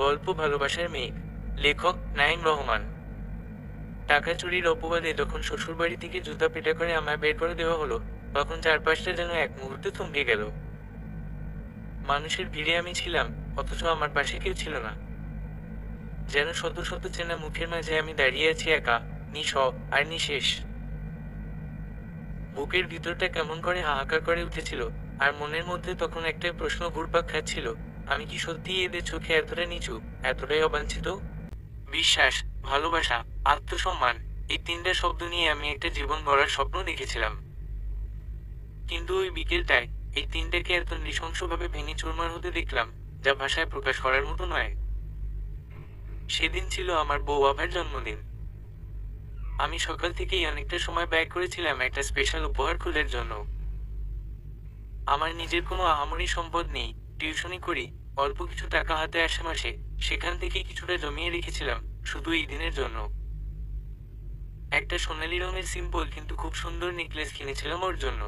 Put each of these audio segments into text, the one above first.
গল্প ভালোবাসার মেঘ। লেখক নাঈম রহমান। টাকা চুরির অপবাদে যখন শ্বশুরবাড়ি থেকে জুতা পেটা করে আমায় বের করে দেওয়া হলো, তখন চারপাশটা যেন এক মুহূর্তে থমকে গেল। মানুষের ভিড়ে আমি ছিলাম, অথচ আমার পাশে কেউ ছিল না। যেন শত শত চেনা মুখের মাঝে আমি দাঁড়িয়ে আছি একা, আর নিঃশেষ। বুকের ভিতরটা কেমন করে হাহাকার করে উঠেছিল, আর মনের মধ্যে তখন একটাই প্রশ্ন ঘুরপাক খাচ্ছিল: আমি কি সত্যিই এদের চোখে এতটা নিচু, এতটাই অবাঞ্ছিত? বিশ্বাস, ভালোবাসা, আত্মসম্মান, এই তিনটা শব্দ নিয়ে আমি একটা জীবন গড়ার স্বপ্ন দেখেছিলাম। কিন্তু ওই বিকেলটায় এই তিনটাকে এত নৃশংসভাবে ভেঙে চুরমার হতে দেখলাম, যা ভাষায় প্রকাশ করার মতো নয়। সেদিন ছিল আমার বউ আভার জন্মদিন। আমি সকাল থেকেই অনেকটা সময় ব্যয় করেছিলাম একটা স্পেশাল উপহার খোঁজার জন্য। আমার নিজের কোনো আহামরি সম্পদ নেই, টিউশনি করি, অল্প কিছু টাকা হাতে আসে মাসে, সেখান থেকে কিছুটা জমিয়ে রেখেছিলাম শুধু এই দিনের জন্য। একটা সোনালি রঙের সিম্পল কিন্তু খুব সুন্দর নেকলেস কিনেছিলাম ওর জন্য।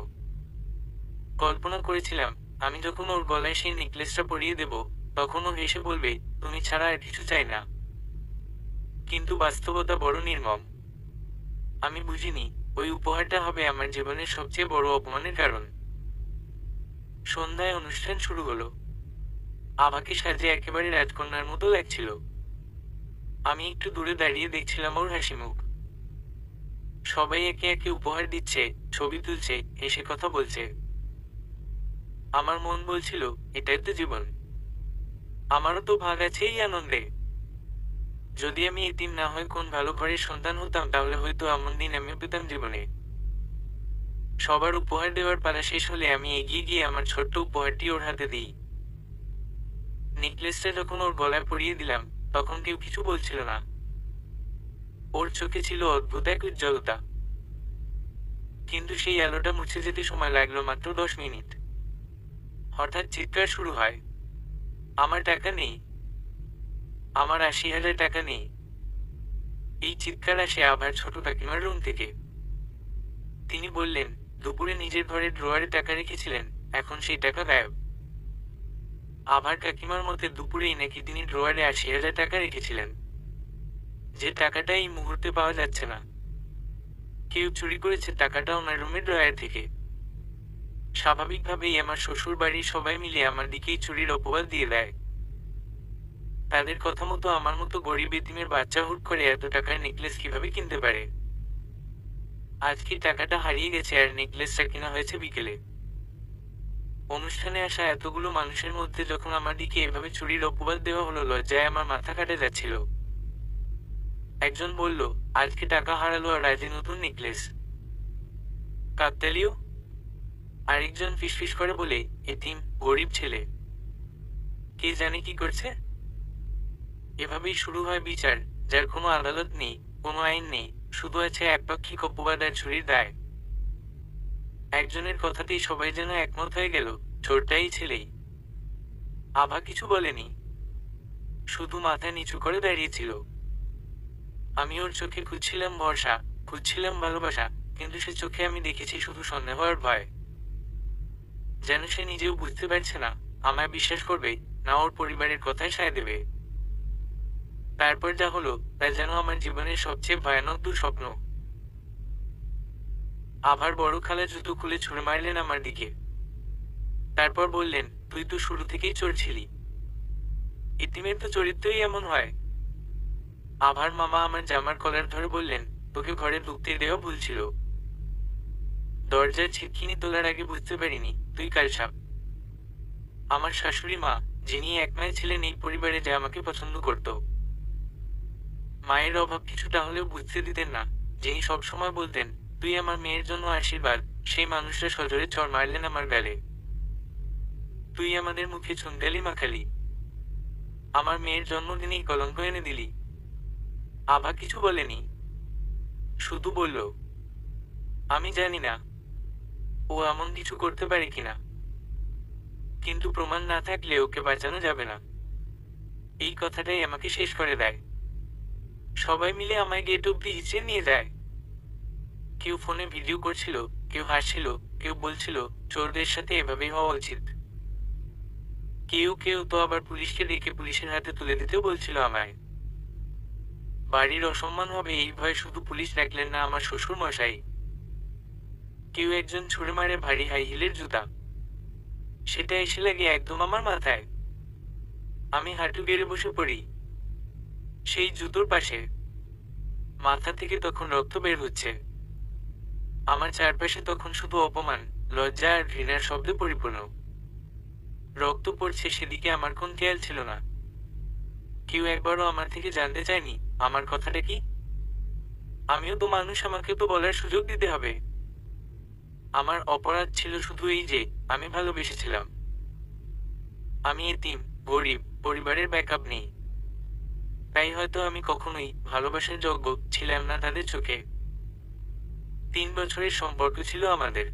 কল্পনা করেছিলাম আমি যখন ওর গলায় সেই নেকলেসটা পরিয়ে দেব, তখন ও হেসে বলবে, তুমি ছাড়া আর কিছু চাই না। কিন্তু বাস্তবতা বড় নির্মম। আমি বুঝিনি ওই উপহারটা হবে আমার জীবনের সবচেয়ে বড় অপমানের কারণ। সন্ধ্যায় অনুষ্ঠান শুরু হলো। আভাকে সাজে একেবারে রাজকন্যার মতো লাগছিল। আমি একটু দূরে দাঁড়িয়ে দেখছিলাম ওর হাসি মুখ। সবাই একে একে উপহার দিচ্ছে, ছবি তুলছে, হেসে কথা বলছে। আমার মন বলছিল, এটাই তো জীবন। আমারও তো ভাগ আছে এই আনন্দে। যদি আমি এতিম না হয় কোন ভালো ঘরের সন্তান হতাম, তাহলে হয়তো এমন দিন আমিও পেতাম জীবনে। সবার উপহার দেওয়ার পালা শেষ হলে আমি এগিয়ে গিয়ে আমার ছোট্ট উপহারটি ওর হাতে দিই। নেকলেসটা যখন ওর গলায় পরিয়ে দিলাম, তখন কেউ কিছু বলছিল না। ওর চোখে ছিল অদ্ভুত এক উজ্জ্বলতা। কিন্তু সেই আলোটা মুছে যেতে সময় লাগলো মাত্র 10 মিনিট। হঠাৎ চিৎকার শুরু হয়, আমার টাকা নেই, আমার 80,000 টাকা নেই। এই চিৎকার আসে আবার ছোট কাকিমার রুম থেকে। তিনি বললেন, দুপুরে নিজের ঘরের ড্রয়ারে টাকা রেখেছিলেন, এখন সেই টাকা গায়েব। আবার কাকিমার মতে দুপুরেই নাকি তিনি ড্রয়ারে 80,000 টাকা রেখেছিলেন, যে টাকাটা এই মুহূর্তে পাওয়া যাচ্ছে না। কেউ চুরি করেছে টাকাটা ওনার রুমের ড্রয়ার থেকে। স্বাভাবিকভাবেই আমার শ্বশুর বাড়ির সবাই মিলে আমার দিকেই চুরির অপবাদ দিয়ে দেয়। তাদের কথা মতো আমার মতো গরিব এতিমের বাচ্চা হুট করে এত টাকার নেকলেস কিভাবে কিনতে পারে? আজকে টাকাটা হারিয়ে গেছে আর নেকলেসটা কেনা হয়েছে বিকেলে। অনুষ্ঠানে আসা এতগুলো মানুষের মধ্যে যখন আমার দিকে এভাবে চুরির অপবাদ দেওয়া হলো, লজ্জায় আমার মাথা কাটে যাচ্ছিল। একজন বলল, আজকে টাকা হারালো আর আজই নতুন নেকলেস। কাকতালীয়। আরেকজন ফিসফিস করে বলে, এতিম, গরিব ছেলে, কে জানে কি করছে। এভাবেই শুরু হয় বিচার, যার কোনো আদালত নেই, কোনো আইন নেই, শুধু আছে একপাক্ষিক অপবাদ আর চুরির দায়। একজনের কথাতেই সবাই যেন একমত হয়ে গেল, চোরটাই ছেলেই। আভা কিছু বলেনি, শুধু মাথা নিচু করে দাঁড়িয়েছিল। আমি ওর চোখে খুঁজছিলাম ভরসা, খুঁজছিলাম ভালোবাসা, কিন্তু সে চোখে আমি দেখেছি শুধু সন্দেহ আর ভয়। যেন সে নিজেও বুঝতে পারছে না আমায় বিশ্বাস করবে, না ওর পরিবারের কথায় সায় দেবে। তারপর যা হলো তা যেন আমার জীবনের সবচেয়ে ভয়ানক দুঃস্বপ্ন। আভার বড় খালা জুতো খুলে ছুঁড়ে মারলেন আমার দিকে। তারপর বললেন, তুই তো শুরু থেকেই চোর ছিলি। এতিমের তো চরিত্রই এমন হয়। আভার মামা আমার জামার কলার ধরে বললেন, তোকে ঘরে ঢুকতে দেওয়া ভুল ছিল। দরজার ছিটকিনি তোলার আগে বুঝতে পারিনি তুই কালসাপ। আমার শাশুড়ি মা, যিনি একমাত্র ছিলেন এই পরিবারে, যে আমাকে পছন্দ করত, মায়ের অভাব কিছুটা হলেও বুঝতে দিতেন না, যিনি সবসময় বলতেন, তুই আমার মেয়ের জন্য আশীর্বাদ, সেই মানুষটা সজোরে চড় মারলেন আমার গালে। তুই আমাদের মুখে চুনকালি মাখালি, আমার মেয়ের জন্মদিনেই কলঙ্ক এনে দিলি। আভা কিছু বলেনি, শুধু বলল, আমি জানি না ও এমন কিছু করতে পারে কিনা, কিন্তু প্রমাণ না থাকলে ওকে বাঁচানো যাবে না। এই কথাটাই আমাকে শেষ করে দেয়। সবাই মিলে আমায় গেট অব্দি হিচড়ে নিয়ে যায়। কেউ ফোনে ভিডিও করছিল, কেউ হাসছিল, কেউ বলছিল, চোরদের সাথে এভাবেই হওয়া উচিত। কেউ কেউ তো আবার পুলিশকে ডেকে পুলিশের হাতে তুলে দিতেও বলছিল আমায়। বাড়ির অসম্মান হবে এই ভয়ে শুধু পুলিশ ডাকলেন না, আমার শ্বশুর মশাই। কেউ একজন ছুঁড়ে মারে ভারী হাই হিলের জুতা, সেটা এসে লাগে একদম আমার মাথায়। আমি হাঁটু গেড়ে বসে পড়ি সেই জুতোর পাশে। মাথা থেকে তখন রক্ত বের হচ্ছে। আমার চারপাশে তখন শুধু অপমান, লজ্জা আর ঘৃণার শব্দে পরিপূর্ণ। রক্ত পড়ছে সেদিকে আমার কোন খেয়াল ছিল না। কেউ একবারও আমার থেকে জানতে চায়নি আমার কথাটা কি। আমিও তো মানুষ, আমাকে তো বলার সুযোগ দিতে হবে। আমার অপরাধ ছিল শুধু এই যে আমি ভালোবেসেছিলাম। আমি এতিম, গরিব, পরিবারের ব্যাকআপ নেই। তাই হয়তো আমি কখনোই ভালোবাসার যোগ্য ছিলাম না তাদের চোখে। 3 বছরের সম্পর্ক ছিল আমাদের।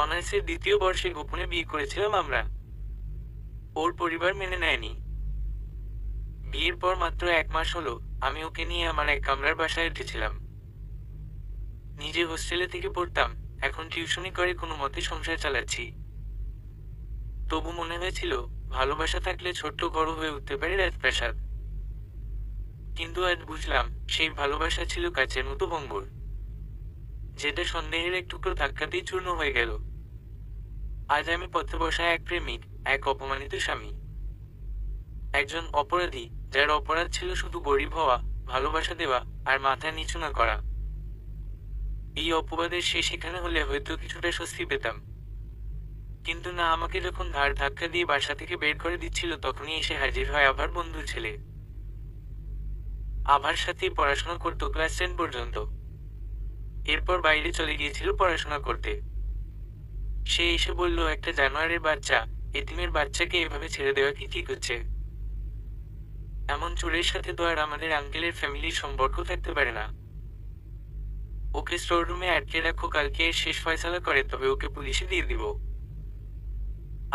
অনার্সের দ্বিতীয় বর্ষে গোপনে বিয়ে করেছিলাম আমরা। ওর পরিবার মেনে নেয়নি। বিয়ের পর মাত্র 1 মাস হলো আমি ওকে নিয়ে আমার এক কামরার বাসায় উঠেছিলাম। নিজে হোস্টেলে থেকে পড়তাম, এখন টিউশনি করে কোনো মতে সংসার চালাচ্ছি। তবু মনে হয়েছিল ভালোবাসা থাকলে ছোট্ট ঘর হয়ে উঠতে পারে রাজপ্রাসাদ। কিন্তু আজ বুঝলাম সেই ভালোবাসা ছিল কাচের মতো ভঙ্গুর, যেটা সন্দেহের এক টুকরো ধাক্কাতেই চূর্ণ হয়ে গেল। আজ আমি পথে বসা এক প্রেমিক, এক অপমানিত স্বামী, একজন অপরাধী যার অপরাধ ছিল শুধু গরিব হওয়া, ভালোবাসা দেওয়া আর মাথা নিচু না করা। এই অপবাদের শেষ এখানে হলে হয়তো কিছুটা স্বস্তি পেতাম। কিন্তু না, আমাকে যখন ঘাড় ধাক্কা দিয়ে বাসা থেকে বের করে দিচ্ছিল তখনই এসে হাজির হয় আভার বন্ধুর ছেলে। আভার সাথেই পড়াশোনা করতো ক্লাস 10 পর্যন্ত। এরপর বাইরে চলে গিয়েছিল পড়াশোনা করতে। সে এসে বলল, একটা জানোয়ারের বাচ্চা, এতিমের বাচ্চাকে এভাবে ছেড়ে দেওয়া কি ঠিক হচ্ছে? এমন চোরের সাথে তো আর আমাদের আঙ্কেলের ফ্যামিলির সম্পর্ক থাকতে পারে না। ওকে স্টোর রুমে আটকে রাখো, কালকে এর শেষ ফয়সালা করে তবে ওকে পুলিশে দিয়ে দিব।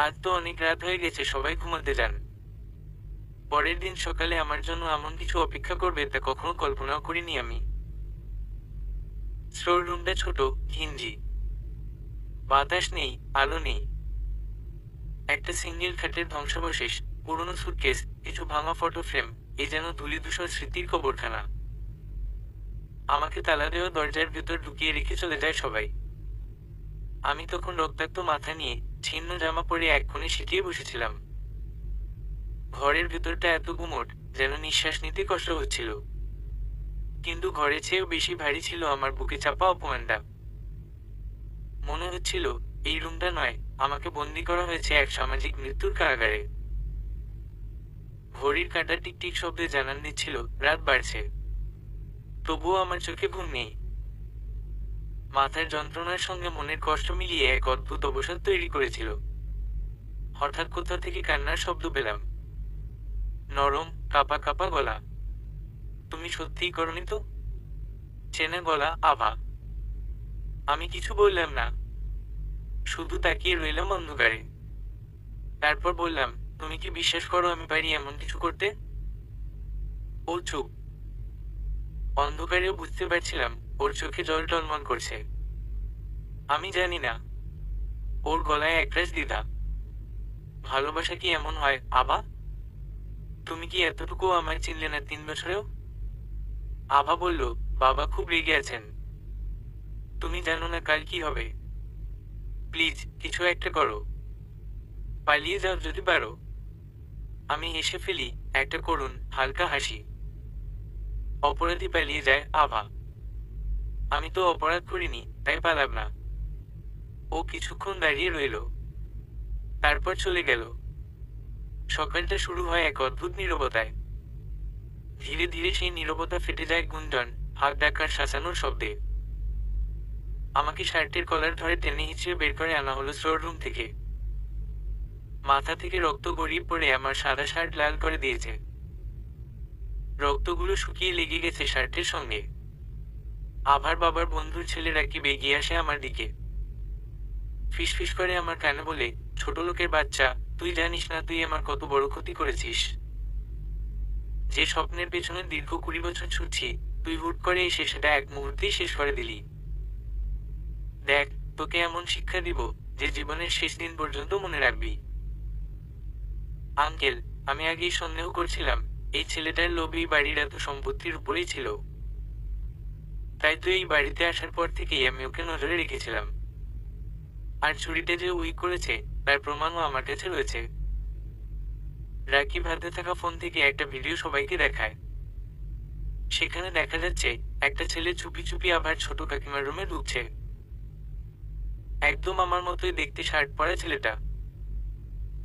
আজ তো অনেক রাত হয়ে গেছে, সবাই ঘুমাতে যান। পরের দিন সকালে আমার জন্য এমন কিছু অপেক্ষা করবে তা কখনো কল্পনাও করিনি আমি। স্টোর রুমটা ছোট, ঘিঞ্জি, বাতাস নেই, আলো নেই। একটা সিঙ্গেল খাটের ধ্বংসাবশেষ, পুরনো সুটকেস, কিছু ভাঙা ফটো ফ্রেম, এ যেন ধূলিধূসর স্মৃতির কবরখানা। আমাকে তালা দেওয়া দরজার ভেতর ঢুকিয়ে রেখে চলে যায় সবাই। আমি তখন রক্তাক্ত মাথা নিয়ে ছিন্ন জামা পরে এক কোণে সিটিয়ে বসেছিলাম। ঘরের ভেতরটা এত গুমোট যেন নিঃশ্বাস নিতে কষ্ট হচ্ছিল। কিন্তু ঘরের চেয়েও বেশি ভারী ছিল আমার বুকে চাপা অপমানটা। মনে হচ্ছিল এই রুমটা নয়, আমাকে বন্দি করা হয়েছে এক সামাজিক মৃত্যুর কারাগারে। ঘড়ির কাঁটা টিকটিক শব্দে জানান দিচ্ছিল রাত বাড়ছে। তবুও আমার চোখে ঘুম নেই। মাথার যন্ত্রণার সঙ্গে মনের কষ্ট মিলিয়ে এক অদ্ভুত অবসাদ তৈরি করেছিল। হঠাৎ কোথা থেকে কান্নার শব্দ পেলাম, নরম কাপা কাপা গলা। তুমি সত্যিই করনি তো? চেনা গলা, আভা। আমি কিছু বললাম না, শুধু তাকিয়ে রইলাম অন্ধকারে। তারপর বললাম, তুমি কি বিশ্বাস করো আমি পারি এমন কিছু করতে? ও চুপ। অন্ধকারেও বুঝতে পারছিলাম ওর চোখে জল টলমল করছে। আমি জানি না। ওর গলায় একরাশ দ্বিধা। ভালোবাসা কি এমন হয় আভা? তুমি কি এতটুকু আমায় চিনলে না 3 বছরেও? আভা বলল, বাবা খুব রেগে আছেন। তুমি জানো না কাল কি হবে। প্লিজ কিছু একটা করো, পালিয়ে যাও যদি পারো। আমি হেসে ফেলি, একটা করুণ হালকা হাসি। অপরাধী পালিয়ে যায় আভা? আমি তো অপরাধ করিনি, তাই পালাম না। ও কিছুক্ষণ দাঁড়িয়ে রইল, তারপর চলে গেল। সকালটা শুরু হয় এক অদ্ভুত নীরবতায়। ধীরে ধীরে সেই নীরবতা ফেটে যায় গুঞ্জন, হাত ডাকার শাসানোর শব্দে। আমাকে শার্টের কলার ধরে টেনে হিঁচড়ে বের করে আনা হলো স্টোর রুম থেকে। মাথা থেকে রক্ত গড়িয়ে পড়ে আমার সাদা শার্ট লাল করে দিয়েছে। রক্তগুলো শুকিয়ে লেগে গেছে শার্টের সঙ্গে। আভার বাবার বন্ধুর ছেলেরা কি এগিয়ে আসে আমার দিকে। ফিসফিস করে আমার কানে বলে, ছোট লোকের বাচ্চা, তুই জানিস না তুই আমার কত বড় ক্ষতি করেছিস। যে স্বপ্নের পেছনে দীর্ঘ 20 বছর ছুটছি, তুই হুট করে এসে সেটা এক মুহূর্তেই শেষ করে দিলি। দেখ, তোকে এমন শিক্ষা দিব যে জীবনের শেষ দিন পর্যন্ত মনে রাখবি। আঙ্কেল, আমি আগেই সন্দেহ করছিলাম এই ছেলেটার লোভই বাড়ির এত সম্পত্তির উপরেই ছিল। তাই তো এই বাড়িতে আসার পর থেকেই আমি ওকে নজরে রেখেছিলাম। আর চুরিটা যে ওই করেছে তার প্রমাণও আমার কাছে রয়েছে। রাকিব হাতে থাকা ফোন থেকে একটা ভিডিও সবাইকে দেখায়। সেখানে দেখা যাচ্ছে একটা ছেলে চুপি চুপি আবার ছোট কাকিমার রুমে ঢুকছে। একদম আমার মতোই দেখতে শার্ট পরা ছেলেটা।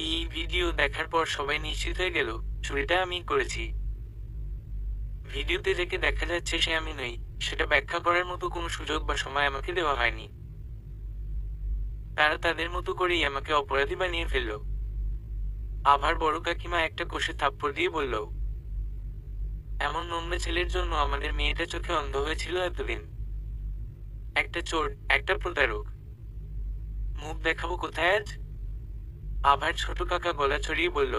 এই ভিডিও দেখার পর সবাই নিশ্চিত হয়ে গেল চুরিটা আমিই করেছি। ভিডিওতে যাকে দেখা যাচ্ছে সে আমি নই, সেটা ব্যাখ্যা করার মতো কোনো সুযোগ বা সময় আমাকে দেওয়া হয়নি। তারা তাদের মতো করেই আমাকে অপরাধী বানিয়ে ফেলল। আবার বড় কাকিমা একটা কষে থাপ্পড় দিয়ে বলল, এমন নোংরা ছেলের জন্য আমাদের মেয়েটা চোখে অন্ধ হয়েছিল এতদিন। একটা চোর, একটা প্রতারক, মুখ দেখাবো কোথায় আজ? আবার ছোট কাকা গলা ছড়িয়ে বলল,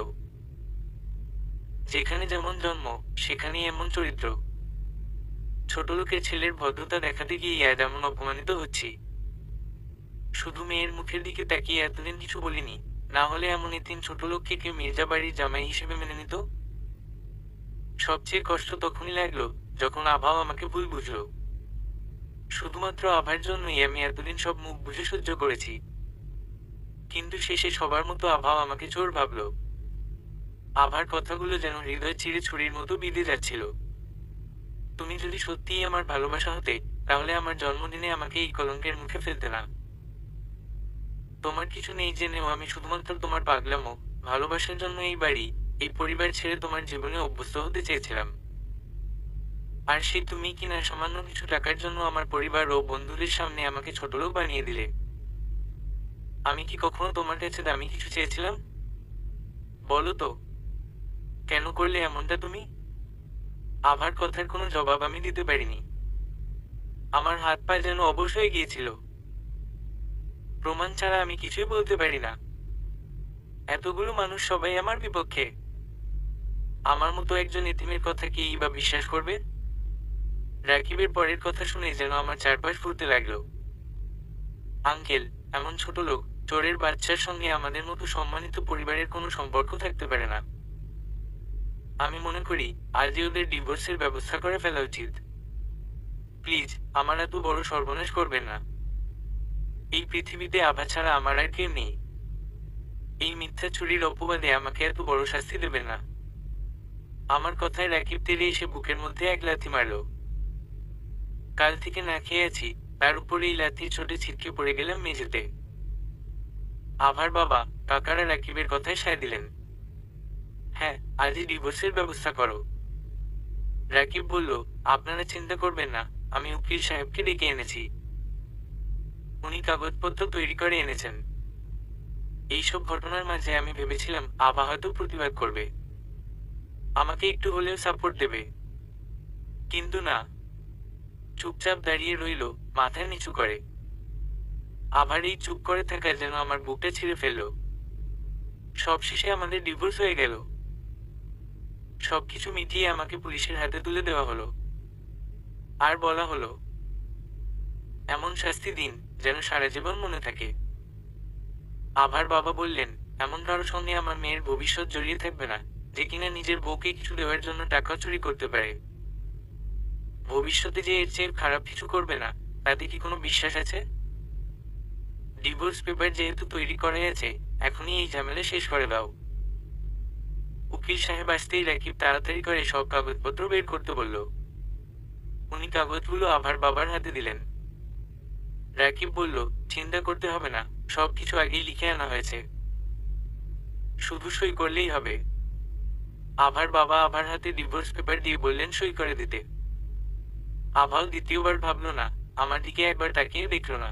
যেখানে যেমন জন্ম সেখানেই এমন চরিত্র। ছোট লোকের ছেলের ভদ্রতা দেখাতে গিয়ে আজ এমন অপমানিত হচ্ছি। শুধু মেয়ের মুখের দিকে তাকিয়ে এতদিন কিছু বলিনি, না হলে এমন এতিম ছোট লোককে কেউ মির্জা বাড়ির জামাই হিসেবে মেনে নিত? সবচেয়ে কষ্ট তখনই লাগলো যখন আভাও আমাকে ভুল বুঝলো। শুধুমাত্র আভার জন্যই আমি এতদিন সব মুখ বুঝে সহ্য করেছি। কিন্তু শেষে সবার মতো আভাও আমাকে চোর ভাবলো। আভার কথাগুলো যেন হৃদয় চিরে ছুরির মতো বিঁধে যাচ্ছিল। তুমি যদি সত্যিই আমার ভালোবাসা হতে, তাহলে আমার জন্মদিনে আমাকে এই কলঙ্কের মুখে ফেলতে না। তোমার কিছু নেই জেনেও আমি শুধুমাত্র তোমার পাগলামো, ভালোবাসার জন্য এই বাড়ি, এই পরিবার ছেড়ে তোমার জীবনে অভ্যস্ত হতে চেয়েছিলাম। আর সেই তুমি কিনা সামান্য কিছু টাকার জন্য আমার পরিবার ও বন্ধুদের সামনে আমাকে ছোটলোক বানিয়ে দিলে। আমি কি কখনো তোমার কাছে দামি কিছু চেয়েছিলাম? বলো তো, কেন করলে এমনটা তুমি? আভার কথার কোনো জবাব আমি দিতে পারিনি। আমার হাত পা যেন অবশ হয়ে গিয়েছিল। প্রমাণ ছাড়া আমি কিছুই বলতে পারি না। এতগুলো মানুষ সবাই আমার বিপক্ষে। আমার মতো একজন এতিমের কথা কি বা বিশ্বাস করবে? রাকিবের পরের কথা শুনে যেন আমার চারপাশ ফুটতে লাগলো। আঙ্কেল, এমন ছোট লোক, চোরের বাচ্চার সঙ্গে আমাদের মতো সম্মানিত পরিবারের কোনো সম্পর্ক থাকতে পারে না। আমি মনে করি আজই ওদের ডিভোর্সের ব্যবস্থা করে ফেলা উচিত। প্লিজ, আমার এত বড় সর্বনাশ করবেন না। এই পৃথিবীতে আভা ছাড়া আমার আর কেউ নেই। এই মিথ্যা চুরির অপবাদে আমাকে এত বড় শাস্তি দেবেন না। আমার কথায় রাকিব তেড়ে এসে বুকের মধ্যে এক লাথি মারল। কাল থেকে না খেয়ে আছি, তার উপরে এই লাথির চোটে ছিটকে পড়ে গেলাম মেঝেতে। আভার বাবা কাকারা রাকিবের কথায় সায় দিলেন। হ্যাঁ, আজই ডিভোর্সের ব্যবস্থা করো। রাকিব বলল, আপনারা চিন্তা করবেন না, আমি উকিল সাহেবকে ডেকে এনেছি। উনি কাগজপত্র তৈরি করে এনেছেন। এইসব ঘটনার মাঝে আমি ভেবেছিলাম আভা হয়তো প্রতিবাদ করবে, আমাকে একটু হলেও সাপোর্ট দেবে। কিন্তু না, চুপচাপ দাঁড়িয়ে রইল, মাথা নিচু করে। আবার এই চুপ করে থাকা যেন আমার বুকটা ছিঁড়ে ফেলল। সবশেষে আমাদের ডিভোর্স হয়ে গেল। সবকিছু মিটিয়ে আমাকে পুলিশের হাতে তুলে দেওয়া হলো। আর বলা হলো, এমন শাস্তি দিন যেন সারা জীবন মনে থাকে। আভার বাবা বললেন, এমন কারোর সঙ্গে আমার মেয়ের ভবিষ্যৎ জড়িয়ে থাকবে না, যে কিনা নিজের বউকে কিছু দেওয়ার জন্য টাকা চুরি করতে পারে। ভবিষ্যতে যে এর চেয়ে খারাপ কিছু করবে না, তাতে কি কোনো বিশ্বাস আছে? ডিভোর্স পেপার যেহেতু তৈরি করাই আছে, এখনই এই ঝামেলা শেষ করে দাও। উকিল সাহেব আসতেই রাকিব তাড়াতাড়ি করে সব কাগজপত্র বের করতে বলল। উনি কাগজগুলো আভার বাবার হাতে দিলেন। রাকিব বলল, চিন্তা করতে হবে না, সবকিছু আগেই লিখে আনা হয়েছে, শুধু সই করলেই হবে। আভার বাবা আভার হাতে ডিভোর্স পেপার দিয়ে বললেন সই করে দিতে। আভাও দ্বিতীয়বার ভাবল না, আমার দিকে একবার তাকিয়ে দেখল না।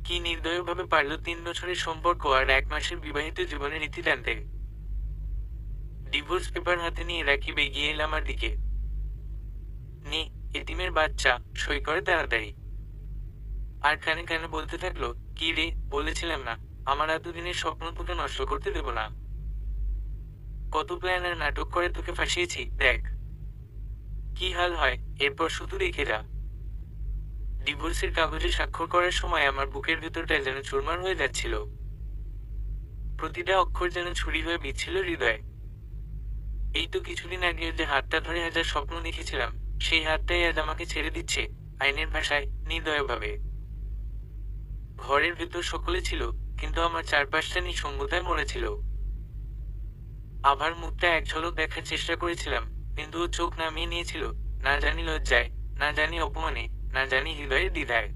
কি নির্দয়ভাবে পারল 3 বছরের সম্পর্ক আর 1 মাসের বিবাহিত জীবনের ইতি টানতে। ডিভোর্স পেপার হাতে নিয়ে রাকিব এগিয়ে এল আমার দিকে। নে, এতিমের বাচ্চা, সই করে তাড়াতাড়ি। আর কানে কানে বলতে থাকলো, কি রে, বলেছিলাম না আমার এতদিনের স্বপ্ন তোকে নষ্ট করতে দেব না। কত প্ল্যান আর নাটক করে তোকে ফাঁসিয়েছি, দেখ কি হাল হয়, এরপর শুধু দেখে যা। ডিভোর্সের কাগজে স্বাক্ষর করার সময় আমার বুকের ভেতরটা যেন চুরমার হয়ে যাচ্ছিল। প্রতিটা অক্ষর যেন ছুরি হয়ে বিচ্ছিল হৃদয়ে। এই তো কিছুদিন আগে যে হাতটা ধরে হাজার স্বপ্ন দেখেছিলাম, সেই হাতটাই আজ আমাকে ছেড়ে দিচ্ছে, আইনের ভাষায় নির্দয়ভাবে। ঘরের ভেতর সকলে ছিল, কিন্তু আমার চারপাশটা নিঃসঙ্গতায় মরেছিল। আবার মুখটা এক ঝলক দেখার চেষ্টা করেছিলাম, কিন্তু ও চোখ নামিয়ে নিয়েছিল, না জানি লজ্জায়, না জানি অপমানে, না জানি হৃদয়ের দ্বিধায়।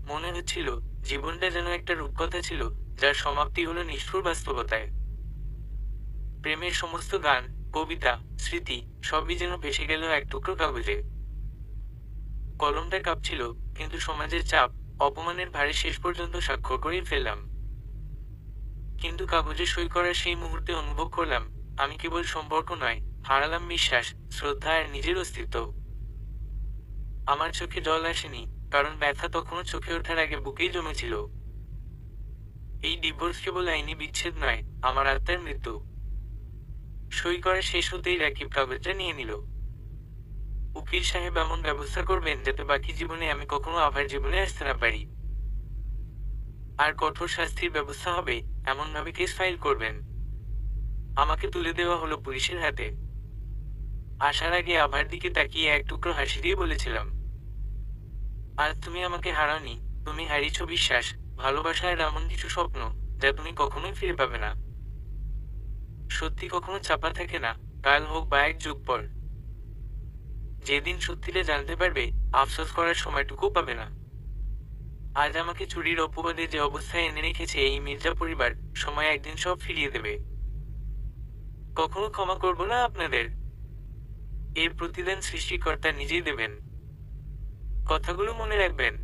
মনে হচ্ছিল জীবনটা যেন একটা রূপকথা ছিল, যার সমাপ্তি হলো নিষ্ঠুর বাস্তবতায়। প্রেমের সমস্ত গান, কবিতা, স্মৃতি সবই যেন ভেসে গেল এক টুকরো কাগজে। কলমটা কাঁপছিল, কিন্তু সমাজের চাপ, অপমানের ভারে শেষ পর্যন্ত স্বাক্ষর করেই ফেললাম। কিন্তু কাগজে সই করার সেই মুহূর্তে অনুভব করলাম, আমি কেবল সম্পর্ক নয়, হারালাম বিশ্বাস, শ্রদ্ধা আর নিজের অস্তিত্ব। আমার চোখে জল আসেনি, কারণ ব্যথা তখনও চোখে ওঠার আগে বুকেই জমেছিল। এই ডিভোর্স কেবল আইনি বিচ্ছেদ নয়, আমার আত্মার মৃত্যু। সই করা শেষ হতেই রাকিব কাগজটা নিয়ে নিল। উকিল সাহেব এমন ব্যবস্থা করবেন যাতে বাকি জীবনে আমি কখনো আবার জীবনে আসতে না পারি। আর কঠোর শাস্তির ব্যবস্থা হবে, এমনভাবে কেস ফাইল করবেন। আমাকে তুলে দেওয়া হলো পুলিশের হাতে। আসার আগে আভার দিকে তাকিয়ে এক টুকরো হাসি দিয়ে বলেছিলাম, আজ তুমি আমাকে হারাওনি, তুমি হারিয়েছ বিশ্বাস, ভালোবাসা আর এমন কিছু স্বপ্ন, যা তুমি কখনোই ফিরে পাবে না। সত্যি কখনো চাপা থাকে না, কাল হোক বা এক যুগ পর। যেদিন সত্যিটা জানতে পারবে, আফসোস করার সময়টুকু পাবে না। আজ আমাকে চুরির অপবাদে যে অবস্থায় এনে রেখেছে এই মির্জা পরিবার, সময় একদিন সব ফিরিয়ে দেবে। কখনো ক্ষমা করব না আপনাদের। এর প্রতিদান সৃষ্টিকর্তা নিজেই দেবেন। কথাগুলো মনে রাখবেন।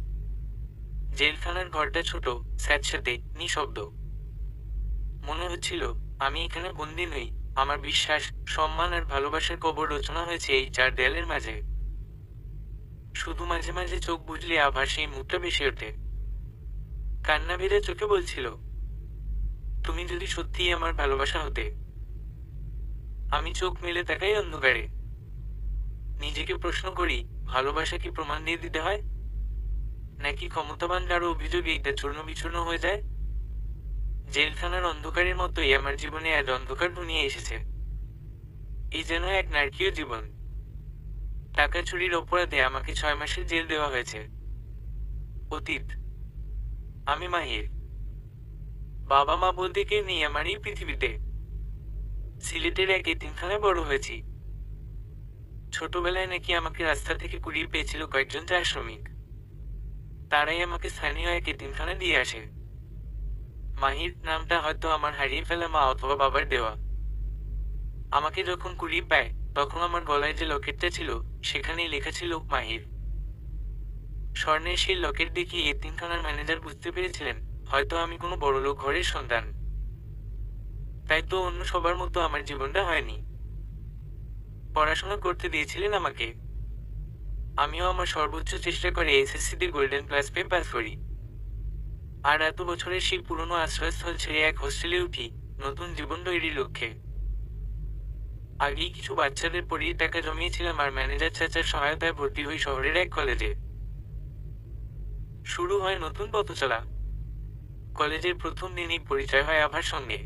জেলখানার ঘরটা ছোট, স্যাঁতস্যাঁতে, নিঃশব্দ। মনে হচ্ছিল আমি এখানে বন্দী নই, আমার বিশ্বাস, সম্মান আর ভালোবাসার কবর রচনা হয়েছে এই চার দেয়ালের মাঝে। শুধু মাঝে মাঝে চোখ বুঝলে আবার সেই মুখটা ভেসে ওঠে। কান্না ভেজা চোখে বলছিল, তুমি যদি সত্যিই আমার ভালোবাসা হতে। আমি চোখ মেলে তাকাই অন্ধকারে। নিজেকে প্রশ্ন করি, ভালোবাসা কি প্রমাণ দিয়ে দিতে হয়, নাকি ক্ষমতাবান কারো অভিযোগে এটা চূর্ণ বিচূর্ণ হয়ে যায়? জেলখানার অন্ধকারের মতোই আমার জীবনে আজ অন্ধকার দুনিয়া এসেছে। এই যেন এক নারকীয় জীবন। টাকা চুরির অপরাধে আমাকে 6 মাসের জেল দেওয়া হয়েছে। অতীত। আমি মাহির। বাবা মা বলতে কেউ নেই আমার এই পৃথিবীতে। সিলেটের এক এতিমখানায় বড় হয়েছি। ছোটবেলায় নাকি আমাকে রাস্তা থেকে কুড়িয়ে পেয়েছিল কয়েকজন চা শ্রমিক। তারাই আমাকে স্থানীয় এক এতিমখানায় দিয়ে আসে। মাহির নামটা হয়তো আমার হারিয়ে ফেলা মা অথবা বাবার দেওয়া। আমাকে যখন কুড়িয়ে পায়, তখন আমার গলায় যে লকেটটা ছিল, সেখানেই লেখা ছিল মাহির। স্বর্ণের সেই লকেট দেখে এতিমখানার ম্যানেজার বুঝতে পেরেছিলেন, হয়তো আমি কোনো বড়লোক ঘরের সন্তান। তাই তো অন্য সবার মতো আমার জীবনটা হয়নি। পড়াশোনা করতে দিয়েছিলেন আমাকে। আমিও আমার সর্বোচ্চ চেষ্টা করে এসএসসিতে গোল্ডেন ক্লাস পেয়ে পাস করি। আর এত বছরের সেই পুরনো আশ্রয়স্থল ছেড়ে এক হোস্টেলে উঠি, নতুন জীবন তৈরির লক্ষ্যে। আগেই কিছু বাচ্চাদের পড়িয়ে টাকা জমিয়েছিলাম আর ম্যানেজার চাচার সহায়তায় ভর্তি হই শহরের এক কলেজে। শুরু হয় নতুন পথ চলা। কলেজের প্রথম দিনই পরিচয় হয় আভার সঙ্গে।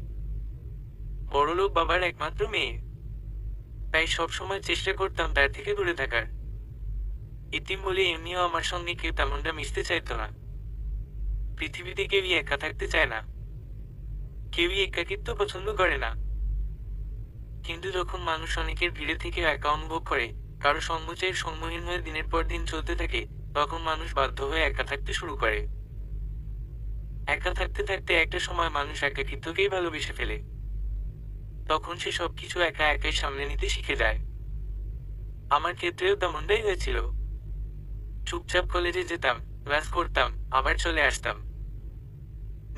বড়লোক বাবার একমাত্র মেয়ে। তাই সবসময় চেষ্টা করতাম তার থেকে দূরে থাকার। এতিম বলে এমনিও আমার সঙ্গে কেউ তেমনটা মিশতে চাইতো না। পৃথিবীতে কেউই একা থাকতে চায় না। কেউই একাকিত্ব পছন্দ করে না। কিন্তু যখন মানুষ অনেকের ভিড়ে থেকে একা অনুভব করে, কারো সঙ্গচায়ের সম্মুখীন হয়ে দিনের পর দিন চলতে থাকে, তখন মানুষ বাধ্য হয়ে একা থাকতে শুরু করে। একা থাকতে থাকতে একটা সময় মানুষ একাকিত্বকেই ভালোবেসে ফেলে। তখন সে সবকিছু একা একাই সামলে নিতে শিখে যায়। আমার ক্ষেত্রেও তেমনটাই হয়েছিল। চুপচাপ কলেজে যেতাম, ক্লাস করতাম, আবার চলে আসতাম।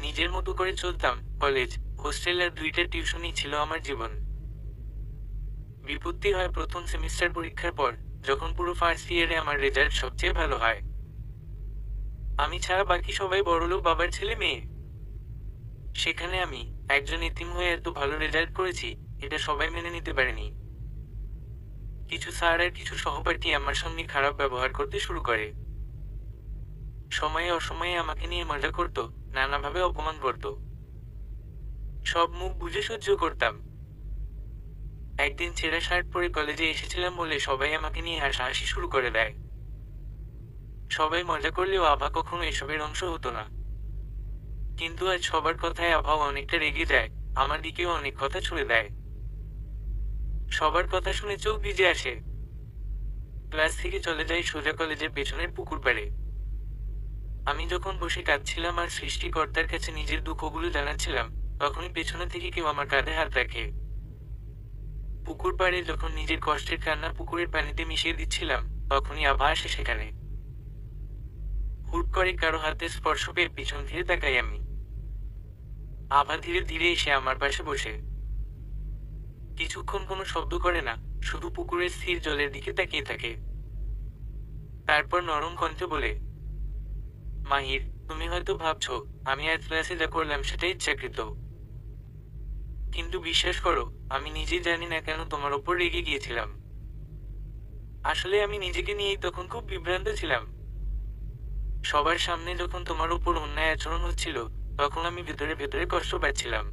নিজের মতো করে চলতাম। কলেজ, হোস্টেল আর 2টা টিউশনই ছিল আমার জীবন। বিপত্তি হয় প্রথম সেমিস্টার পরীক্ষার পর, যখন পুরো ফার্স্ট ইয়ারে আমার রেজাল্ট সবচেয়ে ভালো হয়। আমি ছাড়া বাকি সবাই বড়লোক বাবার ছেলে মেয়ে। সেখানে আমি, একজন এতিম হয়ে এত ভালো রেজাল্ট করেছি, এটা সবাই মেনে নিতে পারেনি। কিছু স্যার আর কিছু সহপাঠী আমার সঙ্গে খারাপ ব্যবহার করতে শুরু করে। সময়ে অসময়ে আমাকে নিয়ে মজা করত, নানাভাবে অপমান করত। সব মুখ বুজে সহ্য করতাম। একদিন ছেঁড়া শার্ট পরে কলেজে এসেছিলাম বলে সবাই আমাকে নিয়ে হাসাহাসি শুরু করে দেয়। সবাই মজা করলেও আভা কখনো এসবের অংশ হতো না। কিন্তু আজ সবার কথায় আভাও অনেকটা রেগে যায়, আমার দিকেও অনেক কথা ছুড়ে দেয়। সবার কথা শুনে চোখ ভিজে আসে। ক্লাস থেকে চলে যাই সোজা কলেজের পেছনের পুকুর পাড়ে। আমি যখন বসে কাঁদছিলাম আর সৃষ্টিকর্তার কাছে নিজের দুঃখগুলো জানাচ্ছিলাম, তখনই পেছনে থেকে কেউ আমার কাঁধে হাত রাখে। পুকুর পাড়ে যখন নিজের কষ্টের কান্না পুকুরের পানিতে মিশিয়ে দিচ্ছিলাম, তখনই আভা আসে সেখানে। হুট করে কারো হাতে স্পর্শ পেয়ে পিছন ফিরে তাকাই আমি। আভা ধীরে ধীরে এসে আমার পাশে বসে। কিছুক্ষণ কোনো শব্দ করে না, শুধু পুকুরের স্থির জলের দিকে তাকিয়ে থাকে। তারপর নরম কণ্ঠে বলে, মাহির, তুমি হয়তো ভাবছো আমি আজ ক্লাসে যা করলাম সেটা ইচ্ছাকৃত। কিন্তু বিশ্বাস করো, আমি নিজেই জানি না কেন তোমার ওপর রেগে গিয়েছিলাম। আসলে আমি নিজেকে নিয়েই তখন খুব বিভ্রান্ত ছিলাম। সবার সামনে যখন তোমার উপর অন্যায় আচরণ হচ্ছিল, তখন আমি ভেতরে ভেতরে কষ্ট পাচ্ছিলাম।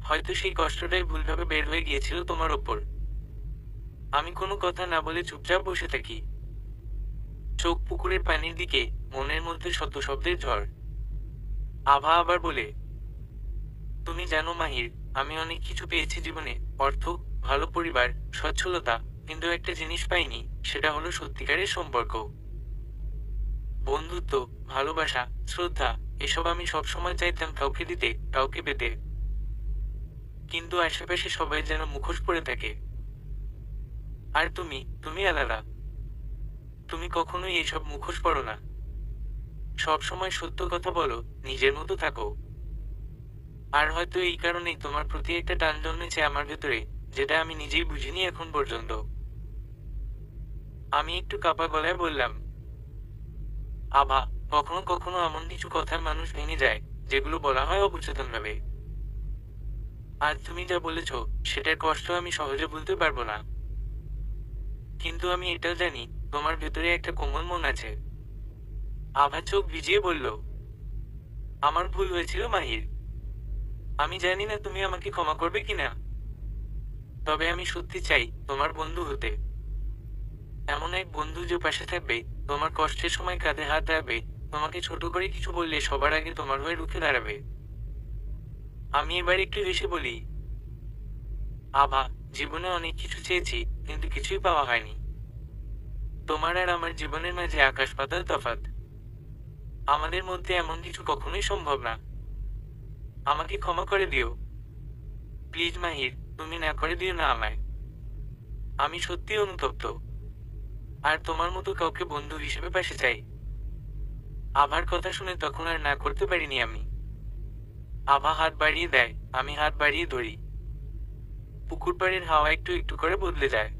হয়তো সেই কষ্টটাই ভুলভাবে বের হয়ে গিয়েছিল তোমার ওপর। আমি কোনো কথা না বলে চুপচাপ বসে থাকি, চোখ পুকুরের পানির দিকে, মনের মধ্যে শত শব্দের ঝড়। আভা আবার বলে, তুমি জানো মাহির, আমি অনেক কিছু পেয়েছি জীবনে, অর্থ, ভালো পরিবার, সচ্ছলতা, কিন্তু একটা জিনিস পাইনি, সেটা হলো সত্যিকারের সম্পর্ক। বন্ধুত্ব, ভালোবাসা, শ্রদ্ধা, এসব আমি সবসময় চাইতাম কাউকে দিতে, কাউকে পেতে। কিন্তু আশেপাশে সবাই যেন মুখোশ পরে থাকে। আর তুমি আলাদা। তুমি কখনোই এসব মুখোশ পরো না। সব সময় সত্য কথা বলো, নিজের মতো থাকো। আর হয়তো এই কারণেই তোমার প্রতি একটা টান জন্মেছে আমার ভেতরে, যেটা আমি নিজেই বুঝিনি এখন পর্যন্ত। আমি একটু কাঁপা গলায় বললাম, আভা, কখনো কখনো এমন কিছু কথার মানুষ ভেঙে যায়, যেগুলো বলা হয় অবচেতনভাবে। আজ তুমি যা বলেছ, সেটার কষ্ট আমি সহজে বলতে পারবো না। কিন্তু আমি এটাও জানি, তোমার ভেতরে একটা কোমল মন আছে। আভা চোখ ভিজিয়ে বলল, আমার ভুল হয়েছিল মাহির। আমি জানি না তুমি আমাকে ক্ষমা করবে কিনা। তবে আমি সত্যি চাই তোমার বন্ধু হতে। এমন এক বন্ধু যে পাশে থাকবে, তোমার কষ্টের সময় কাঁধে হাত রাখবে, তোমাকে ছোট করে কিছু বললে সবার আগে তোমার হয়ে রুখে দাঁড়াবে। আমি এবার একটু হেসে বলি, আভা, জীবনে অনেক কিছু চেয়েছি, কিন্তু কিছুই পাওয়া হয়নি। তোমার আর আমার জীবনের মাঝে আকাশ পাতাল তফাৎ। আমাদের মধ্যে এমন কিছু কখনোই সম্ভব না। আমাকে ক্ষমা করে দিও প্লিজ মাহির, তুমি না করে দিও না আমায়। আমি সত্যি অনুতপ্ত। আর তোমার মতো কাউকে বন্ধু হিসেবে পাশে চাই। আভার কথা শুনে তখন আর না করতে পারিনি আমি। আভা হাত বাড়িয়ে দেয়, আমি হাত বাড়িয়ে ধরি। পুকুর পাড়ের হাওয়া একটু একটু করে বদলে যায়।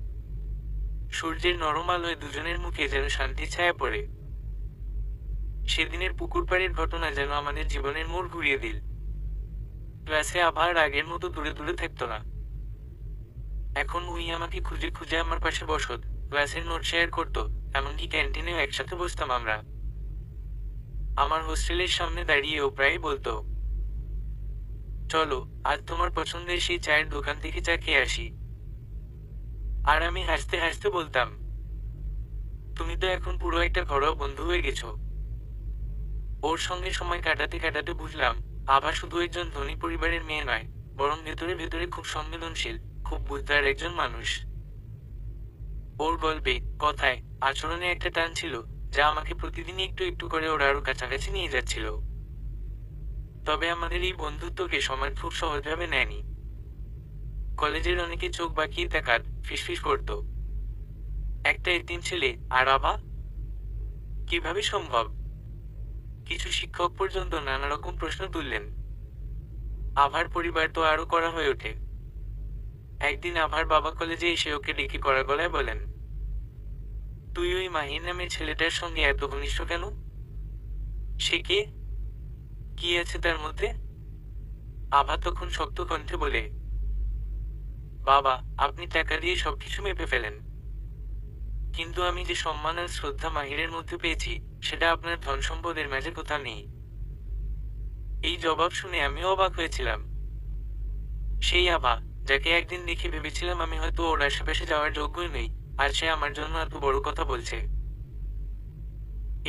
সূর্যের নরম আলোয় দুজনের মুখে যেন শান্তির ছায়া পড়ে। সেদিনের পুকুর পাড়ের ঘটনা যেন আমাদের জীবনের মোড় ঘুরিয়ে দিল। ক্লাসে আবার আগের মতো দূরে দূরে থাকতো না। এখন উই আমাকে খুঁজে খুঁজে আমার পাশে বসত, ক্লাসের নোট শেয়ার করতো, এমনকি ক্যান্টিনেও একসাথে বসতাম আমরা। আমার হোস্টেলের সামনে দাঁড়িয়েও প্রায় বলতো, চলো আজ তোমার পছন্দের সেই চায়ের দোকান থেকে চা খেয়ে আসি। আর আমি হাসতে হাসতে বলতাম, তুমি তো এখন পুরো একটা ঘরোয়া বন্ধু হয়ে গেছো। ওর সঙ্গে সময় কাটাতে কাটাতে বুঝলাম, আভা শুধু একজন ধনী পরিবারের মেয়ে নয়, বরং ভেতরে ভেতরে খুব সংবেদনশীল, খুব বুঝদার একজন মানুষ। ওর গল্পে, কথায়, আচরণে একটা টান ছিল, যা আমাকে প্রতিদিনই একটু একটু করে ওর আরো কাছাকাছি নিয়ে যাচ্ছিল। তবে আমাদের এই বন্ধুত্বকে সমাজ খুব সহজভাবে নেয়নি। কলেজের অনেকে চোখ বাঁকিয়ে তাকাত, ফিসফিস করত, একটা এতিম ছেলে, আর আভা, কিভাবে সম্ভব? কিছু শিক্ষক পর্যন্ত নানা রকম প্রশ্ন তুললেন। আভার পরিবার তো আরো কড়া হয়ে ওঠে। একদিন আভার বাবা কলেজে এসে ওকে ডেকে কড়া গলায় বলেন, তুই ওই মাহির নামের ছেলেটার সঙ্গে এত ঘনিষ্ঠ কেন? সে কে? কি আছে তার মধ্যে? আভা তখন শক্ত কণ্ঠে বলে, বাবা, আপনি টাকা দিয়ে সবকিছু মেপে ফেলেন, কিন্তু আমি যে সম্মান আর শ্রদ্ধা মাহিরের মধ্যে পেয়েছি, সেটা আপনার ধন সম্পদের মাঝে কোথাও নেই। এই জবাব শুনে আমিও অবাক হয়েছিলাম। সেই আভা, যাকে একদিন দেখে ভেবেছিলাম আমি হয়তো ওর আশেপাশে যাওয়ার যোগ্যই নই, আর সে আমার জন্য এত বড় কথা বলছে।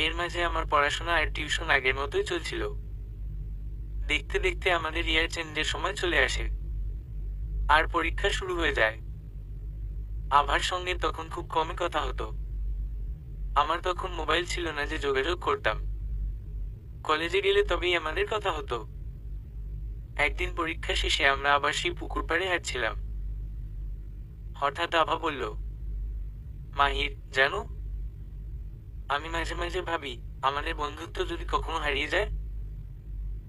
এর মাঝে আমার পড়াশোনা আর টিউশন আগের মতোই চলছিল। দেখতে দেখতে আমাদের ইয়ার চেঞ্জের সময় চলে আসে, আর পরীক্ষা শুরু হয়ে যায়। আভার সঙ্গে তখন খুব কমই কথা হতো। আমার তখন মোবাইল ছিল না যে যোগাযোগ করতাম। কলেজে গেলে তবেই আমাদের কথা হতো। একদিন পরীক্ষা শেষে আমরা আবার সেই পুকুর পাড়ে হাঁটছিলাম। হঠাৎ আভা বলল, মাহির, জানো, আমি মাঝে মাঝে ভাবি আমাদের বন্ধুত্ব যদি কখনো হারিয়ে যায়।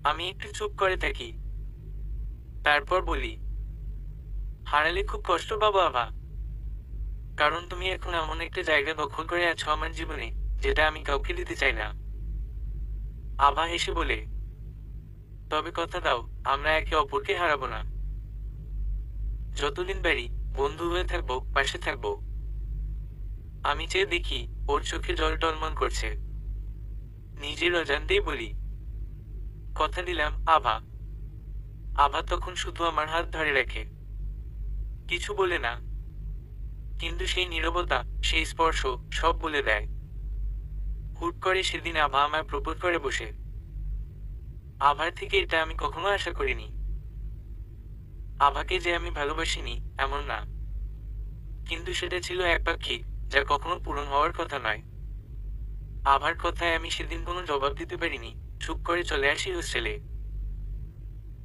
আমি একটু চুপ করে থাকি, তারপর বলি, হারালে খুব কষ্ট পাবো আভা, কারণ তুমি এখন এমন একটা জায়গা দখল করে আছো আমার জীবনে, যেটা আমি কাউকে দিতে চাই না। আভা হেসে বলে, তবে কথা দাও, আমরা একে অপরকে হারাবো না। যতদিন পারি বন্ধু হয়ে থাকবো, পাশে থাকবো। আমি চেয়ে দেখি ওর চোখে জল টলমল করছে। নিজের অজান্তেই বলি, কথা দিলাম আভা। আভা তখন শুধু আমার হাত ধরে রাখে, কিছু বলে না, কিন্তু সেই নীরবতা, সেই স্পর্শ সব বলে দেয়। হুট করে সেদিন আভা আমায় প্রপোজ করে বসে। আভার থেকে এটা আমি কখনো আশা করিনি। আভাকে যে আমি ভালোবাসিনি এমন না, কিন্তু সেটা ছিল একপাক্ষিক, যা কখনো পূরণ হওয়ার কথা নয়। আভার কথায় আমি সেদিন কোনো জবাব দিতে পারিনি, চুপ করে চলে আসি হোস্টেলে।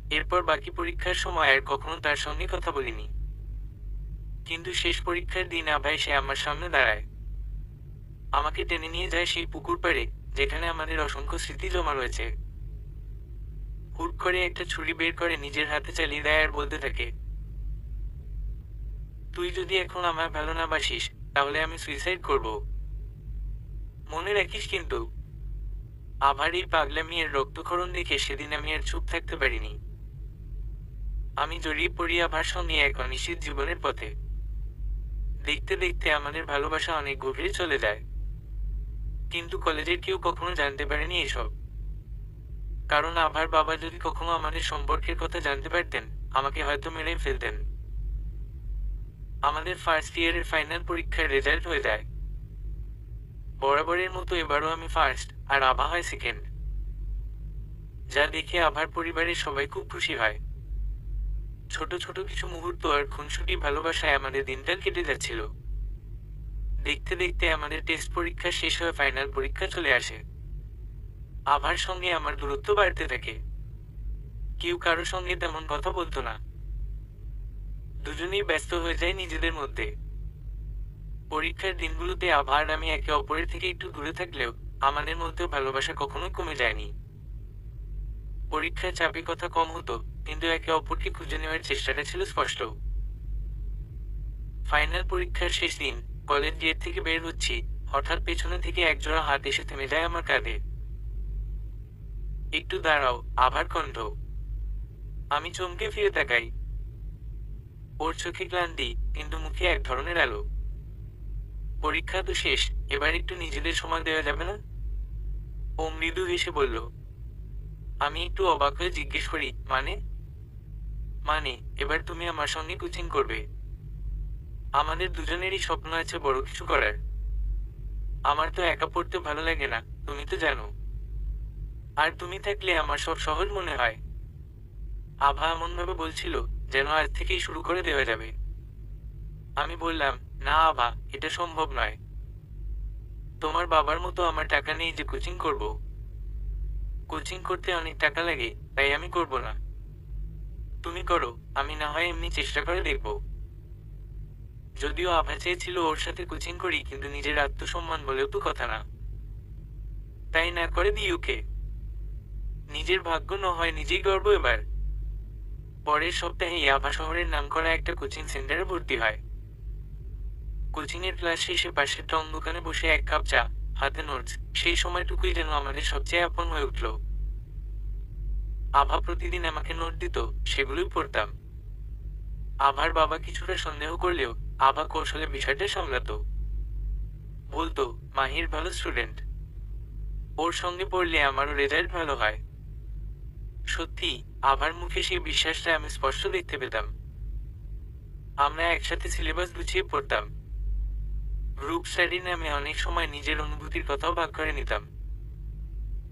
এরপর বাকি পরীক্ষার সময় আর কখনো তার সঙ্গে কথা বলিনি। কিন্তু শেষ পরীক্ষার দিন আভা এসে আমার সামনে দাঁড়ায়। আমাকে টেনে নিয়ে যায় সেই পুকুর পাড়ে, যেখানে আমাদের অসংখ্য স্মৃতি জমা রয়েছে। হুট করে একটা ছুরি বের করে নিজের হাতে চালিয়ে দেয় আর বলতে থাকে, তুই যদি এখন আমায় ভালো না বাসিস, তাহলে আমি সুইসাইড করব। মনে রাখিস কিন্তু। আভার এই পাগলামি এর রক্তক্ষরণ দেখে সেদিন আমি আর চুপ থাকতে পারিনি। আমি জড়িয়ে পড়ি আভার সঙ্গে এক অনিশ্চিত জীবনের পথে। দেখতে দেখতে আমাদের ভালোবাসা অনেক গভীরে চলে যায়। কিন্তু কলেজের কেউ কখনো জানতে পারেনি এসব, কারণ আভার বাবা যদি কখনো আমাদের সম্পর্কের কথা জানতে পারতেন, আমাকে হয়তো মেরে ফেলতেন। আমাদের ফার্স্ট ইয়ারের ফাইনাল পরীক্ষার রেজাল্ট হয়ে যায়। বরাবরের মতো এবারও আমি ফার্স্ট, আর আভা হয় সেকেন্ড। যা দেখে আভার পরিবারের সবাই খুব খুশি হয়। ছোট ছোট কিছু মুহূর্ত আর খুনসুটি ভালোবাসায় আমাদের দিনকাল কেটে যাচ্ছিল। দেখতে দেখতে আমাদের টেস্ট পরীক্ষা শেষ হয়ে ফাইনাল পরীক্ষা চলে আসে। আভার সঙ্গে আমার দূরত্ব বাড়তে থাকে। কেউ কারো সঙ্গে তেমন কথা বলতো না। দুজনেই ব্যস্ত হয়ে যায় নিজেদের মধ্যে। পরীক্ষার দিনগুলোতে আভা আর আমি একে অপরের থেকে একটু দূরে থাকলেও আমাদের মধ্যে ভালোবাসা কখনোই কমে যায়নি। পরীক্ষার চাপে কথা কম হতো, কিন্তু একে অপরকে খুঁজে নেওয়ার চেষ্টাটা ছিল স্পষ্ট। ফাইনাল পরীক্ষার শেষ দিন, কলেজ গেট থেকে বের হচ্ছি, হঠাৎ পেছনে থেকে একজোড়া হাত এসে থেমে যায় আমার কাঁধে। একটু দাঁড়াও, আভার কণ্ঠ। আমি চমকে ফিরে তাকাই। ওর চোখে ক্লান্তি, কিন্তু মুখে এক ধরনের আলো। পরীক্ষা তো শেষ, এবার একটু নিজেদের সময় দেওয়া যাবে না? ও মৃদু হেসে বলল। আমি একটু অবাক হয়ে জিজ্ঞেস করি, মানে? মানে, এবার তুমি আমার সঙ্গে কোচিং করবে। আমাদের দুজনেরই স্বপ্ন আছে বড় কিছু করার। আমার তো একা পড়তে ভালো লাগে না, তুমি তো জানো। আর তুমি থাকলে আমার সব সহজ মনে হয়। আভা এমনভাবে বলছিল যেন আজ থেকেই শুরু করে দেওয়া যাবে। আমি বললাম, না আভা, এটা সম্ভব নয়। তোমার বাবার মতো আমার টাকা নেই যে কোচিং করব। কোচিং করতে অনেক টাকা লাগে, তাই আমি করব না। তুমি করো, আমি না হয় এমনি চেষ্টা করে দেখব। যদিও আভা চেয়েছিল ওর সাথে কোচিং করি, কিন্তু নিজের আত্মসম্মান বলেও তো কথা না। তাই না করে দিই ওকে। নিজের ভাগ্য ন হয় নিজেই গর্ব এবার। পরের সপ্তাহেই আভা শহরের নামকরা একটা কোচিং সেন্টারে ভর্তি হয়। কোচিং এর ক্লাস শেষে পাশের টং দোকানে বসে এক কাপ চা, হাতে নোটস, সেই সময়টুকুই যেন আমাদের সবচেয়ে আপন হয়ে উঠল। আভা প্রতিদিন আমাকে নোট দিত, সেগুলোই পড়তাম। আভার বাবা কিছুটা সন্দেহ করলেও আভা কৌশলে বিষয়টা সামলাতো। বলতো, মাহির ভালো স্টুডেন্ট, ওর সঙ্গে পড়লে আমারও রেজাল্ট ভালো হয়। সত্যি, আভার মুখে সেই বিশ্বাসটা আমি স্পষ্ট দেখতে পেতাম। আমরা একসাথে সিলেবাস গুছিয়ে পড়তাম, গ্রুপ স্টাডি নামে অনেক সময় নিজের অনুভূতির কথাও ভাগ করে নিতাম।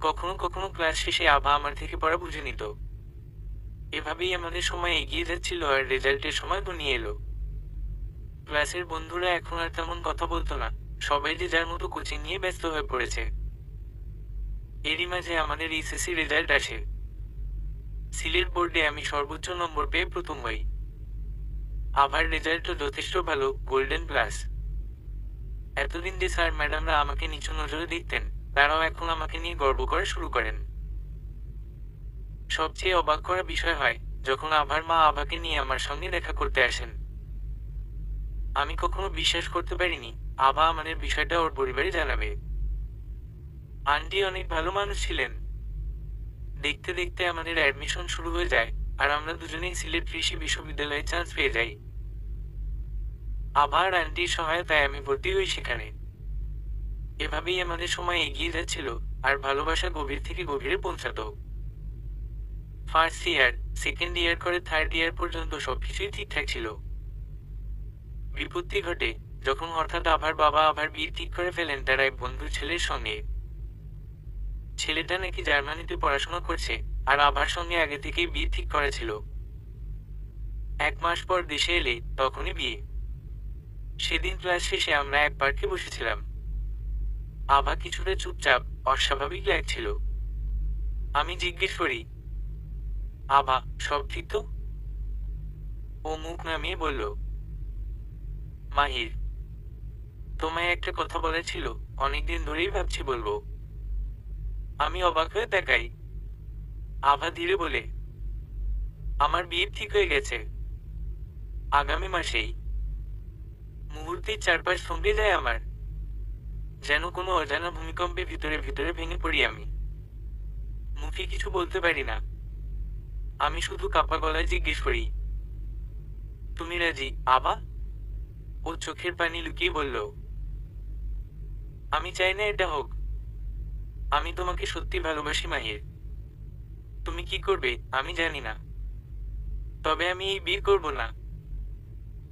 কখনো কখনো ক্লাস শেষে আভা আমার থেকে পড়া বুঝে নিত। এভাবেই আমাদের সময় এগিয়ে যাচ্ছিল আর রেজাল্টের সময় ঘনিয়ে এলো। ক্লাসের বন্ধুরা এখন আর তেমন কথা বলতো না, সবাই যে যার মতো কোচিং নিয়ে ব্যস্ত হয়ে পড়েছে। এরই মাঝে আমাদের এইচএসসি রেজাল্ট আসে। সিলেট বোর্ডে আমি সর্বোচ্চ নম্বর পেয়ে প্রথম হই। আভার রেজাল্টও যথেষ্ট ভালো, গোল্ডেন প্লাস। এতদিন যে স্যার ম্যাডামরা আমাকে নিচু নজরে দেখতেন, তারাও এখন আমাকে নিয়ে গর্ব করা শুরু করেন। সবচেয়ে অবাক করা বিষয় হয় যখন আভার মা আভাকে নিয়ে আমার সঙ্গে দেখা করতে আসেন। আমি কখনো বিশ্বাস করতে পারিনি আভা আমাদের বিষয়টা ওর পরিবারে জানাবে। আন্টি অনেক ভালো মানুষ ছিলেন। দেখতে দেখতে আমাদের অ্যাডমিশন শুরু হয়ে যায়, আর আমরা দুজনেই সিলেট কৃষি বিশ্ববিদ্যালয়ে চান্স পেয়ে যাই। আভা আর আন্টির সহায়তায় আমি ভর্তি হই সেখানে। এভাবেই আমাদের সময় এগিয়ে যাচ্ছিল, আর ভালোবাসা গভীর থেকে গভীরে পৌঁছাতো। ফার্স্ট ইয়ার, সেকেন্ড ইয়ার করে থার্ড ইয়ার পর্যন্ত সবকিছুই ঠিকঠাক ছিল। বিপত্তি ঘটে যখন হঠাৎ আভার বাবা আভার বিয়ে ঠিক করে ফেলেন তার এক বন্ধুর ছেলের সঙ্গে। ছেলেটা নাকি জার্মানিতে পড়াশোনা করছে, আর আভার সঙ্গে আগে থেকেই বিয়ে ঠিক করা ছিল। 1 মাস পর দেশে এলে তখনই বিয়ে। সেদিন ক্লাস শেষে আমরা এক পার্কে বসেছিলাম। আভা কিছুটা চুপচাপ, অস্বাভাবিক লাগছিল। আমি জিজ্ঞেস করি, আভা সব ঠিক তো? ও মুখ নামিয়ে বলল, মাহির, তোমায় একটা কথা বলার ছিল, অনেকদিন ধরেই ভাবছি বলবো। আমি অবাক হয়ে তাকাই। আভা ধীরে বলে, আমার বিয়ে ঠিক হয়ে গেছে, আগামী মাসেই। মুহূর্তেই চারপাশ থমকে যায় আমার, যেন কোনো অজানা ভূমিকম্পে ভিতরে ভিতরে ভেঙে পড়ি আমি। মুখে কিছু বলতে পারি না। আমি শুধু কাপা গলায় জিজ্ঞেস করি, তুমি রাজি আভা? ও চোখের পানি লুকিয়ে বলল, আমি চাই না এটা হোক। আমি তোমাকে সত্যি ভালোবাসি মাহির। তুমি কি করবে আমি জানি না, তবে আমি এই বিয়ে করব না।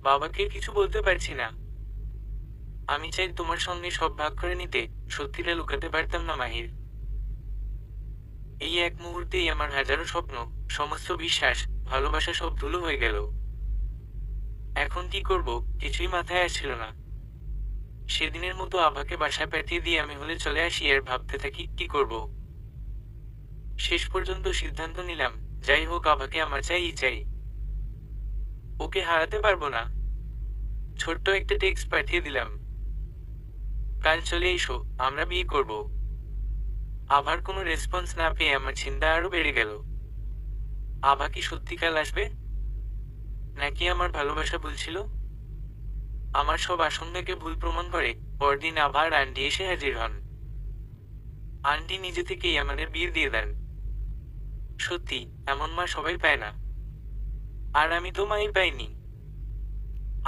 বাবাকে কিছু বলতে পারছি না। আমি চাই তোমার সঙ্গে সব ভাগ করে নিতে, সত্যিটা লুকাতে পারতাম না মাহির। এই এক মুহূর্তেই আমার হাজারো স্বপ্ন, সমস্ত বিশ্বাস, ভালোবাসা সব ধুলো হয়ে গেল। এখন কি করব কিছুই মাথায় আসছিল না। সেদিনের মতো আভাকে বাসায় পাঠিয়ে দিয়ে আমি হলে চলে আসি আর ভাবতে থাকি কি করব। শেষ পর্যন্ত সিদ্ধান্ত নিলাম, যাই হোক আভাকে আমার চাইই চাই। ওকে হারাতে পারবো না। ছোট্ট একটা টেক্সট পাঠিয়ে দিলাম, কাল চলে এসো, আমরা বিয়ে করব। আভার কোনো রেসপন্স না পেয়ে আমার চিন্তা আরো বেড়ে গেল। আভা কি সত্যিকাল আসবে, নাকি আমার ভালোবাসা বলছিল? আমার সব আশঙ্কাকে ভুল প্রমাণ করে পরদিন আবার আন্টি এসে হাজির হন। আন্টি নিজে থেকেই আমাদের বিয়ে দিয়ে দেন। সত্যি, এমন মা সবাই পায় না। আর আমি তো মাই পাইনি।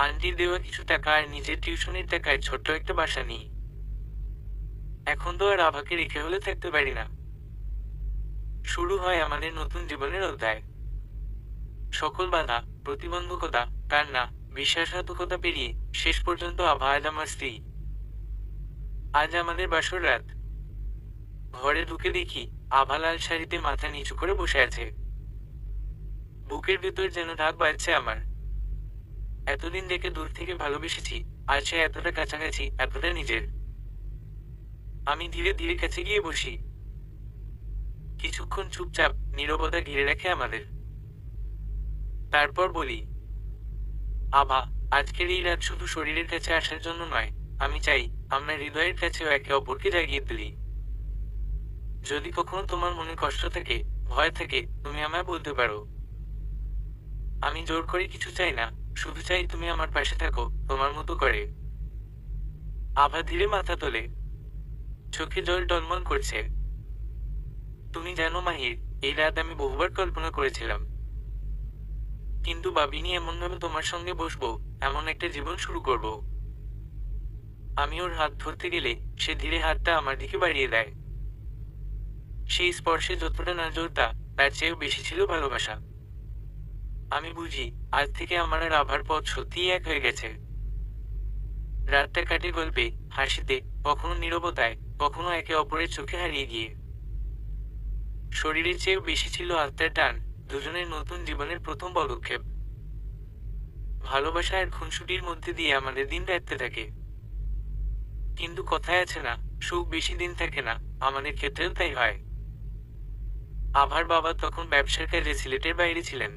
আন্টির দেওয়া কিছু টাকা আর নিজের টিউশনের টাকায় ছোট্ট একটা বাসা নিই। এখন তো আর আভাকে রেখে হলে থাকতে পারি না। শুরু হয় আমাদের নতুন জীবনের অধ্যায়। সকল বাধা, প্রতিবন্ধকতা, কান্না, বিশ্বাসঘাতকতা পেরিয়ে শেষ পর্যন্ত আভা আজ আমার স্ত্রী। আজ আমাদের বাসর রাত। ঘরে ঢুকে দেখি আভা লাল শাড়িতে মাথা নিচু করে বসে আছে। বুকের ভেতর যেন ঢাক বাজছে আমার। এতদিন দেখে দূর থেকে ভালোবেসেছি, আর সে এতটা কাছাকাছি, এতটা নিজের। আমি ধীরে ধীরে কাছে গিয়ে বসি। কিছুক্ষণ চুপচাপ নীরবতা ঘিরে রাখে আমাদের। তারপর বলি, আভা, আজকের এই রাত শুধু শরীরের কাছে আসার জন্য নয়, আমি চাই আমরা হৃদয়ের কাছেও একে অপরকে জাগিয়ে তুলি। যদি কখনো তোমার মনে কষ্ট থাকে, ভয় থাকে, তুমি আমায় বলতে পারো। আমি জোর করে কিছু চাই না, শুধু চাই তুমি আমার পাশে থাকো, তোমার মতো করে। আভা ধীরে মাথা তোলে, চোখে জল টলমল করছে। তুমি জানো মাহির, এই রাত আমি বহুবার কল্পনা করেছিলাম, কিন্তু ভাবিনি এমনভাবে তোমার সঙ্গে বসবো, এমন একটা জীবন শুরু করব। আমি ওর হাত ধরতে গেলে সে ধীরে হাতটা আমার দিকে বাড়িয়ে দেয়। সেই স্পর্শে যতটা না জোরতা, তার চেয়েও বেশি ছিল ভালোবাসা। আমি বুঝি আজ থেকে আমার আর আভার পথ সত্যিই এক হয়ে গেছে। রাতটা কাটে গল্পে, হাসিতে, কখনো নীরবতায়, কখনো একে অপরের চোখে হারিয়ে গিয়ে। শরীরের চেয়েও বেশি ছিল আত্মার টান, দুজনের নতুন জীবনের প্রথম পদক্ষেপ। ভালোবাসা আর খুনসুটির মধ্যে দিয়ে আমাদের দিন কাটতে থাকে। কিন্তু কথায় আছে না, সুখ বেশি দিন থাকে না, আমাদের ক্ষেত্রেও তাই হয়। আভার বাবা তখন ব্যবসার কাজে সিলেটের বাইরে ছিলেন।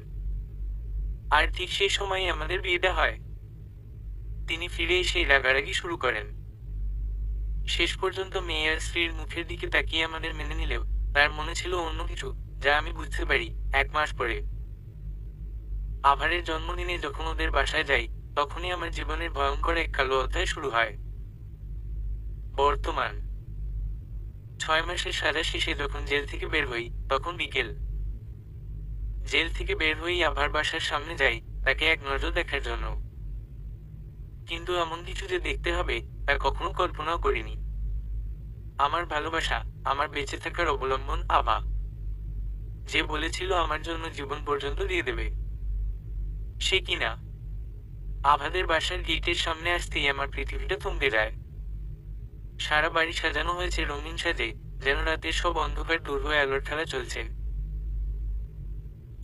আর ঠিক সেই সময়ই আমাদের বিয়েটা হয়। তিনি ফিরে এসে রাগারাগি শুরু করেন। শেষ পর্যন্ত মেয়ে আর স্ত্রীর মুখের দিকে তাকিয়ে আমাদের মেনে নিলেও তার মনে ছিল অন্য কিছু, যা আমি বুঝতে পারি 1 মাস পরে। আভারের জন্মদিনে যখন ওদের বাসায় যাই, তখনই আমার জীবনের ভয়ঙ্কর এক কালো অধ্যায় শুরু হয়। বর্তমান 6 মাসের সাজা শেষে যখন জেল থেকে বের হই, তখন বিকেল। জেল থেকে বের হয়েই আভার বাসার সামনে যাই, তাকে এক নজর দেখার জন্য। কিন্তু এমন কিছু যে দেখতে হবে তা কখনো কল্পনাও করিনি। আমার ভালোবাসা, আমার বেঁচে থাকার অবলম্বন আভা, যে বলেছিল আমার জন্য জীবন পর্যন্ত দিয়ে দেবে। সে কিনা। আভাদের বাসার গেটের সামনে আসতেই আমার পৃথিবীটা থমকে যায়। সারা বাড়ি সাজানো হয়েছে রঙিন সাজে, যেন রাতের সব অন্ধকার দূর হয়ে আলোর খেলা চলছে।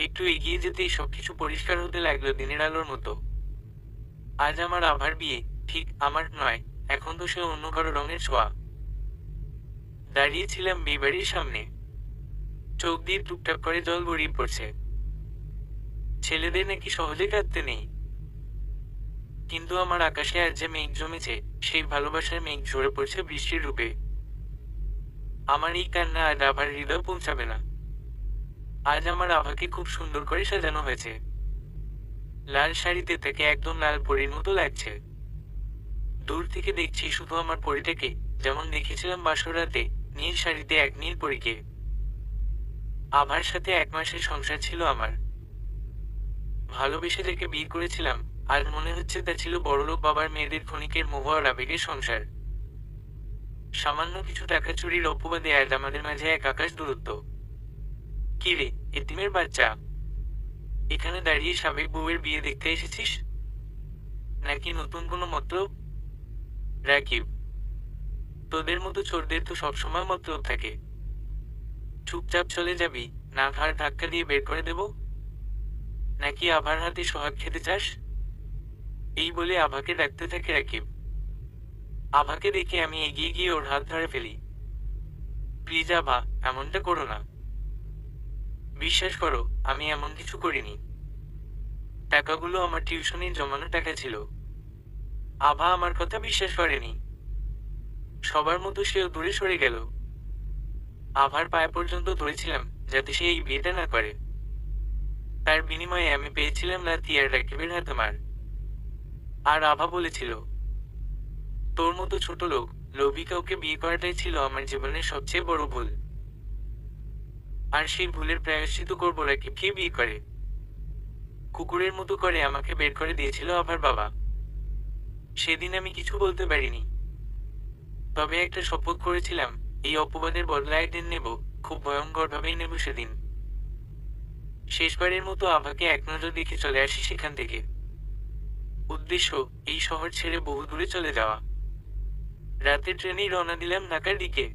একটু এগিয়ে যেতেই সবকিছু পরিষ্কার হতে লাগলো দিনের আলোর মতো। আজ আমার আভার বিয়ে, ঠিক আমার নয়, এখন তো সে অন্য কারো রঙের ছোঁয়া। দাঁড়িয়েছিলাম বিয়েবাড়ির সামনে। চোখ দিয়ে টুকটাক করে জল গড়িয়ে পড়ছে। ছেলেদের নাকি সহজে কাঁদতে নেই, কিন্তু আমার আকাশে আজ যে মেঘ জমেছে, সেই ভালোবাসার মেঘ ঝরে পড়ছে বৃষ্টির রূপে। আমার এই কান্না আজ আভার হৃদয় পৌঁছাবে না। আজ আমার আভাকে খুব সুন্দর করে সাজানো হয়েছে। লাল শাড়িতে তাকে একদম লাল পরীর মতো লাগছে। দূর থেকে দেখছি শুধু আমার পরীটাকে, যেমন দেখেছিলাম বাসর রাতে নীল শাড়িতে এক নীল পরীকে। আভার সাথে 1 মাসের সংসার ছিল আমার। ভালোবেসে যাকে বিয়ে করেছিলাম, আজ মনে হচ্ছে তা ছিল বড়লোক বাবার মেয়েদের ক্ষণিকের মোহ আর আবেগের সংসার। সামান্য কিছু টাকা চুরির অপবাদে আজ আমাদের মাঝে এক আকাশ দূরত্ব। কি রে, এতিমের বাচ্চা, এখানে দাঁড়িয়ে সাবেক বউয়ের বিয়ে দেখতে এসেছিস, নাকি নতুন কোনো মতলব? রাকিব, তোদের মতো চোরদের তো সবসময় মতলব থাকে। চুপচাপ চলে যাবি, না ঘাড় ধাক্কা দিয়ে বের করে দেব, নাকি আভার হাতে সোহাগ খেতে চাস? এই বলে আভাকে ডাকতে থাকে রাকিব। আভাকে দেখে আমি এগিয়ে গিয়ে ওর হাত ধরে ফেলি। প্লিজ আভা, এমনটা করো না। বিশ্বাস করো, আমি এমন কিছু করিনি। টাকাগুলো আমার টিউশনির জমানো টাকা ছিল। আভা আমার কথা বিশ্বাস করেনি। সবার মতো সেও দূরে সরে গেল। আভার পায়ে পর্যন্ত ধরেছিলাম, যাতে সে এই বিয়েটা না করে। তার বিনিময়ে আমি পেয়েছিলাম লাথি আর রাকিবের হাতে মার। আর আভা বলেছিল, তোর মতো ছোট লোক, লোভী কাউকে বিয়ে করাটাই ছিল আমার জীবনের সবচেয়ে বড় ভুল। আর সেই ভুলের প্রায়শ্চিত্ত করবো রাকিবকে বিয়ে করে। কুকুরের মতো করে আমাকে বের করে দিয়েছিল আভার বাবা। সেদিন আমি কিছু বলতে পারিনি, তবে একটা শপথ করেছিলাম, এই অপবাদের বদলা একদিন নেব, খুব ভয়ঙ্কর ভাবেই নেব সেদিন। শেষবারের মতো আভাকে এক নজর দেখে চলে আসি সেখান থেকে। উদ্দেশ্য, এই শহর ছেড়ে বহু দূরে চলে যাওয়া। রাতের ট্রেনেই রওনা দিলাম ঢাকার দিকে।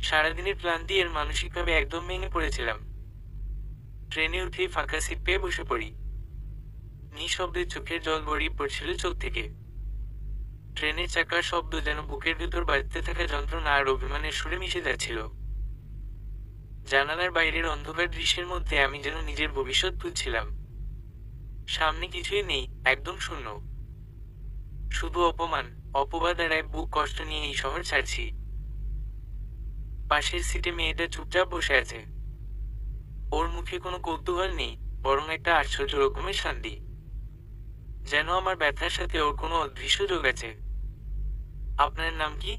সারাদিনের ক্লান্তি আর মানসিকভাবে একদম ভেঙে পড়েছিলাম। ট্রেনে উঠেই ফাঁকা সিট পেয়ে বসে পড়ি। নিঃশব্দে চোখের জল গড়িয়ে পড়ছিল চোখ থেকে। ট্রেনের চাকার শব্দ যেন বুকের ভেতর বাজতে থাকা যন্ত্রণা আর অভিমানের সুরে মিশে যাচ্ছিল। জানালার বাইরের অন্ধকার দৃশ্যের মধ্যে আমি যেন নিজের ভবিষ্যৎ খুঁজছিলাম। সামনে কিছুই নেই, একদম শূন্য। শুধু অপমান, অপবাদ আর এক বুক কষ্ট নিয়ে এই শহর ছাড়ছি। পাশের সিটে মেয়েটা চুপচাপ বসে আছে। ওর মুখে কোনো কৌতূহল নেই, বরং একটা আশ্চর্য রকমের শান্তি। যেন আমার ব্যথার সাথে ওর কোনো অদৃশ্য যোগ আছে। আপনার নাম কি?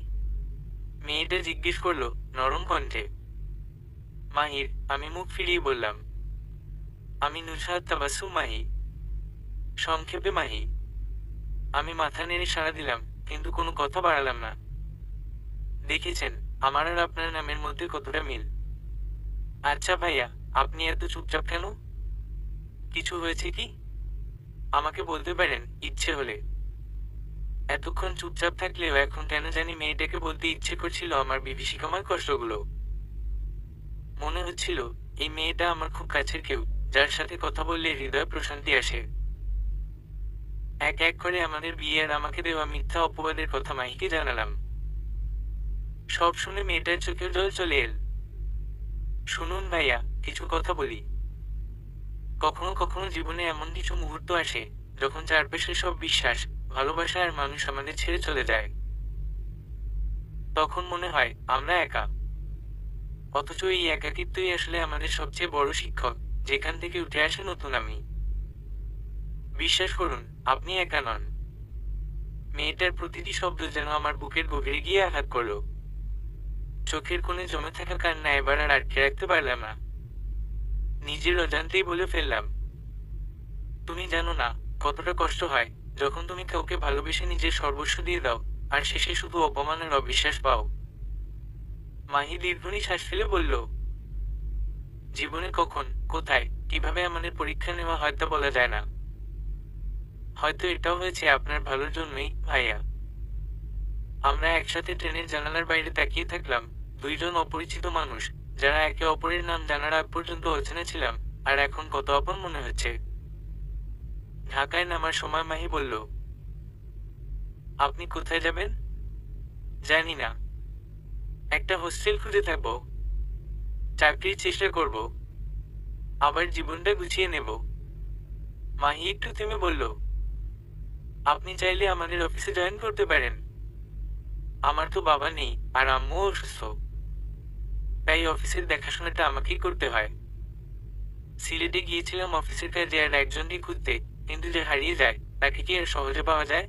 মেয়েটা জিজ্ঞেস করলো নরম কণ্ঠে। মাহির, আমি মুখ ফিরিয়ে বললাম। আমি নুসরাত তাবাসসুম মাহি, সংক্ষেপে মাহি। আমি মাথা নেড়ে সাড়া দিলাম, কিন্তু কোনো কথা বাড়ালাম না। দেখেছেন, আমার আর আপনার নামের মধ্যে কতটা মিল। আচ্ছা ভাইয়া, আপনি এত চুপচাপ কেন? কিছু হয়েছে কি? আমাকে বলতে পারেন ইচ্ছে হলে। এতক্ষণ চুপচাপ থাকলেও এখন কেন জানি মেয়েটাকে বলতে ইচ্ছে করছিল আমার বিভীষিকাময় কষ্টগুলো। মনে হচ্ছিল এই মেয়েটা আমার খুব কাছের কেউ, যার সাথে কথা বললে হৃদয় প্রশান্তি আসে। এক এক করে আমাদের বিয়ে আর আমাকে দেওয়া মিথ্যা অপবাদের কথা মাহিকে জানালাম। সব শুনে মেয়েটার চোখে জল চলে এল। শুনুন ভাইয়া, কিছু কথা বলি। কখনো কখনো জীবনে এমন কিছু মুহূর্ত আসে যখন চারপাশের সব বিশ্বাস, ভালোবাসা আর মানুষ আমাদের ছেড়ে চলে যায়। তখন মনে হয় আমরা একা। অথচ এই একাকিত্বই আসলে আমাদের সবচেয়ে বড় শিক্ষক, যেখান থেকে উঠে আসে নতুন আমি। বিশ্বাস করুন, আপনি একা নন। মেয়েটার প্রতিটি শব্দ যেন আমার বুকের গভীরে গিয়ে আঘাত করল। চোখের কোণে জমে থাকা কান্না এবার আর আটকে রাখতে পারলাম না। নিজের অজান্তেই বলে ফেললাম, তুমি জানো না কতটা কষ্ট হয় যখন তুমি কাউকে ভালোবেসে নিজের সর্বস্ব দিয়ে দাও, আর শেষে শুধু অপমান আর অবিশ্বাস পাও। মাহি দীর্ঘ নিঃশ্বাস ফেলে বলল, জীবনে কখন, কোথায়, কিভাবে আমাদের পরীক্ষা নেওয়া হয় তা বলা যায় না। হয়তো এটাও হয়েছে আপনার ভালোর জন্যই ভাইয়া। আমরা একসাথে ট্রেনের জানালার বাইরে তাকিয়ে থাকলাম, দুইজন অপরিচিত মানুষ, যারা একে অপরের নাম জানার আগ পর্যন্ত অচেনা ছিলাম, আর এখন কত আপন মনে হচ্ছে। ঢাকায় নামার সময় মাহি বলল, আপনি কোথায় যাবেন? জানি না। একটা হোস্টেল খুঁজে থাকবো, চাকরির চেষ্টা করব, আবার জীবনটা গুছিয়ে নেব। মাহি একটু থেমে বলল, আপনি চাইলে আমাদের অফিসে জয়েন করতে পারেন। আমার তো বাবা নেই আর আম্মুও অসুস্থ, তাই অফিসের দেখাশোনাটা আমাকেই করতে হয়। সিলেটে গিয়েছিলাম অফিসের কাজে আর একজনকে খুঁজতে, কিন্তু যে হারিয়ে যায় তাকে কি আর সহজে পাওয়া যায়?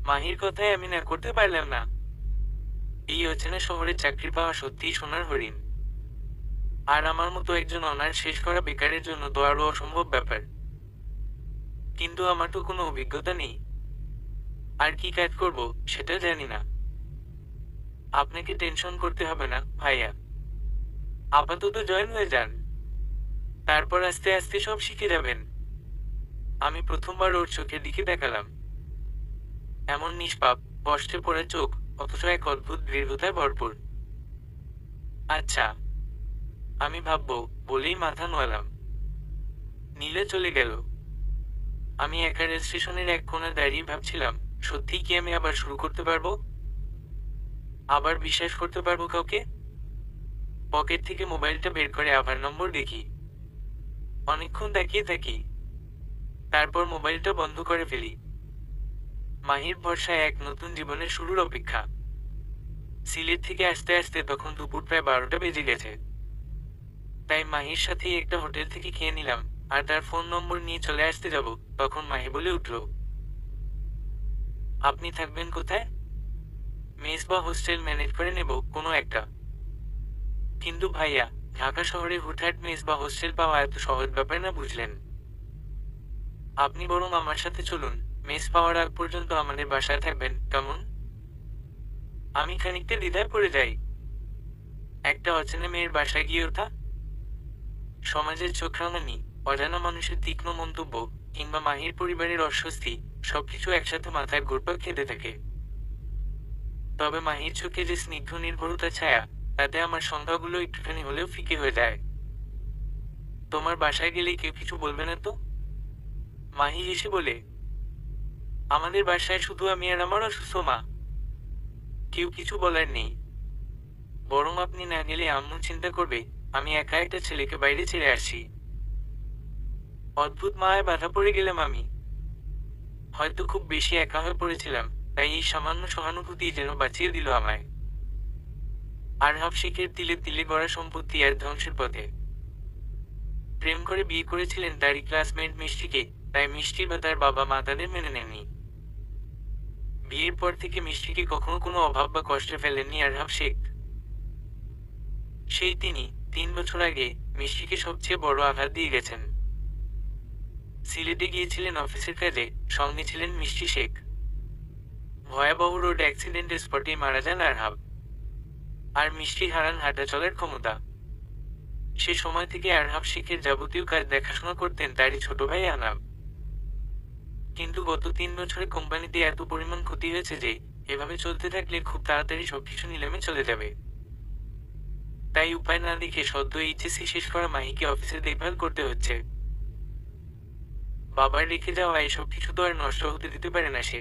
মাহির কথায় আমি না করতে পারলাম না। এই অচেনা শহরে চাকরি পাওয়া সত্যিই সোনার হরিণ। আর আমার মতো একজন অনার্স শেষ করা বেকারের জন্য তো আরো অসম্ভব ব্যাপার। কিন্তু আমার তো কোনো অভিজ্ঞতা নেই, আর কি কাজ করব সেটা জানি না। আপনাকে টেনশন করতে হবে না ভাইয়া, আপাতত জয়েন হয়ে যান, তারপর আস্তে আস্তে সব শিখে যাবেন। আমি প্রথমবার ওর চোখের দিকে তাকালাম। এমন নিষ্পাপ, কষ্টে পড়ে চোখ, অথচ এক অদ্ভুত দৃঢ়তায় ভরপুর। আচ্ছা, আমি ভাববো বলেই মাথা নোয়ালাম। নীলে চলে গেল। আমি একা রেল স্টেশনের এক কোণে দাঁড়িয়ে ভাবছিলাম, সত্যিই কি আমি আবার শুরু করতে পারবো? আবার বিশ্বাস করতে পারবো কাউকে? পকেট থেকে মোবাইলটা বের করে আবার নম্বর দেখি। অনেকক্ষণ তাকিয়ে থাকি, তারপর মোবাইলটা বন্ধ করে ফেলি। মাহির ভরসায় এক নতুন জীবনের শুরুর অপেক্ষা। সিলেট থেকে আসতে আসতে তখন দুপুর প্রায় 12টা বেজে গেছে। তাই মাহির সাথেই একটা হোটেল থেকে খেয়ে নিলাম, আর তার ফোন নম্বর নিয়ে চলে আসতে যাব, তখন মাহি বলে উঠল, আপনি থাকবেন কোথায়? মেস বা হোস্টেল ম্যানেজ করে নেব কোনো একটা। কিন্তু ভাইয়া, ঢাকা শহরে হুটহাট মেস বা হোস্টেল পাওয়া এত সহজ ব্যাপার না, বুঝলেন? আপনি বরং আমার সাথে চলুন, মেস পাওয়ার আগ পর্যন্ত আমাদের বাসায় থাকবেন কেমন? আমি খানিকটা দ্বিধায় পড়ে যাই। একটা অচেনা মেয়ের বাসায় গিয়ে ওঠা, সমাজের চোখরাঙানি, অজানা মানুষের তীক্ষ্ণ মন্তব্য, কিংবা মাহির পরিবারের অস্বস্তি, সবকিছু একসাথে মাথায় ঘুরপাক খেতে থাকে। তবে মাহির চোখে যে স্নিগ্ধ নির্ভরতা ছায়া, তাতে আমার সংখ্যাগুলো একটুখানি হলেও ফিকে হয়ে যায়। তোমার বাসায় গেলে কেউ কিছু বলবে না তো? মাহি এসে বলে, আমাদের বাসায় শুধু আমি আর আমার অসুস্থ মা, কেউ কিছু বলার নেই। বরং আপনি না গেলে আম্মু চিন্তা করবে আমি একা একটা ছেলেকে বাইরে ছেড়ে আসছি। অদ্ভুত মায়ায় বাধা পড়ে গেলাম আমি। হয়তো খুব বেশি একা হয়ে পড়েছিলাম, তাই এই সামান্য সহানুভূতি যেন বাঁচিয়ে দিল আমায়। আরহাব শেখের তিলে তিলে গড়া সম্পত্তি আর ধ্বংসের পথে। প্রেম করে বিয়ে করেছিলেন তারই ক্লাসমেট মিষ্টিকে, তাই মিষ্টি বা তার বাবা মা তাদের মেনে নেননি। বিয়ের পর থেকে মিষ্টিকে কখনো কোনো অভাব বা কষ্টে ফেলেননি আরহাব শেখ। সেই তিনি 3 বছর আগে মিষ্টিকে সবচেয়ে বড় আঘাত দিয়ে গেছেন। সিলেটে গিয়েছিলেন অফিসের কাজে, সঙ্গে ছিলেন মিষ্টি শেখ। ভয়াবহ রোড অ্যাক্সিডেন্টের স্পটেই মারা যান আরহাব। আর মিষ্টি হারান হাঁটা চলার ক্ষমতা। সে সময় থেকে আরহাব শেখের যাবতীয় কাজ দেখাশোনা করতেন তারই ছোট ভাই আনাব। কিন্তু গত 3 বছরে কোম্পানিতে এত পরিমাণ ক্ষতি হয়েছে যে এভাবে চলতে থাকলে খুব তাড়াতাড়ি সবকিছু নিলামে চলে যাবে। তাই উপায় না দেখে সদ্য এইচএসসি শেষ করা মাহিকে অফিসে দেখভাল করতে হচ্ছে। বাবার রেখে যাওয়া এসব কিছু তো আর নষ্ট হতে দিতে পারে না সে।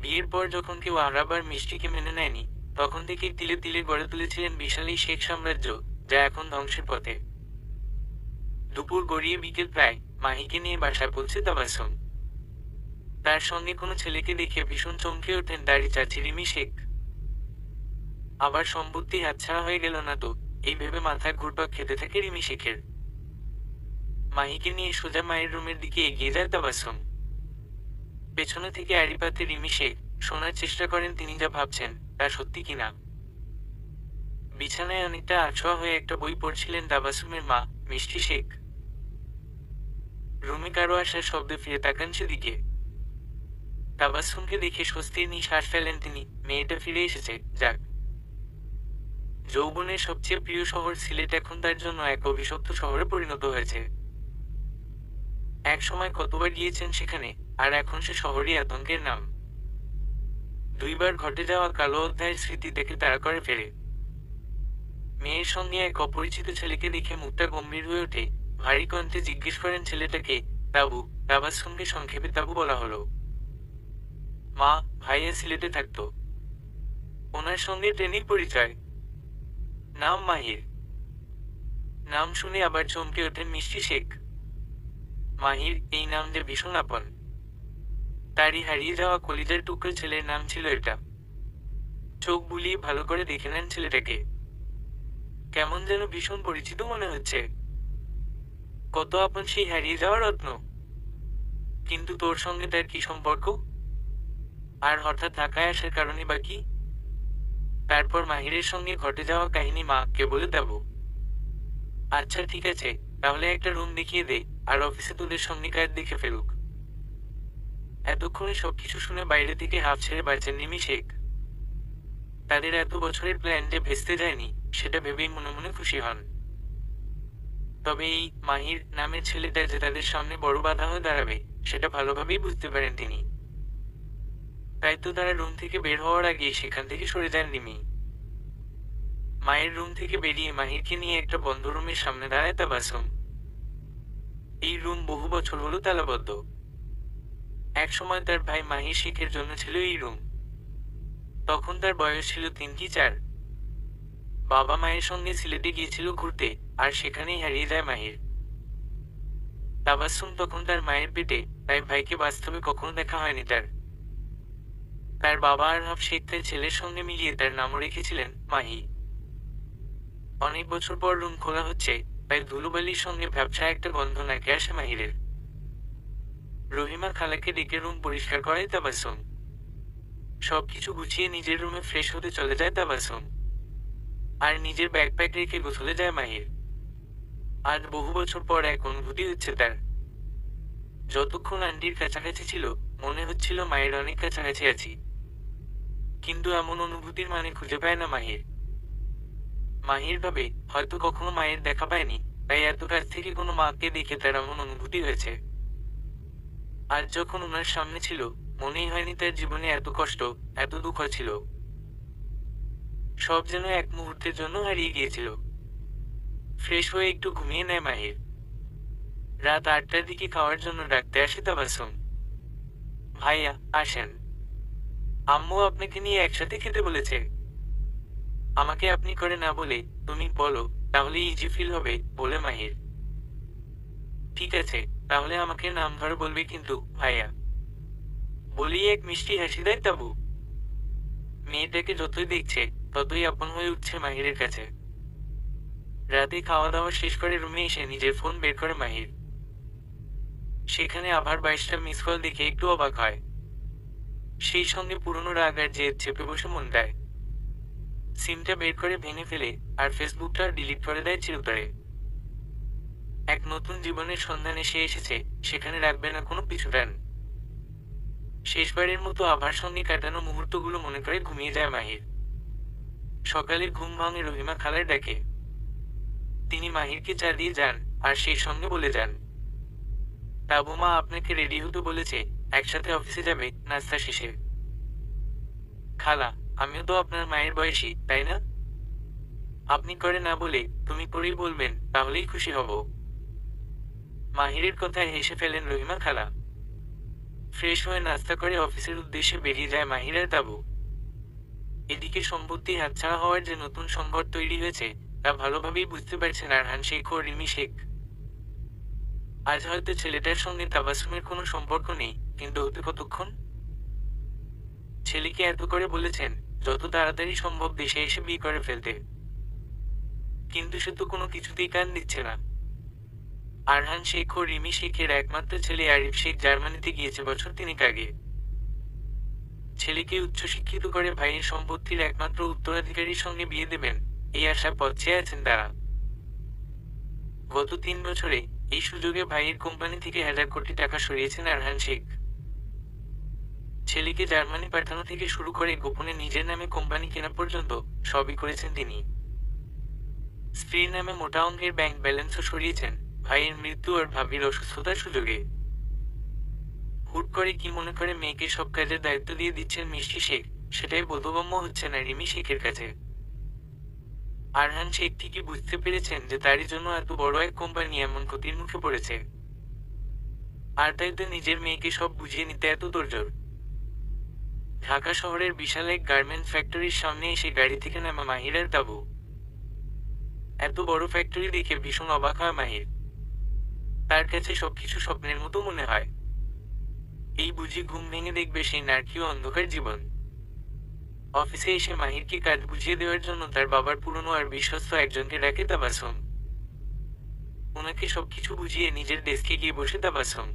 বিয়ের পর যখন কেউ আরব আর মিষ্টিকে মেনে নেয়নি, তখন থেকেই তিলে তিলে গড়ে তুলেছিলেন বিশাল এই শেখ সাম্রাজ্য, যা এখন ধ্বংসের পথে। দুপুর গড়িয়ে বিকেল প্রায়, মাহিকে নিয়ে বাসায় পৌঁছে তাবাসসুম। তার সঙ্গে কোনো ছেলেকে দেখে ভীষণ চমকে ওঠেন তারই চাচি রিমি শেখ। আবার সম্পত্তি হাতছাড়া হয়ে গেল না তো, এই ভেবে মাথায় ঘুরপাক খেতে থাকে রিমি শেখের। মাহিকে নিয়ে সোজা মায়ের রুমের দিকে এগিয়ে যায় তাবাসসুম। পেছনে থেকে আড়ি পাতে রিমি শেখ শোনার চেষ্টা করেন তিনি যা ভাবছেন তা সত্যি কিনা। বিছানায় অনেকটা আছোয়া হয়ে একটা বই পড়ছিলেন তাবাসসুমের মা মিষ্টি শেখ। রুমে কারো আসার শব্দে ফিরে তাকান সেদিকে। তাবাসসুমকে দেখে স্বস্তির নিঃশ্বাস ফেলেন তিনি, মেয়েটা ফিরে এসেছে, যাক। যৌবনের সবচেয়ে প্রিয় শহর সিলেট এখন তার জন্য এক অভিশপ্ত শহরে পরিণত হয়েছে। এক সময় কতবার গিয়েছেন সেখানে, আর এখন সে শহরই আতঙ্কের নাম। 2বার ঘটে যাওয়া কালো অধ্যায়ের স্মৃতি দেখে তাড়া করে ফেরে। মেয়ের সঙ্গে এক অপরিচিত ছেলেকে দেখে মুখটা গম্ভীর হয়ে ওঠে, ভারী কণ্ঠে জিজ্ঞেস করেন ছেলেটাকে, তাবু। তাবাসসুমকে সংক্ষেপে তাবু বলা হলো। মা, ভাইয়া সিলেটে থাকতো। ওনার সঙ্গে ট্রেনেই পরিচয়। নাম মাহির। নাম শুনে আবার চমকে ওঠেন মিষ্টি শেখ। মাহির, এই নাম যে ভীষণ আপন। তারই হারিয়ে যাওয়া কলিজার টুকরো ছেলের নাম ছিল এটা। চোখ বুলিয়ে ভালো করে দেখে নেন ছেলেটাকে। কেমন যেন ভীষণ পরিচিত মনে হচ্ছে। কত আপন সেই হারিয়ে যাওয়া রত্ন। কিন্তু তোর সঙ্গে তার কি সম্পর্ক? আর হঠাৎ ঢাকায় আসার কারণে বা কি? তারপর মাহিরের সঙ্গে ঘটে যাওয়া কাহিনী মাকে বলে দেব। আচ্ছা ঠিক আছে, তাহলে একটা রুম দেখিয়ে দে, আর অফিসে তোদের সঙ্গে কাজ দেখে ফেলুক। এতক্ষণে সবকিছু শুনে বাইরে থেকে হাফ ছেড়ে বাঁচেন রিমি শেখ। তাদের এত বছরের প্ল্যান যে ভেস্তে যায়নি, সেটা ভেবেই মনে মনে খুশি হন। তবে এই মাহির নামের ছেলেটা যে তাদের সামনে বড় বাধা হয়ে দাঁড়াবে, সেটা ভালোভাবেই বুঝতে পারেন তিনি। তাই তো তারা রুম থেকে বের হওয়ার আগে সেখান থেকে সরে যান রিমি। মায়ের রুম থেকে বেরিয়ে মাহিরকে নিয়ে একটা বন্ধ রুমের সামনে দাঁড়ায় তাবাসসুম। এই রুম বহু বছর হলো তালাবদ্ধ। এক সময় তার ভাই মাহির শেখের জন্য ছিল এই রুম। তখন তার বয়স ছিল 3 কি 4। বাবা মায়ের সঙ্গে সিলেটে গিয়েছিল ঘুরতে, আর সেখানেই হারিয়ে যায় মাহির। তাবাসসুম তখন তার মায়ের পেটে, তাই ভাইকে বাস্তবে কখনো দেখা হয়নি তার। তার বাবা আরহাব শেখ তার ছেলের সঙ্গে মিলিয়ে তার নামও রেখেছিলেন মাহি। অনেক বছর পর রুম খোলা হচ্ছে, তাই ধুলোবালির সঙ্গে ব্যবসা একটা গন্ধ নাকে আসে মাহিরের। রহিমা খালাকে ডেকে রুম পরিষ্কার করে তাবাসসুম। সবকিছু গুছিয়ে নিজের রুমে ফ্রেশ হতে চলে যায় তাবাসসুম। আর নিজের ব্যাকপ্যাক রেখে গোসলে যায় মাহির। আজ বহু বছর পর এক অনুভূতি হচ্ছে তার। যতক্ষণ আন্টির কাছাকাছি ছিল, মনে হচ্ছিল মায়ের অনেক কাছাকাছি আছি। কিন্তু এমন অনুভূতির মানে খুঁজে পায় না মাহির। মাহির ভাবে হয়তো কখনো মায়ের দেখা পায়নি, তাই এত কাছ থেকে কোনো মাকে দেখে তার এমন অনুভূতি হয়েছে। আজ যখন ওনার সামনে ছিল, মনেই হয়নি তার জীবনে এত কষ্ট, এত দুঃখ ছিল। সব যেন এক মুহূর্তের জন্য হারিয়ে গিয়েছিল। ফ্রেশ হয়ে একটু ঘুমিয়ে নেয় মাহির। রাত 8টার দিকে খাওয়ার জন্য ডাকতে আসে তাবাসসুম। ভাইয়া, আসেন। আম্মু আপনাকে নিয়ে একসাথে খেতে বলেছে। আমাকে আপনি করে না বলে তুমি বলো, তাহলে ইজি ফিল হবে, বলে মাহির। ঠিক আছে, তাহলে আমাকে নাম ধরে বলবে কিন্তু, ভাইয়া। বলি এক মিষ্টি হাসি দেয় তাবু। মেয়েটাকে যতই দেখছে, ততই আপন হয়ে উঠছে মাহিরের কাছে। রাতে খাওয়া দাওয়া শেষ করে রুমে এসে নিজের ফোন বের করে মাহির। সেখানে আবার 22টা মিস কল দেখে একটু অবাক হয়। সেই সঙ্গে পুরনো রাগ আর জেদ চেপে বসে মন দেয়। সিমটা বের করে ভেঙে ফেলে, আর ফেসবুকটা ডিলিট করে দেয় চিরতরে। এক নতুন জীবনের সন্ধানে সে এসেছে, সেখানে রাখবে না কোনো পিছুটান। শেষবারের মতো আভার সঙ্গে কাটানো মুহূর্তগুলো মনে করে ঘুমিয়ে যায় মাহির। সকালে ঘুম ভাঙে রহিমা খালার ডাকে। তিনি মাহিরকে চা দিয়ে যান, আর সেই সঙ্গে বলে যান, তাবু মা আপনাকে রেডি হতে বলেছে, একসাথে অফিসে যাবে নাস্তা শেষে। খালা, আমিও তো আপনার মায়ের বয়সী, তাই না? আপনি করে না বলে তুমি করেই বলবেন, তাহলেই খুশি হব। মাহিরের কথায় হেসে ফেলেন রহিমা খালা। ফ্রেশ হয়ে নাস্তা করে অফিসের উদ্দেশ্যে বেরিয়ে যায় মাহির আর তাবু। এদিকে সম্পত্তি হাতছাড়া হওয়ার যে নতুন সংকট তৈরি হয়েছে তা ভালোভাবেই বুঝতে পারছেন আরহান শেখ ও রিমি শেখ। আজ হয়তো ছেলেটার সঙ্গে তাবাসসুমের কোনো সম্পর্ক নেই, কিন্তু হতে কতক্ষণ? ছেলেকে এত করে বলেছেন যত তাড়াতাড়ি সম্ভব দেশে এসে বিয়ে করে ফেলতে, কিন্তু সে তো কোনো কিছুতেই কান দিচ্ছে না। আরহান শেখ ও রিমি শেখের একমাত্র ছেলে আরিফ শেখ জার্মানিতে গিয়েছে বছর 3 আগে। ছেলেকে উচ্চশিক্ষিত করে ভাইয়ের সম্পত্তির একমাত্র উত্তরাধিকারীর সঙ্গে বিয়ে দেবেন, এই আশা পথ চেয়ে আছেন তারা। গত 3 বছরে এই সুযোগে ভাইয়ের কোম্পানি থেকে 1000 কোটি টাকা সরিয়েছেন আরহান শেখ। ছেলেকে জার্মানি পাঠানো থেকে শুরু করে গোপনে নিজের নামে কোম্পানি কেনা পর্যন্ত সবই করেছেন তিনি। স্ত্রীর নামে মোটা অঙ্কের ব্যাংক ব্যালেন্সও সরিয়েছেন ভাইয়ের মৃত্যু আর ভাবির অসুস্থতার সুযোগে। হুট করে কি মনে করে মেয়েকে সব কাজের দায়িত্ব দিয়ে দিচ্ছেন মিষ্টি শেখ, সেটাই বোধগম্য হচ্ছে না রিমি শেখের কাছে। আরহান শেখ ঠিকই বুঝতে পেরেছেন যে তারই জন্য এত বড় এক কোম্পানি এমন ক্ষতির মুখে পড়েছে, আর তাই তো নিজের মেয়েকে সব বুঝিয়ে নিতে এত তোড়জোড়। ঢাকা শহরের বিশাল এক গার্মেন্টস ফ্যাক্টরির সামনে এসে গাড়ি থেকে নামা মাহির আর তাবু। এত বড় ফ্যাক্টরি দেখে ভীষণ অবাক হয় মাহির। তার কাছে সবকিছু স্বপ্নের মতো মনে হয়। এই বুঝি ঘুম ভেঙে দেখবে সেই নারকীয় অন্ধকার জীবন। অফিসে এসে মাহিরকে কাজ বুঝিয়ে দেওয়ার জন্য তার বাবার পুরনো আর বিশ্বস্ত একজনকে ডাকে তাবাসসুম। ওনাকে সবকিছু বুঝিয়ে নিজের ডেস্কে গিয়ে বসে তাবাসসুম।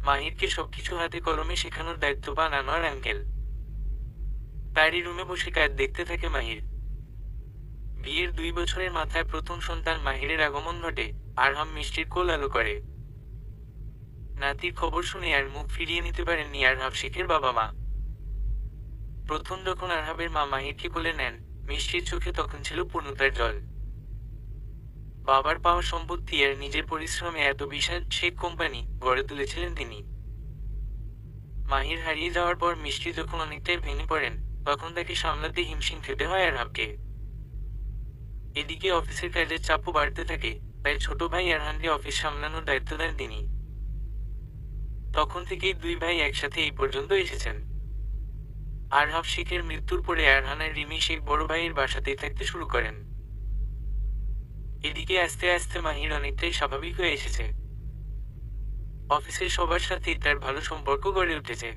মাহিরকে সবকিছু হাতে কলমে শেখানোর দায়িত্ব পান আনোয়ার আঙ্কেল। তারই রুমে বসে কাজ দেখতে থাকে মাহির। বিয়ের 2 বছরের মাথায় প্রথম সন্তান মাহিরের আগমন ঘটে। আরহাম মিষ্টির কোল আলো করে। নাতির খবর শুনে আর মুখ ফিরিয়ে নিতে পারেননি আরহাব শেখের বাবা মা। প্রথম যখন আরহাবের মা মাহিরকে কোলে নেন, মিষ্টির চোখে তখন ছিল পূর্ণতার জল। বাবার পাওয়া সম্পত্তি আর নিজের পরিশ্রমে এত বিশাল শেখ কোম্পানি গড়ে তুলেছিলেন তিনি। মাহির হারিয়ে যাওয়ার পর মিষ্টি যখন অনেকটাই ভেঙে পড়েন, তখন তাকে সামলাতে হিমশিম খেতে হয় আরহাবকে। এদিকে অফিসের কাজের চাপও বাড়তে থাকে, তাই ছোট ভাই আরহানকে অফিস সামলানোর দায়িত্ব দেন তিনি। তখন থেকেই 2 ভাই একসাথে এই পর্যন্ত এসেছেন। আরহাব শেখের মৃত্যুর পরে আরহান আর রিমি শেখ বড় ভাইয়ের বাসাতেই থাকতে শুরু করেন। এদিকে আস্তে আস্তে মাহির অনেকটাই স্বাভাবিক হয়ে এসেছে। অফিসের সবার সাথেই তার ভালো সম্পর্ক গড়ে উঠেছে।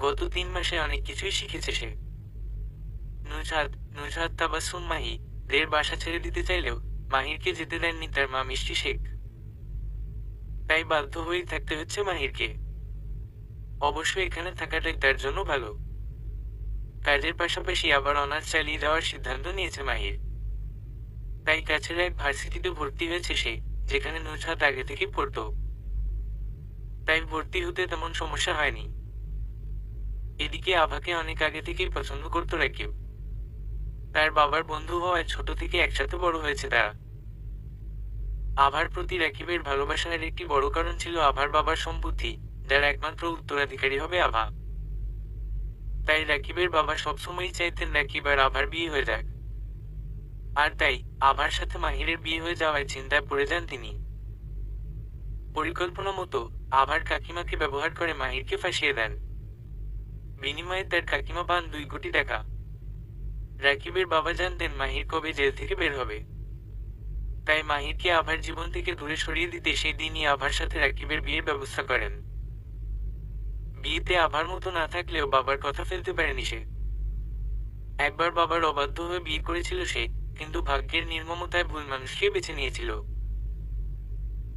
গত 3 মাসে অনেক কিছুই শিখেছে সে। নুজহাত তাবাসসুম মাহি দের বাসা ছেড়ে দিতে চাইলেও মাহিরকে যেতে দেননি তার মা মিষ্টি শেখ। তাই বাধ্য হয়েই থাকতে হচ্ছে মাহিরকে। অবশ্য এখানে থাকাটাই তার জন্য ভালো। কাজের পাশাপাশি আবার অনার্স চালিয়ে যাওয়ার সিদ্ধান্ত নিয়েছে মাহির। তাই কাছের এক ভার্সিটিতে ভর্তি হয়েছে সে, যেখানে নুজহাত আগে থেকে পড়তো। তাই ভর্তি হতে তেমন সমস্যা হয়নি। এদিকে আভাকে অনেক আগে থেকেই পছন্দ করতো রাকিব। তার বাবার বন্ধু হওয়ায় ছোট থেকে একসাথে বড় হয়েছে তারা। আভার প্রতি রাকিবের ভালোবাসার একটি বড় কারণ ছিল আভার বাবার সম্পত্তি, যার একমাত্র উত্তরাধিকারী হবে আভা। তাই রাকিবের বাবা সবসময়ই চাইতেন রাকিব আর আভার বিয়ে হয়ে যাক। আর তাই আভার সাথে মাহিরের বিয়ে হয়ে যাওয়ায় চিন্তায় পড়ে যান তিনি। পরিকল্পনা মতো আভার কাকিমাকে ব্যবহার করে মাহিরকে ফাঁসিয়ে দেন। বিনিময়ে তার কাকিমা পান 2 কোটি টাকা। রাকিবের বাবা জানতেন মাহির কবে জেল থেকে বের হবে। তাই মাহিরকে আভার জীবন থেকে দূরে সরিয়ে দিতে সেই দিনই আভার সাথে রাকিবের বিয়ের ব্যবস্থা করেন। বিয়েতে আভার মতো না থাকলেও বাবার কথা ফেলতে পারেনি সে। একবার বাবার অবাধ্য হয়ে বিয়ে করেছিল সে, কিন্তু ভাগ্যের নির্মমতায় ভুল মানুষকে বেছে নিয়েছিল।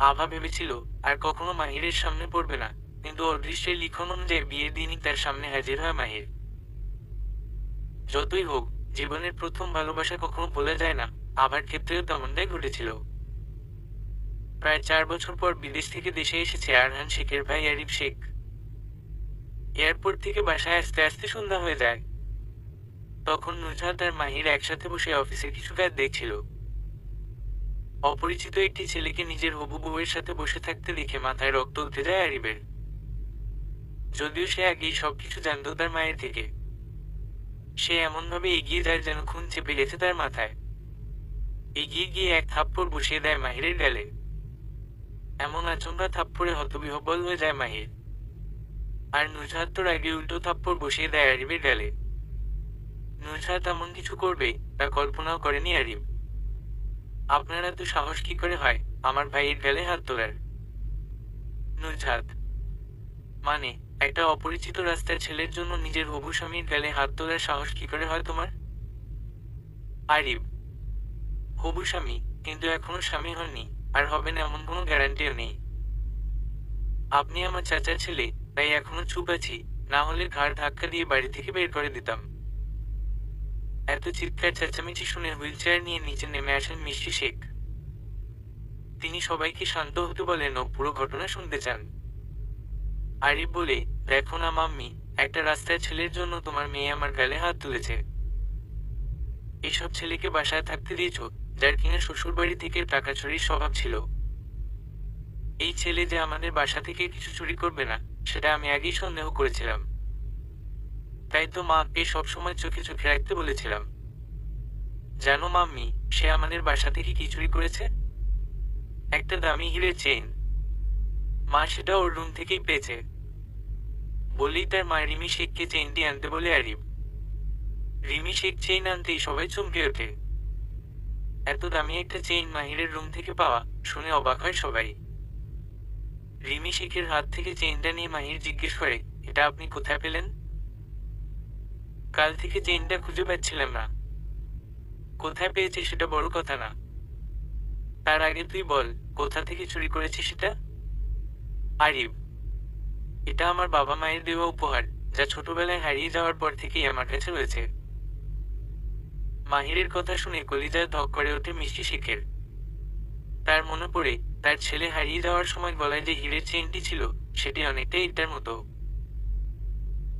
আভা ভেবেছিল আর কখনো মাহিরের সামনে পড়বে না, কিন্তু অদৃষ্টের লিখন অনুযায়ী বিয়ের দিনই তার সামনে হাজির হয় মাহির। যতই হোক, জীবনের প্রথম ভালোবাসা কখনো ভোলা যায় না, আভার ক্ষেত্রেও তেমনটাই ঘটেছিল। প্রায় 4 বছর পর বিদেশ থেকে দেশে এসেছে আরহান শেখের ভাই আরিফ শেখ। এয়ারপোর্ট থেকে বাসায় আসতে আসতে সন্ধ্যা হয়ে যায়। তখন নুজহাত আর মাহির একসাথে বসে অফিসের কিছু কাজ দেখছিল। অপরিচিত একটি ছেলেকে নিজের হবু বউয়ের সাথে বসে থাকতে দেখে মাথায় রক্ত উঠে যায় আরিবের। যদিও সে আগেই সবকিছু জানত তার মায়ের থেকে। সে এমনভাবে এগিয়ে যায় যেন খুন চেপে গেছে তার মাথায়। এগিয়ে গিয়ে এক থাপ্পড় বসিয়ে দেয় মাহিরের গালে। এমন আচমকা থাপ্পড়ে হতবিহ্বল হয়ে যায় মাহির। আর নুজহাত তোর আগে উল্টো থাপ্পড় বসিয়ে দেয় আরিবের গালে। নুজহাত এমন কিছু করবে তা কল্পনাও করেনি আরিব। আপনারা তো সাহস কি করে হয় আমার ভাইয়ের গালে হাত তোলার? নুজহাত, মানে একটা অপরিচিত রাস্তার ছেলের জন্য নিজের হবু স্বামীর গালে হাত তোলার সাহস কি করে হয় তোমার? আরিব, হবু স্বামী, কিন্তু এখনো স্বামী হননি, আর হবেন এমন কোনো গ্যারান্টিও নেই। আপনি আমার চাচার ছেলে, তাই এখনো চুপ আছি, না হলে ঘাড় ধাক্কা দিয়ে বাড়ি থেকে বের করে দিতাম। এত চিৎকার চেঁচামেচি শুনে হুইল চেয়ার নিয়ে নিচে নেমে আসেন মিষ্টি শেখ। তিনি সবাইকে শান্ত হতে বলেন ও পুরো ঘটনা শুনতে চান। আরিফ বলে, দেখো না মাম্মি, একটা রাস্তার ছেলের জন্য তোমার মেয়ে আমার গালে হাত তুলেছে। এসব ছেলেকে বাসায় থাকতে দিয়েছ, যার কিনা শ্বশুর বাড়ি থেকে টাকা চুরির স্বভাব ছিল। এই ছেলে যে আমাদের বাসা থেকে কিছু চুরি করবে না, সেটা আমি আগেই সন্দেহ করেছিলাম। তাই তো মাকে সবসময় চোখে চোখে রাখতে বলেছিলাম। জানো মাম্মি, সে আমাদের বাসা থেকে কি চুরি করেছে? একটা দামি হীরের চেইন। মা সেটা ওর রুম থেকেই পেয়েছে। বলেই তার মা রিমি শেখকে চেইনটি আনতে বলে আরিফ। রিমি শেখ চেইন আনতেই সবাই চমকে ওঠে। এত দামি একটা চেইন মাহিরের রুম থেকে পাওয়া শুনে অবাক হয় সবাই। রিমি শেখের হাত থেকে চেইনটা নিয়ে মাহির জিজ্ঞেস করে, এটা আপনি কোথায় পেলেন? কাল থেকে চেইনটা খুঁজে পাচ্ছিলাম না। কোথায় পেয়েছে সেটা বড় কথা না, তার আগে তুই বল কোথা থেকে চুরি করেছিস সেটা? আরিফ, এটা আমার বাবা মায়ের দেওয়া উপহার, যা ছোটবেলায় হারিয়ে যাওয়ার পর থেকেই আমার কাছে রয়েছে। মাহিরের কথা শুনে কলিজায় ধক করে ওঠে মিষ্টি শেখের। তার মনে পড়ে তার ছেলে হারিয়ে যাওয়ার সময় গলায় যে হীরের চেইনটি ছিল, সেটি অনেকটাই এটার মতো।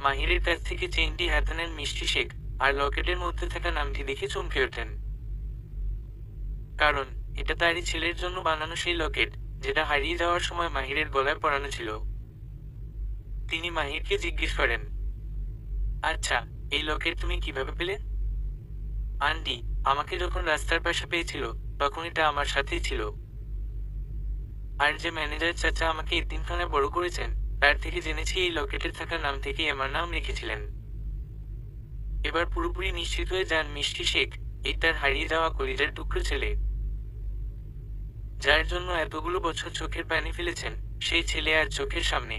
মাহিরের কাছ থেকে চেইনটি হাতে নেন মিষ্টি শেখ, আর লকেটের মধ্যে থাকা নামটি দেখে চমকে ওঠেন। কারণ এটা তারই ছেলের জন্য বানানো সেই লকেট, যেটা হারিয়ে যাওয়ার সময় মাহিরের গলায় পরানো ছিল। তিনি মাহিরকে জিজ্ঞেস করেন, আচ্ছা, এই লকেট তুমি কিভাবে পেলে? আন্টি আমাকে যখন রাস্তার পাশে পেয়েছিল, তখন এটা আমার সাথেই ছিল। আর যে ম্যানেজার চাচা আমাকে এতিমখানায় বড় করেছেন, তার থেকে জেনেছি এই লকেটের থাকা নাম থেকেই আমার নাম রেখেছিলেন। এবার পুরোপুরি নিশ্চিত হয়ে যান মিষ্টি শেখ, এই তার হারিয়ে যাওয়া কলিজার টুকরো ছেলে। যার জন্য এতগুলো বছর চোখের পানি ফেলেছেন, সেই ছেলে আর চোখের সামনে।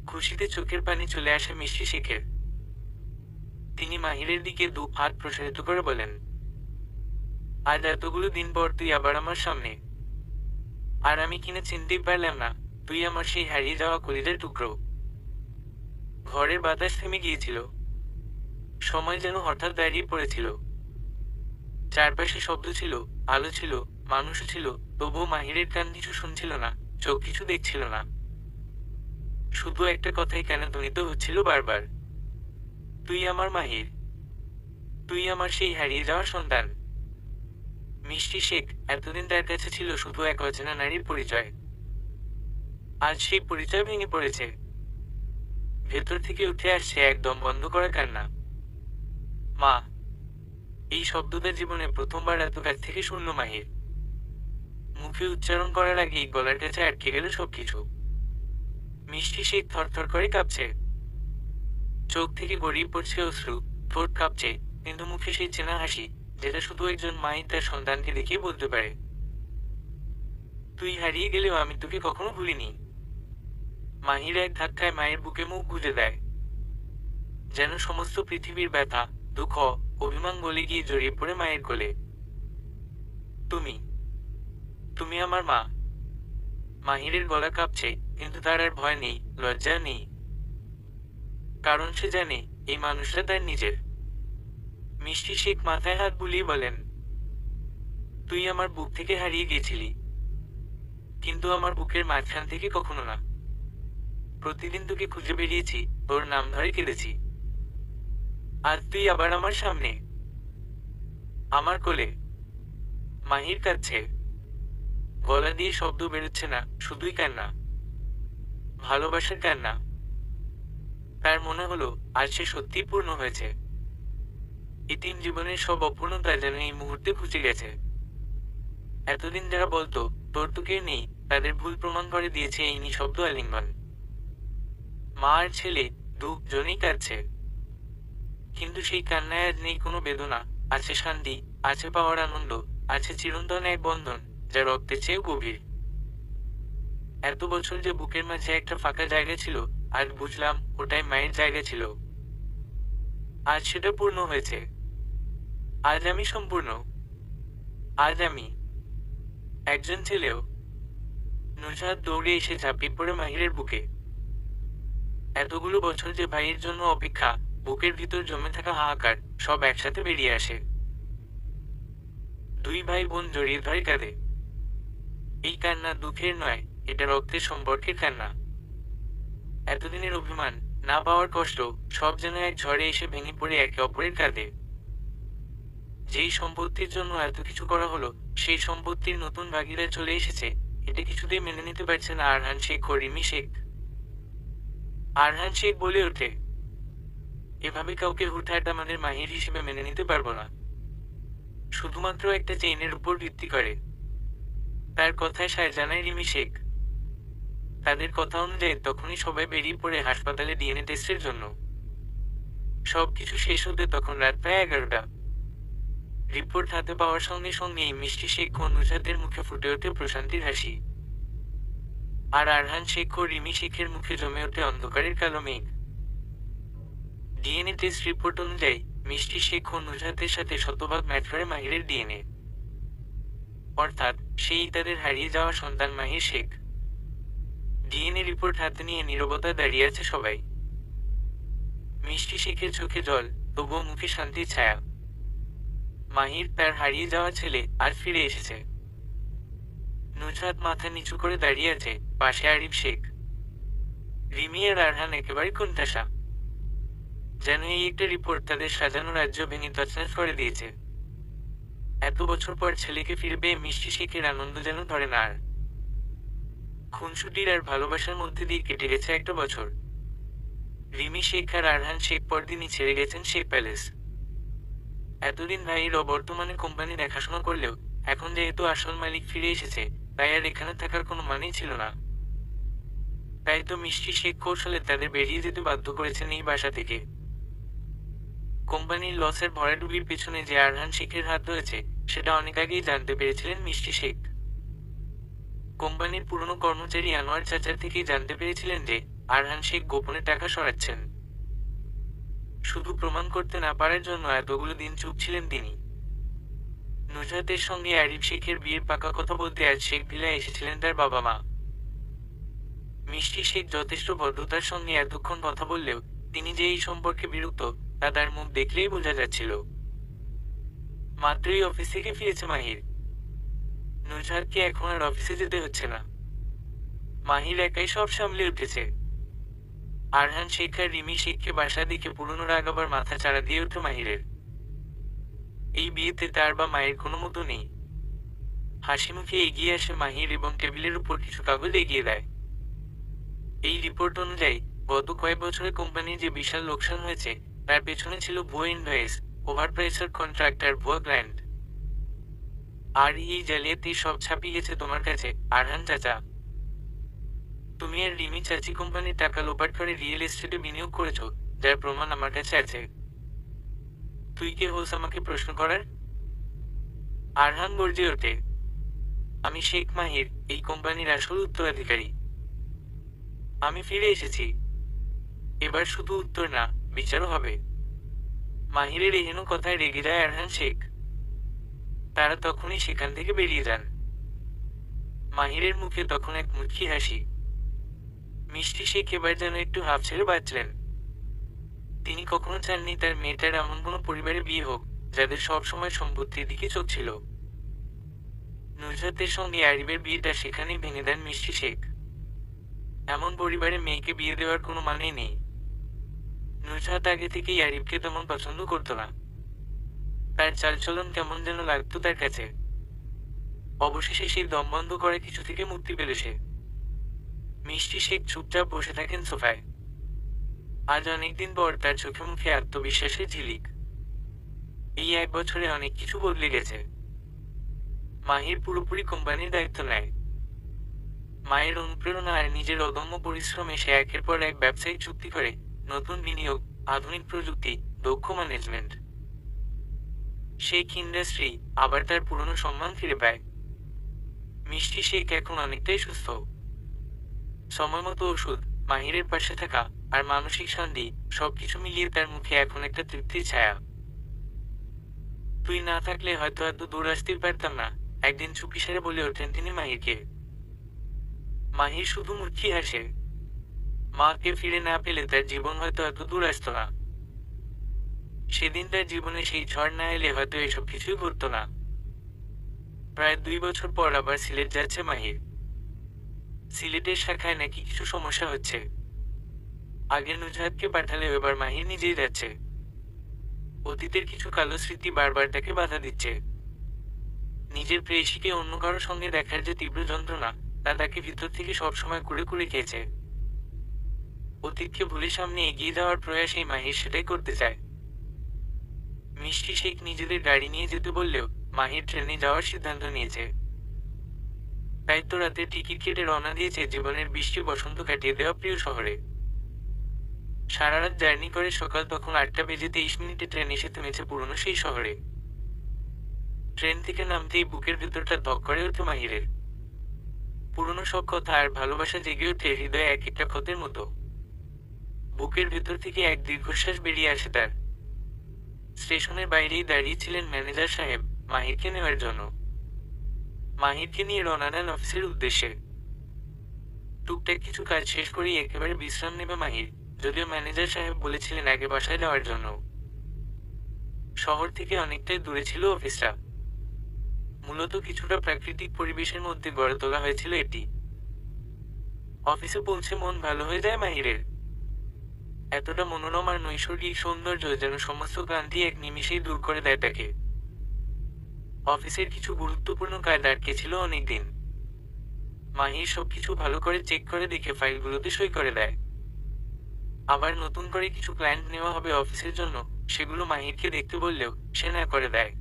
খুশিতে চোখের পানি চলে আসে মিষ্টি শেখের। তিনি মাহিরের দিকে দু হাত প্রসারিত করে বলেন, আজ এতগুলো দিন পর তুই আবার আমার সামনে। আর আমি কিনা চিনতেই পারলাম না তুই আমার সেই হারিয়ে যাওয়া কলিজার টুকরো। ঘরের বাতাস থেমে গিয়েছিল। সময় যেন হঠাৎ দাঁড়িয়ে পড়েছিল। চারপাশে শব্দ ছিল, আলো ছিল, মানুষও ছিল, তবুও মাহিরের কান কিছু শুনছিল না, চোখ কিছু দেখছিল না। শুধু একটা কথাই কানে ধ্বনিত হচ্ছিল বারবার, তুই আমার মাহির, তুই আমার সেই হারিয়ে যাওয়া সন্তান। মিষ্টি শেখ এতদিন তার কাছে ছিল শুধু এক অচেনা নারীর পরিচয়। আজ সেই পরিচয় ভেঙে পড়েছে। ভেতর থেকে উঠে আসছে একদম বন্ধ করা কান্না। মা, এই শব্দটা জীবনে প্রথমবার এত কাছ থেকে শুনল মাহির। মুখে উচ্চারণ করার আগেই গলার কাছে আটকে গেল সবকিছু। মিষ্টি শেখ থরথর করে কাঁপছে। চোখ থেকে গড়িয়ে পড়ছে অশ্রু, ঠোঁট কাঁপছে, কিন্তু মুখে সেই চেনা হাসি, যেটা শুধু একজন মাই তার সন্তানকে দেখে বলতে পারে, তুই হারিয়ে গেলেও আমি তোকে কখনো ভুলিনি। মাহির এক ধাক্কায় মায়ের বুকে মুখ গুজে দেয়। যেন সমস্ত পৃথিবীর ব্যথা, দুঃখ, অভিমান গলে গিয়ে জড়িয়ে পড়ে মায়ের কোলে। তুমি, তুমি আমার মা। মাহিরের গলা কাঁপছে, কিন্তু তার আর ভয় নেই, লজ্জা নেই। কারণ সে জানে এই মানুষটা তার নিজের। মিষ্টি শেখ মাথায় হাত বুলিয়ে বলেন, তুই আমার বুক থেকে হারিয়ে গিয়েছিলি, কিন্তু আমার বুকের মাঝখান থেকে কখনো না। প্রতিদিন তোকে খুঁজে বেরিয়েছি, তোর নাম ধরে কেঁদেছি। আজ তুই আবার আমার সামনে, আমার কোলে। মাহির কাঁদছে, গলা দিয়ে শব্দ বেরোচ্ছে না, শুধুই কান্না, ভালোবাসার কান্না। তার মনে হলো আজ সে সত্যিই পূর্ণ হয়েছে। এতিম জীবনের সব অপূর্ণতা যেন এই মুহূর্তে ঘুচে গেছে। এতদিন যারা বলতো তোর তো কেউ নেই, তাদের ভুল প্রমাণ করে দিয়েছে এই নিঃশব্দ আলিঙ্গন। মা আর ছেলে দুজনেই কাঁদছে, কিন্তু সেই কান্নায় আজ নেই কোনো বেদনা, আছে শান্তি, আছে পাওয়ার আনন্দ, আছে চিরন্তন এক বন্ধন যা রক্তের চেয়েও গভীর। এত বছর যে বুকের মাঝে একটা ফাঁকা জায়গা ছিল, আজ বুঝলাম ওটাই মায়ের জায়গা ছিল। আজ সেটা পূর্ণ হয়েছে। আজ আমি সম্পূর্ণ। আজ আমি একজন ছেলেও। নুসরাত দৌড়ে এসে ঝাঁপিয়ে পড়ে মাহিরের বুকে। এতগুলো বছর যে ভাইয়ের জন্য অপেক্ষা, বুকের ভিতর জমে থাকা হাহাকার সব একসাথে বেরিয়ে আসে। দুই ভাই বোন জড়িয়ে ধরে কাঁদে। এই কান্না দুঃখের নয়, এটা রক্তের সম্পর্কের কান্না। এতদিনের অভিমান, না পাওয়ার কষ্ট, সব যেন এক ঝড়ে এসে ভেঙে পড়ে একে অপরের কাঁধে। যেই সম্পত্তির জন্য এত কিছু করা হলো, সেই সম্পত্তির নতুন ভাগিদার চলে এসেছে, এটা কিছুতেই মেনে নিতে পারছে না আরহান শেখ ও রিমি শেখ। আরহান শেখ বলে ওঠে, এভাবে কাউকে হুটহাট আমাদের মাহির হিসেবে মেনে নিতে পারবো না, শুধুমাত্র একটা চেইনের উপর ভিত্তি করে। তার কথায় সায় জানায় রিমি শেখ। তাদের কথা অনুযায়ী তখনই সবাই বেরিয়ে পড়ে হাসপাতালে ডিএনএ টেস্টের জন্য। সবকিছু শেষ হতে তখন রাত প্রায় 11টা। রিপোর্ট হাতে পাওয়ার সঙ্গে সঙ্গেই মিষ্টি শেখ ও নুসরাতের মুখে ফুটে ওঠে প্রশান্তির হাসি। আর আরহান শেখ ও রিমি শেখের মুখে জমে ওঠে অন্ধকারের কালো মেঘ। ডিএনএ টেস্ট রিপোর্ট অনুযায়ী মিষ্টি শেখ ও নুসরাতের সাথে শতভাগ ম্যাচ করে মাহিরের ডিএনএ, অর্থাৎ সেই তাদের হারিয়ে যাওয়া সন্তান মাহির শেখ। ডিএনএ রিপোর্ট হাতে নিয়ে নীরবতায় দাঁড়িয়ে আছে সবাই। মিষ্টি শেখের চোখে জল, তবুও মুখে শান্তির ছায়া। মাহির, তার হারিয়ে যাওয়া ছেলে, আর ফিরে এসেছে। নুসরাত মাথা নিচু করে দাঁড়িয়ে আছে, পাশে আরিফ শেখ। রিমি আর আরহান একেবারে কোণঠাসা, যেন এই একটা রিপোর্ট তাদের সাজানো রাজ্য ভেঙে তছনছ করে দিয়েছে। এত বছর পর ছেলেকে ফিরে পেয়ে মিষ্টি শেখের আনন্দ যেন ধরে না আর। খুনসুটির আর ভালোবাসার মধ্যে দিয়ে কেটে গেছে একটা বছর। রিমি শেখ আর আরহান শেখ পরদিনই ছেড়ে গেছেন শেখ প্যালেস। এতদিন ভাইয়ের অবর্তমানে কোম্পানি দেখাশোনা করলেও এখন যেহেতু আসল মালিক ফিরে এসেছে, তাই আর এখানে থাকার কোনো মানেই ছিল না। তাই তো মিষ্টি শেখ কৌশলে তাদের বেরিয়ে যেতে বাধ্য করেছেন এই বাসা থেকে। কোম্পানির লসের ভরাডুবির পেছনে যে আরহান শেখের হাত রয়েছে, সেটা অনেক আগেই জানতে পেরেছিলেন মিষ্টি শেখ। কোম্পানির পুরনো কর্মচারী আনোয়ার চাচার থেকেই জানতে পেরেছিলেন যে আরহান শেখ গোপনে টাকা সরাচ্ছেন। শুধু প্রমাণ করতে না পারার জন্য এতগুলো দিন চুপ ছিলেন তিনি। নুসরাতের সঙ্গে আরিফ শেখের বিয়ের পাকা কথা বলতে আজ শেখ ভিলায় এসেছিলেন তার বাবা মা। মিষ্টি শেখ যথেষ্ট ভদ্রতার সঙ্গে এতক্ষণ কথা বললেও তিনি যে এই সম্পর্কে বিরক্ত, তা তার মুখ দেখলেই বোঝা যাচ্ছিল। মাত্রই অফিস থেকে ফিরেছে মাহির। নুসরাতকে এখন আর অফিসে যেতে হচ্ছে না। মাহির একাই সব সামলে উঠেছে। আরহান শেখ আর রিমি শেখকে বাসা দেখে পুরনো রাগ আবার মাথা চাড়া দিয়ে ওঠে মাহিরের। এই বিয়েতে তার বা মায়ের কোনো মতো নেই। হাসি মুখে এগিয়ে আসে মাহির এবং টেবিলের উপর কিছু কাগজ এগিয়ে দেয়। এই রিপোর্ট অনুযায়ী গত কয়েক বছরে কোম্পানির যে বিশাল লোকসান হয়েছে, তার পেছনে ছিল ভুয়ো ইনভয়েস, ওভারপ্রাইসের কন্ট্রাক্ট আর ভুয়া ক্লায়েন্ট। আর এই জালিয়াতি সব ছাপিয়ে গেছে তোমার কাছে, আরহান চাচা। তুমি আর রিমি চাচি কোম্পানির টাকা লোপাট করে রিয়েল এস্টেটে বিনিয়োগ করেছো, যার প্রমাণ আমার কাছে আছে। তুই কে হোস আমাকে প্রশ্ন করার? আরহান গর্জে ওঠে, আমি শেখ মাহির, এই কোম্পানির আসল উত্তরাধিকারী। আমি ফিরে এসেছি। এবার শুধু উত্তর না, বিচারও হবে। মাহিরের এহেন কথায় রেগে যায় আরহান শেখ। তারা তখনই সেখান থেকে বেরিয়ে যান। মাহিরের মুখে তখন এক মুচকি হাসি। মিষ্টি শেখ এবার যেন একটু হাফ ছেড়ে বাঁচলেন। তিনি কখনো চাননি তার মেয়েটার এমন কোনো পরিবারে বিয়ে হোক যাদের সবসময় সম্পত্তির দিকে চোখ ছিল। নুসরাতের সঙ্গে আরিফের বিয়েটা সেখানেই ভেঙে দেন মিষ্টি শেখ। এমন পরিবারে মেয়েকে বিয়ে দেওয়ার কোনো মানে নেই। নুসরাত আগে থেকেই আরিফকে তেমন পছন্দ করতো না। তার চালচলন কেমন যেন লাগতো তার কাছে। অবশেষে সেই দম বন্ধ করে কিছু থেকে মুক্তি পেল সে। মিষ্টি শেখ চুপচাপ বসে থাকেন সোফায়। আজ অনেকদিন পর তার চোখে মুখে আত্মবিশ্বাসের ঝিলিক। এই 1 বছরে অনেক কিছু বদলে গেছে। মাহির পুরোপুরি কোম্পানির দায়িত্ব নেয়। মায়ের অনুপ্রেরণা আর নিজের অদম্য পরিশ্রমে সে একের পর এক ব্যবসায়িক চুক্তি করে। নতুন বিনিয়োগ, আধুনিক প্রযুক্তি, দক্ষ ম্যানেজমেন্ট। শেখ ইন্ডাস্ট্রি আবার তার পুরনো সম্মান ফিরে পায়। মিষ্টি শেখ এখন অনেকটাই সুস্থ। সময়মতো ওষুধ, মাহিরের পাশে থাকা আর মানসিক শান্তি, সবকিছু মিলিয়ে তার মুখে এখন একটা তৃপ্তির ছায়া। তুই না থাকলে হয়তো এত দূর আসতেই পারতাম না, একদিন চুপিসারে বলে ওঠেন তিনি মাহিরকে। মাহির শুধু মুচকি হাসে। মাকে ফিরে না পেলে তার জীবন হয়তো এত দূর আসত না। সেদিন তার জীবনে সেই ঝড় না এলে হয়তো এসব কিছুই ঘটতো না। প্রায় 2 বছর পর আবার সিলেট যাচ্ছে মাহির। সিলেটের শাখায় নাকি কিছু সমস্যা হচ্ছে। আগে নুজহাতকে পাঠালে এবার মাহির নিজেই যাচ্ছে। অতীতের কিছু কালো স্মৃতি বারবার তাকে বাধা দিচ্ছে। নিজের প্রেয়সীকে অন্য কারোর সঙ্গে দেখার যে তীব্র যন্ত্রণা, তা তাকে ভিতর থেকে সবসময় কুড়ে কুড়ে খেয়েছে। অতীতকে ভুলে সামনে এগিয়ে যাওয়ার প্রয়াসেই মাহির সেটাই করতে চায়। মিষ্টি শেখ নিজেদের গাড়ি নিয়ে যেতে বললেও মাহির ট্রেনে যাওয়ার সিদ্ধান্ত নিয়েছে। তাই তো রাতে টিকিট কেটে রওনা দিয়েছে জীবনের বৃষ্টি বসন্ত কাটিয়ে দেওয়া প্রিয় শহরে। সারা রাত জার্নি করে সকাল তখন 8টা বেজে 23 মিনিটে ট্রেন এসে থেমেছে পুরনো সেই শহরে। ট্রেন থেকে নামতেই বুকের ভেতরটা ধক করে ওঠে মাহিরের। পুরনো সব কথা আর ভালোবাসা জেগে ওঠে হৃদয়ে এক একটা ক্ষতের মতো। বুকের ভেতর থেকে এক দীর্ঘশ্বাস বেরিয়ে আসে তার। স্টেশনের বাইরেই দাঁড়িয়েছিলেন ম্যানেজার সাহেব মাহিরকে নেওয়ার জন্য। মাহিরকে নিয়ে রওনা দেন অফিসের উদ্দেশ্যে। টুকটাক কিছু কাজ শেষ করেই একেবারে বিশ্রাম নেবে মাহির, যদিও ম্যানেজার সাহেব বলেছিলেন আগে বাসায় যাওয়ার জন্য। শহর থেকে অনেকটাই দূরে ছিল অফিসটা। মূলত কিছুটা প্রাকৃতিক পরিবেশের মধ্যে গড়ে তোলা হয়েছিল এটি। অফিসে পৌঁছে মন ভালো হয়ে যায় মাহিরের। এতটা মনোরম আর নৈসর্গিক সৌন্দর্য যেন সমস্ত ক্লান্তি এক নিমিষেই দূর করে দেয় তাকে। অফিসের কিছু গুরুত্বপূর্ণ কাজ আটকে ছিল অনেকদিন। মাহির সবকিছু ভালো করে চেক করে দেখে ফাইলগুলোতে সই করে দেয়। আবার নতুন করে কিছু ক্লায়েন্ট নেওয়া হবে অফিসের জন্য, সেগুলো মাহিরকে দেখতে বললেও সে না করে দেয়।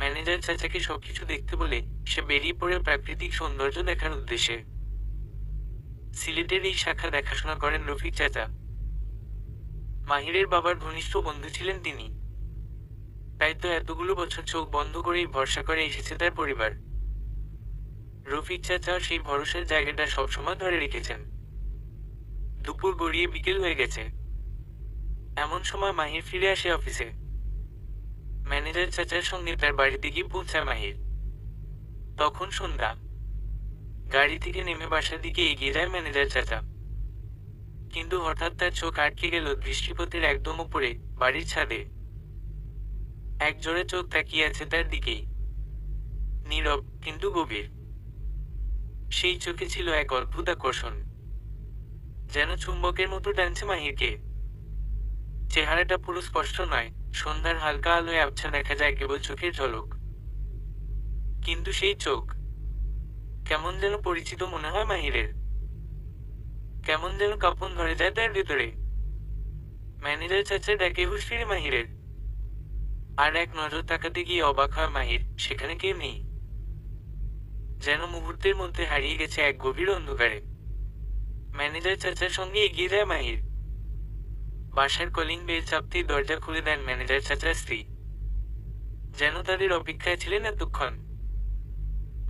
ম্যানেজার চাচাকে সবকিছু দেখতে বলে সে বেরিয়ে পড়ে প্রাকৃতিক সৌন্দর্য দেখার উদ্দেশ্যে। সিলেটের এই শাখা দেখাশোনা করেন রফিক চাচা। মাহিরের বাবার ঘনিষ্ঠ বন্ধু ছিলেন তিনি। তাই তো এতগুলো বছর চোখ বন্ধ করেই ভরসা করে এসেছে তার পরিবার। রফিক চাচা সেই ভরসার জায়গাটা সবসময় ধরে রেখেছেন। দুপুর গড়িয়ে বিকেল হয়ে গেছে। এমন সময় মাহির ফিরে আসে অফিসে। ম্যানেজার চাচার সঙ্গে তার বাড়িতে গিয়ে পৌঁছায় মাহির। তখন সন্ধ্যা। গাড়ি থেকে নেমে বাসার দিকে এগিয়ে যায় ম্যানেজার চাচা। কিন্তু হঠাৎ তার চোখ আটকে গেল দৃষ্টিপথের একদম উপরে, বাড়ির ছাদে। এক জোড়ে চোখ তাকিয়ে আছে তার দিকেই। নীরব কিন্তু গভীর। সেই চোখে ছিল এক অদ্ভুত আকর্ষণ, যেন চুম্বকের মতো টানছে মাহিরকে। চেহারাটা পুরো স্পষ্ট নয়, সন্ধ্যার হালকা আলোয় আবছা দেখা যায় কেবল চোখের ঝলক। কিন্তু সেই চোখ কেমন যেন পরিচিত মনে হয় মাহিরের। কেমন যেন কাঁপন ধরে যায় তার ভেতরে। ম্যানেজার চাচা ডাকে হুঁশ ফিরে মাহিরের। আর এক নজর তাকাতে গিয়ে অবাক হয় মাহির, সেখানে কেউ নেই। যেন মুহূর্তের মধ্যে হারিয়ে গেছে এক গভীর অন্ধকারে। ম্যানেজার চাচার সঙ্গে এগিয়ে যায় মাহির। বাসার কলিং বেল চাপতেই দরজা খুলে দেন ম্যানেজার চাচার স্ত্রী। যেন তাদের অপেক্ষায় ছিলেন এতক্ষণ।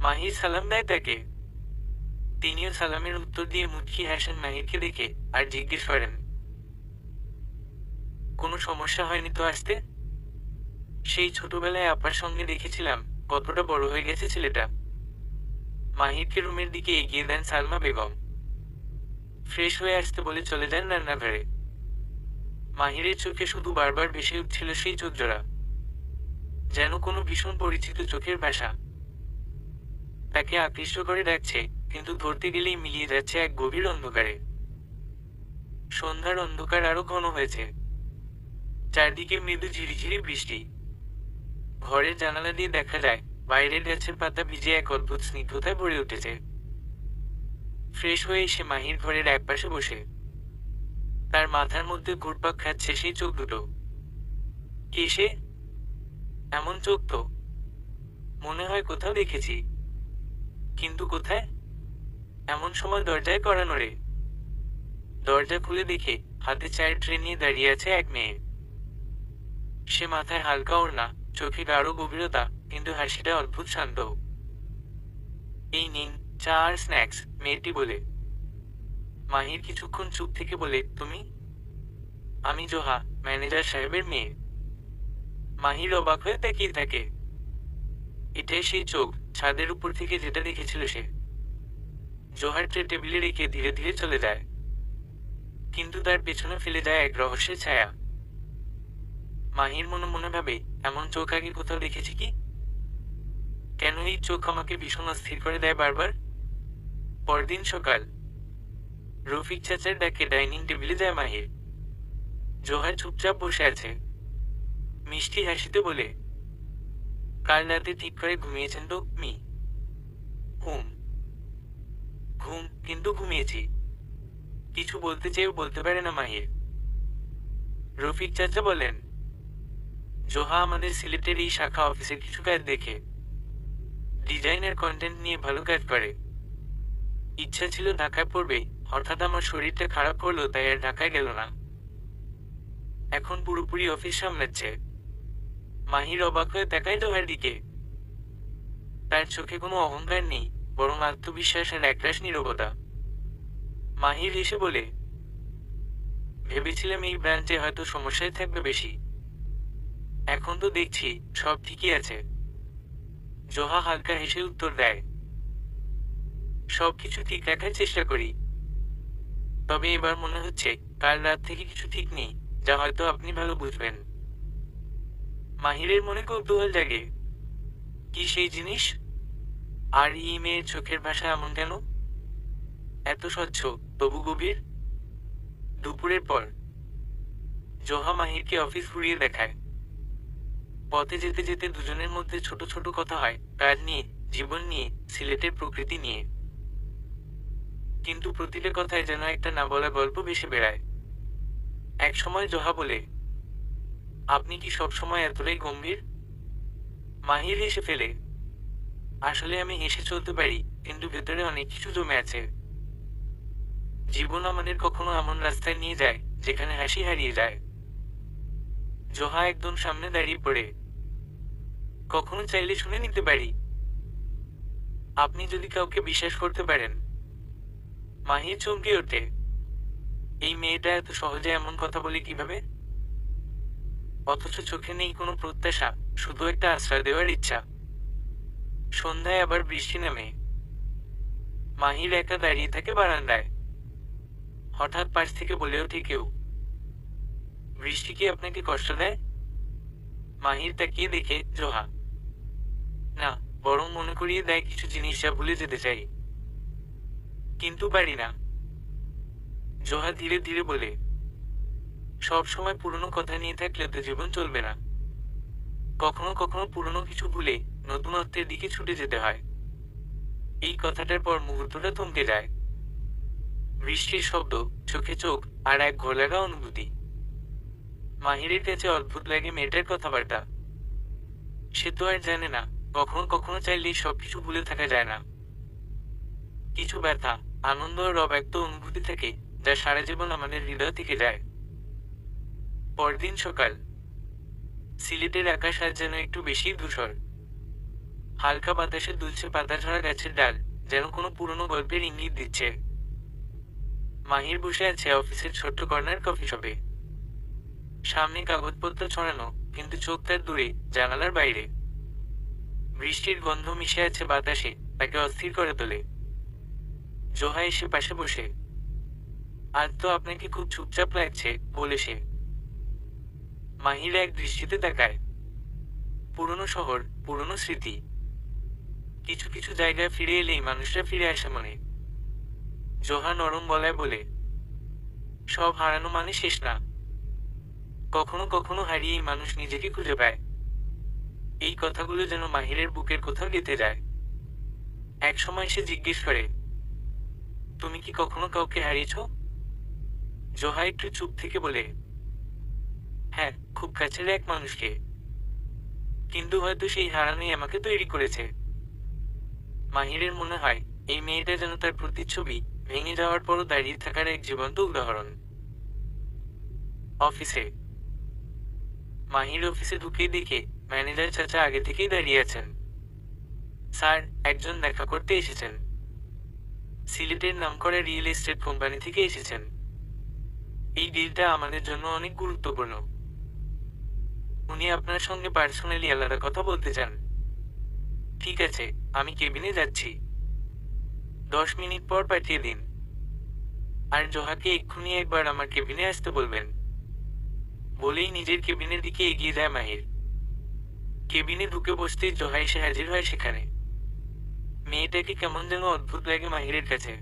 মাহির সালাম দেয় তাকে। তিনিও সালামের উত্তর দিয়ে মুচকি হাসেন মাহিরকে দেখে আর জিজ্ঞেস করেন, কোনো সমস্যা হয়নি তো আসতে? সেই ছোটবেলায় আপার সঙ্গে দেখেছিলাম কতটা বড় হয়ে গেছে ছেলেটা। মাহিরকে রুমের দিকে এগিয়ে দেন সালমা বেগম। ফ্রেশ হয়ে আসতে বলে চলে যান রান্নাঘরে। মাহিরের চোখে শুধু বারবার ভেসে উঠছিল সেই চোখজোড়া, যেন কোনো ভীষণ পরিচিত চোখের ভাষা। তাকে আকৃষ্ট করে ডাকছে, কিন্তু ধরতে গেলেই মিলিয়ে যাচ্ছে এক গভীর অন্ধকারে। সন্ধ্যার অন্ধকার আরো ঘন হয়েছে। চারদিকে মৃদু ঝিরিঝিরি বৃষ্টি। ঘরের জানালা দিয়ে দেখা যায় বাইরের গাছের পাতা ভিজে এক অদ্ভুত স্নিগ্ধতায় ভরে উঠেছে। ফ্রেশ হয়ে এসে মাহির ঘরের একপাশে বসে তার মাথার মধ্যে ঘুরপাক খাচ্ছে সেই চোখ দুটো। কে সে? এমন চোখ তো মনে হয় কোথাও দেখেছি, কিন্তু কোথায়? এমন সময় দরজায় কড়া নড়ে। দরজা খুলে দেখে হাতে চায়ের ট্রে নিয়ে দাঁড়িয়ে আছে এক মেয়ে। সে মাথায় হালকা ওড়না, চোখে গাঢ় গভীরতা, কিন্তু হাসিটা অদ্ভুত শান্ত। এই নিন চা আর স্ন্যাক্স, মেয়েটি বলে। মাহির কিছুক্ষণ চুপ থেকে বলে, তুমি? আমি জোহা, ম্যানেজার সাহেবের মেয়ে। মাহির অবাক হয়ে তাকিয়ে থাকে। এটাই সেই চোখ ছাদের উপর থেকে যেটা দেখেছিল সে। জোহার ট্রে টেবিলে রেখে ধীরে ধীরে চলে যায়, কিন্তু তার পেছনে ফেলে যায় এক রহস্যের ছায়া। মাহির মনে মনে ভাবে, এমন চোখ আগে কোথাও দেখেছি কি? কেন এই চোখ আমাকে ভীষণ অস্থির করে দেয় বারবার? পরদিন সকাল, রফিক চাচার ডাকে ডাইনিং টেবিলে যায় মাহির। জোহার চুপচাপ বসে আছে, মিষ্টি হাসিতে বলে, কাল রাতে ঠিক করে ঘুমিয়েছেন তো? ঘুম ঘুম কিন্তু ঘুমিয়েছি। কিছু বলতে চেয়েও বলতে পারে না মাহির। রফিক চাচা বলেন, জোহা আমাদের সিলেটের এই শাখা অফিসের কিছু কাজ দেখে ডিজাইন আর কন্টেন্ট নিয়ে ভালো কাজ করে। ইচ্ছা ছিল ঢাকায় পড়বে, হঠাৎ আমার শরীরটা খারাপ করলো, তাই আর ঢাকায় গেল না। এখন পুরোপুরি অফিস সামলাচ্ছে। মাহির অবাক হয়ে তাকায় জোহার দিকে। তার চোখে কোনো অহংকার নেই, বরং আত্মবিশ্বাস আর একরাশ নীরবতা। মাহির এসে বলে, ভেবেছিলাম এই ব্রাঞ্চে হয়তো সমস্যায় থাকবে বেশি, এখন তো দেখছি সব ঠিকই আছে। জোহা হালকা হেসে উত্তর দেয়, সবকিছু ঠিক রাখার চেষ্টা করি, তবে এবার মনে হচ্ছে কাল রাত থেকে কিছু ঠিক নেই, যা হয়তো আপনি ভালো বুঝবেন। মাহিরের মনে কৌতূহল জাগে, কি সেই জিনিস? আর এই মেয়ের চোখের ভাষা এমন কেন? এত স্বচ্ছ তবু গভীর। দুপুরের পর জোহা মাহিরকে অফিস ঘুরিয়ে দেখায়। পথে যেতে যেতে দুজনের মধ্যে ছোট ছোট কথা হয়, কাজ নিয়ে, জীবন নিয়ে, সিলেটের প্রকৃতি নিয়ে। কিন্তু প্রতিটা কথায় যেন একটা না বলা গল্প ভেসে বেড়ায়। এক সময় জোহা বলে, আপনি কি সব সময় এতটাই গম্ভীর? মাহির হেসে ফেলে, আসলে আমি হেসে চলতে পারি, কিন্তু ভেতরে অনেক কিছু জমে আছে। জীবন আমাদের কখনো এমন রাস্তায় নিয়ে যায় যেখানে হাসি হারিয়ে যায়। জোহা একদম সামনে দাঁড়িয়ে পড়ে, কখনো চাইলে শুনে নিতে পারি? আপনি যদি কাউকে বিশ্বাস করতে পারেন। মাহির চমকে ওঠে, এই মেয়েটা এত সহজে এমন কথা বলে কিভাবে? অথচ চোখে নেই কোনো প্রত্যাশা, শুধু একটা আশ্রয় দেওয়ার ইচ্ছা। সন্ধ্যায় আবার বৃষ্টি নামে। মাহির একা দাঁড়িয়ে থাকে বারান্দায়। হঠাৎ পাশ থেকে বলে ওঠে কেউ, বৃষ্টি কি আপনাকে কষ্ট দেয়? মাহির তাকিয়ে দেখে জোহা। না, বরং মনে করিয়ে দেয় কিছু জিনিস যা ভুলে যেতে চাই, কিন্তু পারি না। জোহা ধীরে ধীরে বলে, সব সময় পুরনো কথা নিয়ে থাকলে তো জীবন চলবে না। কখনো কখনো পুরনো কিছু ভুলে নতুনত্বের দিকে ছুটে যেতে হয়। এই কথাটার পর মুহূর্তটা থমকে যায়। বৃষ্টির শব্দ, চোখে চোখ, আর এক ঘোলাগা অনুভূতি। মাহিরের কাছে অদ্ভুত লাগে মেয়েটার কথাবার্তা। সে তো আর জানে না, কখনো কখনো চাইলেই সবকিছু ভুলে থাকা যায় না। কিছু ব্যথা, আনন্দ আর অব্যক্ত অনুভূতি থাকে, যা সারা জীবন আমাদের হৃদয় থেকে যায়। পরদিন সকাল, সিলেটের আকাশ আজ যেন একটু বেশি ধূসর। হালকা বাতাসে দুলছে পাতাঝরা গাছের ডাল, যেন কোনো পুরনো গল্পের ইঙ্গিত দিচ্ছে। মাহির বসে আছে অফিসের ছোট্ট কর্নার কফি শপে। সামনে কাগজপত্র ছড়ানো, কিন্তু চোখ তার দূরে, জানালার বাইরে। বৃষ্টির গন্ধ মিশে আছে বাতাসে, তাকে অস্থির করে তোলে। জোহা এসে পাশে বসে, আজ তো আপনাকে খুব চুপচাপ লাগছে, বলে সে। মাহির এক দৃষ্টিতে তাকায়। পুরনো শহর, পুরনো স্মৃতি। কিছু কিছু জায়গায় ফিরে এলেই মানুষরা ফিরে আসে মনে। জোহা নরম গলায় বলে, সব হারানো মানে শেষ না, কখনো কখনো হারিয়েই মানুষ নিজেকে খুঁজে পায়। এই কথাগুলো যেন মাহিরের বুকের কোথাও গেঁথে যায়। এক সময় সে জিজ্ঞেস করে, তুমি কি কখনো কাউকে হারিয়েছ? জোহা একটু চুপ থেকে বলে, হ্যাঁ, খুব কাছের এক মানুষকে, কিন্তু হয়তো সেই হারানোই আমাকে তৈরি করেছে। মাহিরের মনে হয় এই মেয়েটা যেন তার প্রতিচ্ছবি, ভেঙে যাওয়ার পরও দাঁড়িয়ে থাকার এক জীবন্ত উদাহরণ। অফিসে মাহির অফিসে ঢুকেই দেখে ম্যানেজার চাচা আগে থেকেই দাঁড়িয়ে আছেন। স্যার, একজন দেখা করতে এসেছেন। সিলেটের নামকরা রিয়েল এস্টেট কোম্পানি থেকে এসেছেন। এই ডিলটা আমাদের জন্য অনেক গুরুত্বপূর্ণ। উনি আপনার সঙ্গে পার্সোনালি আলাদা কথা বলতে চান। ঠিক আছে, আমি কেবিনে যাচ্ছি। 10 মিনিট পর পাঠিয়ে দিন। আর জোহাকে এক্ষুনি একবার আমার কেবিনে আসতে বলবেন। বলেই নিজের কেবিনের দিকে এগিয়ে যায় মাহির। কেবিনে ঢুকে বসতেই জোহা এসে হাজির হয় সেখানে। মেয়েটাকে কেমন যেন অদ্ভুত লাগে মাহিরের কাছে।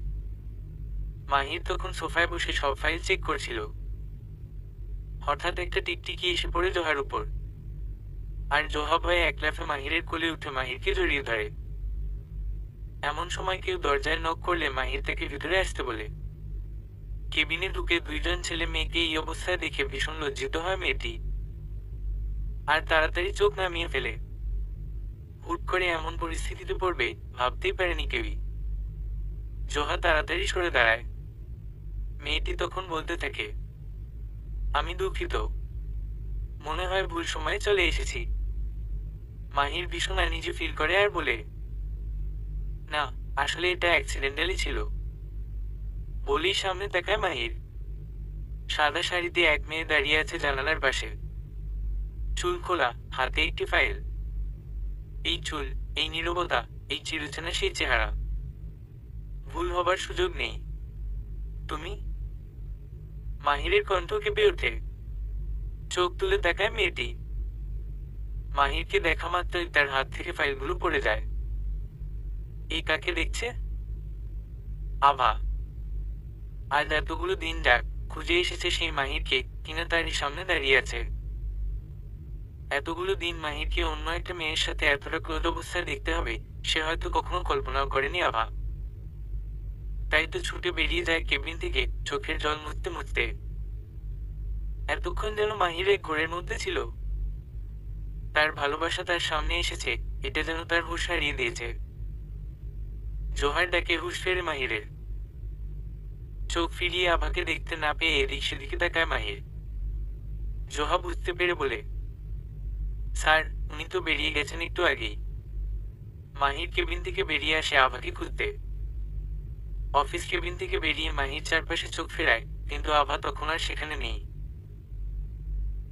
মাহির তখন সোফায় বসে সব ফাইল চেক করছিল। হঠাৎ একটা টিকটিকি এসে পড়ে জোহার উপর। আর জোহা ভয়ে এক লাফে মাহিরের কোলে উঠে মাহিরকে জড়িয়ে ধরে। এমন সময় কেউ দরজায় নক করলে মাহির তাকে ভিতরে আসতে বলে। কেবিনে ঢুকে দুইজন ছেলে মেয়েকে এই অবস্থায় দেখে ভীষণ লজ্জিত হয় মেয়েটি, আর তাড়াতাড়ি চোখ নামিয়ে ফেলে। হুট করে এমন পরিস্থিতিতে পড়বে ভাবতেই পারেনি কেউই। জোহা তাড়াতাড়ি সরে দাঁড়ায়। মেয়েটি তখন বলতে থাকে, আমি দুঃখিত, মনে হয় ভুল সময়ে চলে এসেছি। মাহির ভীষণ আনইজি ফিল করে আর বলে, না, আসলে এটা অ্যাক্সিডেন্টালি ছিল। বলেই সামনে তাকায় মাহির। সাদা শাড়িতে এক মেয়ে দাঁড়িয়ে আছে জানালার পাশে। চুল খোলা, হাতে একটি ফাইল। এই চুল, এই নীরবতা, এই চিরচেনা সেই চেহারা। ভুল হবার সুযোগ নেই। তুমি? মাহিরের কণ্ঠ কেঁপে ওঠে। চোখ তুলে তাকায় মেয়েটি। মাহিরকে দেখা মাত্রই তার হাত থেকে ফাইলগুলো পড়ে যায়। এই কাকে দেখছে? আভা। আজ এতগুলো দিন যাক খুঁজে এসেছে সেই মাহিরকে, কিনা তারই সামনে দাঁড়িয়ে আছে। এতগুলো দিন মাহিরকে অন্য একটা মেয়ের সাথে এতটা ক্লোজ অবস্থায় দেখতে হবে সে হয়তো কখনো কল্পনাও করেনি আভা। তাই তো ছুটে বেরিয়ে যায় কেবিন থেকে চোখের জল মুছতে মুছতে। এতক্ষণ যেন মাহির এক ঘোরের মধ্যে ছিল। তার ভালোবাসা তার সামনে এসেছে, এটা যেন তার হুঁশ হারিয়ে দিয়েছে। জোহার ডাকে হুঁশ ফেরে মাহিরের। চোখ ফিরিয়ে আভাকে দেখতে না পেয়ে এদিক সেদিকে তাকায় মাহির। জোহা বুঝতে পেরে বলে, স্যার, উনি তো বেরিয়ে গেছেন একটু আগেই। মাহির কেবিন থেকে বেরিয়ে আসে আভাকে খুঁজতে। অফিস কেবিন থেকে বেরিয়ে মাহির চারপাশে চোখ ফেরায়, কিন্তু আভা তখন আর সেখানে নেই।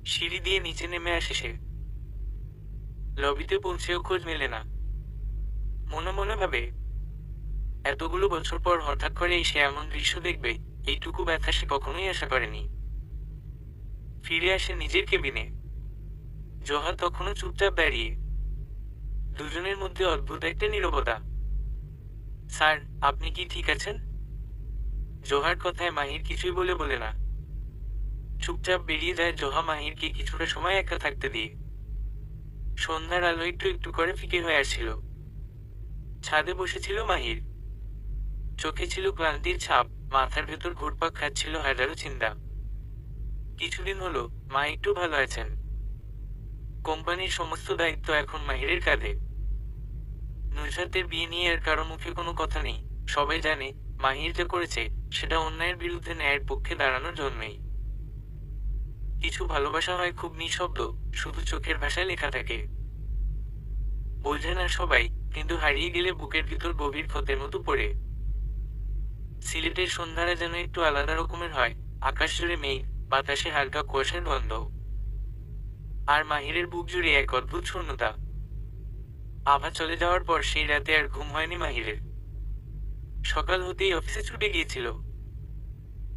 সিঁড়ি দিয়ে নিচে নেমে আসে সে। লবিতে পৌঁছেও খোঁজ মেলে না। মনে মনে ভাবে, এতগুলো বছর পর হঠাৎ করে সে এমন দৃশ্য দেখবে, এইটুকু ব্যথা সে কখনোই আশা করেনি। ফিরে আসে নিজের কেবিনে। জোহা তখনও চুপচাপ দাঁড়িয়ে। দুজনের মধ্যে অদ্ভুত একটা নীরবতা। স্যার, আপনি কি ঠিক আছেন? জোহার কথায় মাহির কিছুই বলে না। চুপচাপ বেরিয়ে যায় জোহা মাহিরকে কিছুটা সময় একা থাকতে দিয়ে। সন্ধ্যার আলো একটু একটু করে ফিকে হয়ে আসছিল। ছাদে বসেছিল মাহির। চোখে ছিল ক্লান্তির ছাপ, মাথার ভেতর ঘুরপাক খাচ্ছিল হাজারো চিন্তা। কিছুদিন হলো মা একটু ভালো আছেন। কোম্পানির সমস্ত দায়িত্ব এখন মাহিরের কাঁধে। নুসরাতের বিয়ে নিয়ে আর কারো মুখে কোনো কথা নেই। সবাই জানে মাহির যা করেছে সেটা অন্যায়ের বিরুদ্ধে ন্যায়ের পক্ষে দাঁড়ানোর জন্যই। কিছু ভালোবাসা হয় খুব নিঃশব্দ, শুধু চোখের ভাষায় লেখা থাকে। বোঝে না সবাই, কিন্তু হারিয়ে গেলে বুকের ভিতর গভীর ক্ষতের মতো পড়ে। সিলেটের সন্ধ্যারা যেন একটু আলাদা রকমের হয়। আকাশ জুড়ে মেঘ, বাতাসে হালকা কুয়াশার গন্ধ। আর মাহিরের বুক জুড়ে এক অদ্ভুত শূন্যতা। আভা চলে যাওয়ার পর সেই রাতে আর ঘুম হয়নি মাহিরের। সকাল হতেই অফিসে ছুটে গিয়েছিল।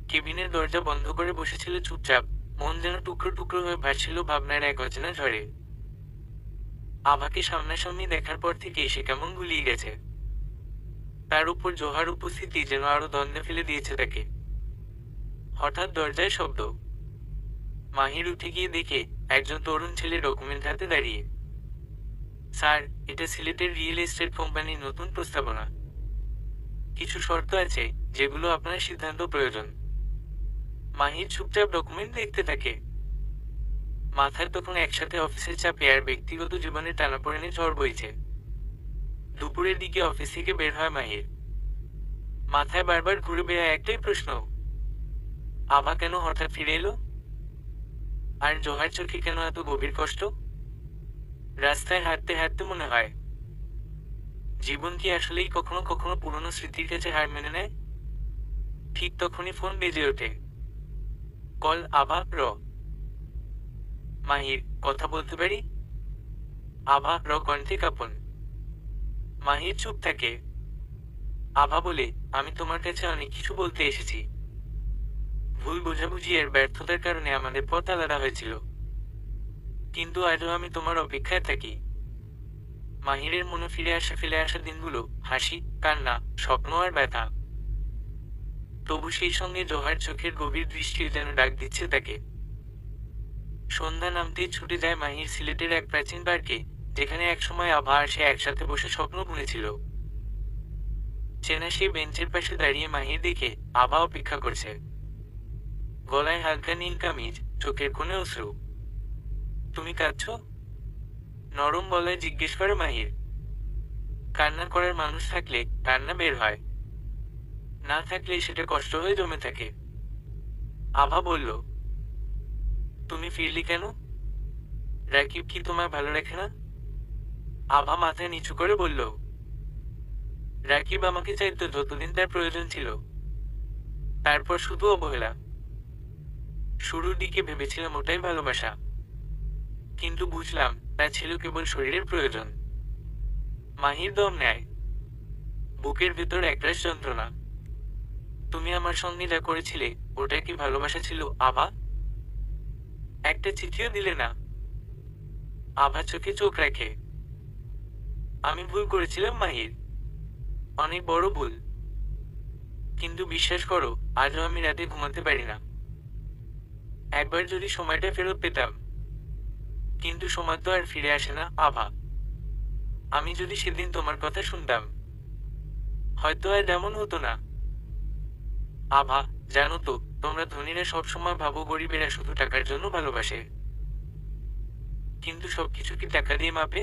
কেবিনের দরজা বন্ধ করে বসেছিল চুপচাপ, মন যেন টুকরো টুকরো হয়ে ভাসছিল ভাবনার এক অচেনা ঝড়ে। আভাকে সামনাসামনি দেখার পর থেকে সে কেমন গুলিয়ে গেছে। তার উপর জোহার উপস্থিতি যেন আরো দ্বন্দ্বে ফেলে দিয়েছে তাকে। হঠাৎ দরজায় শব্দ। মাহির উঠে গিয়ে দেখে একজন তরুণ ছেলে ডকুমেন্ট হাতে দাঁড়িয়ে। স্যার, এটা সিলেটের রিয়েল এস্টেট কোম্পানির নতুন প্রস্তাবনা। কিছু শর্ত আছে যেগুলো আপনার সিদ্ধান্ত প্রয়োজন। মাহির চুপচাপ ডকুমেন্ট দেখতে থাকে। মাথায় তখন একসাথে অফিসের চাপে আর ব্যক্তিগত জীবনে টানাপোড়েনে ঝড় বইছে। দুপুরের দিকে অফিস থেকে বের হয় মাহির। মাথায় বারবার ঘুরে বেড়ায় একটাই প্রশ্ন, আভা কেন হঠাৎ ফিরে এলো? আর জোহার চোখে কেন এত গভীর কষ্ট? রাস্তায় হাঁটতে হাঁটতে মনে হয়, জীবন কি আসলেই কখনো কখনো পুরনো স্মৃতির কাছে হার মেনে নেয়? ঠিক তখনই ফোন বেজে ওঠে। কল আভা র। মাহির, কথা বলতে পারি? আভা র কণ্ঠে কাঁপন। মাহির চুপ থাকে। আভা বলে, আমি তোমার কাছে অনেক কিছু বলতে এসেছি। ভুল বোঝাবুঝি এর ব্যর্থতার কারণে আমাদের পথ আলাদা হয়েছিল, কিন্তু আজও আমি তোমার অপেক্ষায় থাকি। মাহিরের মনে ফেলে আসা দিনগুলো, হাসি, কান্না, স্বপ্ন আর ব্যথা। তবু সেই সঙ্গে জোহার চোখের গভীর দৃষ্টি যেন ডাক দিচ্ছে তাকে। সন্ধ্যা নামতেই ছুটে যায় মাহির সিলেটের এক প্রাচীন পার্কে, যেখানে একসময় আভা আর সে একসাথে বসে স্বপ্ন বুনেছিল। চেনা সেই বেঞ্চের পাশে দাঁড়িয়ে মাহির দেখে আভা অপেক্ষা করছে। গলায় হালকা নীল কামিজ, চোখের কোণে অশ্রু। তুমি কাঁদছ? নরম গলায় জিজ্ঞেস করে মাহির। কান্না করার মানুষ থাকলে কান্না বের হয়, না থাকলে সেটা কষ্ট হয়ে জমে থাকে। আভা বলল, তুমি ফিরলি কেন? রাকিব কি তোমার ভালো রাখে না? আভা মাথা নিচু করে বলল, রাকিব আমাকে চাইতো যতদিন তার প্রয়োজন ছিল, তারপর শুধু অবহেলা। শুরুর দিকে ভেবেছিলাম ওটাই ভালোবাসা, কিন্তু বুঝলাম তা ছিল কেবল শরীরের প্রয়োজন। মাহির দম নেয়। বুকের ভেতর একরাশ যন্ত্রণা। তুমি আমার সঙ্গে যা করেছিলে ওটা কি ভালোবাসা ছিল আভা? একটা চিঠিও দিলে না। আভা চোখে চোখ রাখে। আমি ভুল করেছিলাম মাহির, অনেক বড় ভুল। কিন্তু বিশ্বাস করো, আজও আমি রাতে ঘুমাতে পারি না। একবার যদি সময়টা ফেরত পেতাম। কিন্তু সময় তো আর ফিরে আসে না আভা। আমি যদি সেদিন তোমার কথা শুনতাম, হয়তো আর এমন হতো না। আভা, জানো তো, তোমরা ধনীরা সবসময় ভাবো গরিবেরা শুধু টাকার জন্য ভালোবাসে, কিন্তু সবকিছু কি টাকা দিয়ে মাপে?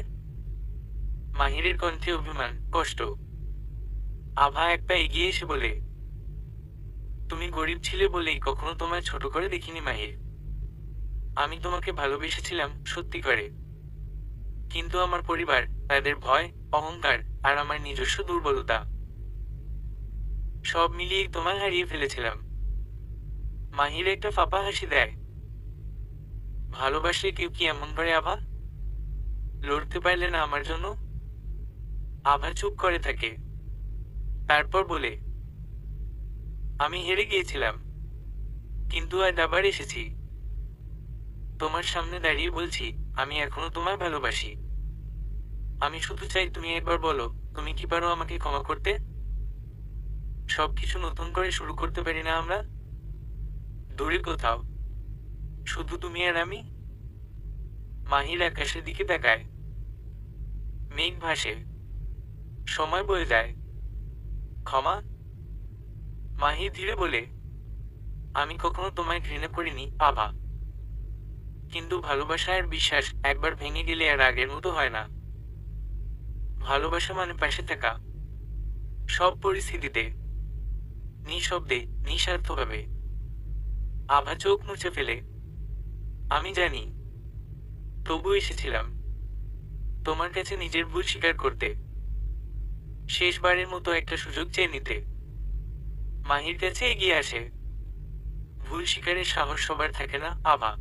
মাহিরের কণ্ঠে অভিমান, কষ্ট। আভা এক পা এগিয়ে এসে বলে, তুমি গরিব ছিলে বলেই কখনো তোমায় ছোট করে দেখিনি মাহির। আমি তোমাকে ভালোবেসেছিলাম সত্যি করে, কিন্তু আমার পরিবার, তাদের ভয়, অহংকার আর আমার নিজস্ব দুর্বলতা, সব মিলিয়েই তোমায় হারিয়ে ফেলেছিলাম। মাহির একটা ফাঁপা হাসি দেয়। ভালোবাসলে কেউ কি এমন করে আভা? লড়তে পারলে না আমার জন্য? আভা চুপ করে থাকে, তারপর বলে, আমি হেরে গিয়েছিলাম, কিন্তু আজ আবার এসেছি। তোমার সামনে দাঁড়িয়ে বলছি, আমি এখনো তোমায় ভালোবাসি। আমি শুধু চাই তুমি একবার বলো, তুমি কি পারো আমাকে ক্ষমা করতে? সবকিছু নতুন করে শুরু করতে পারি না আমরা? দূরে কোথাও, শুধু তুমি আর আমি। মাহির আকাশের দিকে তাকায়। মেঘ ভাসে, সময় বয়ে যায়। ক্ষমা? মাহির ধীরে বলে, আমি কখনো তোমায় ঘৃণা করিনি আভা, কিন্তু ভালোবাসা আর বিশ্বাস একবার ভেঙে গেলে আর আগের মতো হয় না। ভালোবাসা মানে পাশে থাকা, সব পরিস্থিতিতে, নিঃশব্দে, নিঃস্বার্থভাবে। আভা চোখ মুছে ফেলে। আমি জানি, তবু এসেছিলাম তোমার কাছে নিজের ভুল স্বীকার করতে, শেষবারের মতো একটা সুযোগ চেয়ে নিতে। মাহির কাছে এগিয়ে আসে। ভুল স্বীকারের সাহস সবার থাকে না আভা।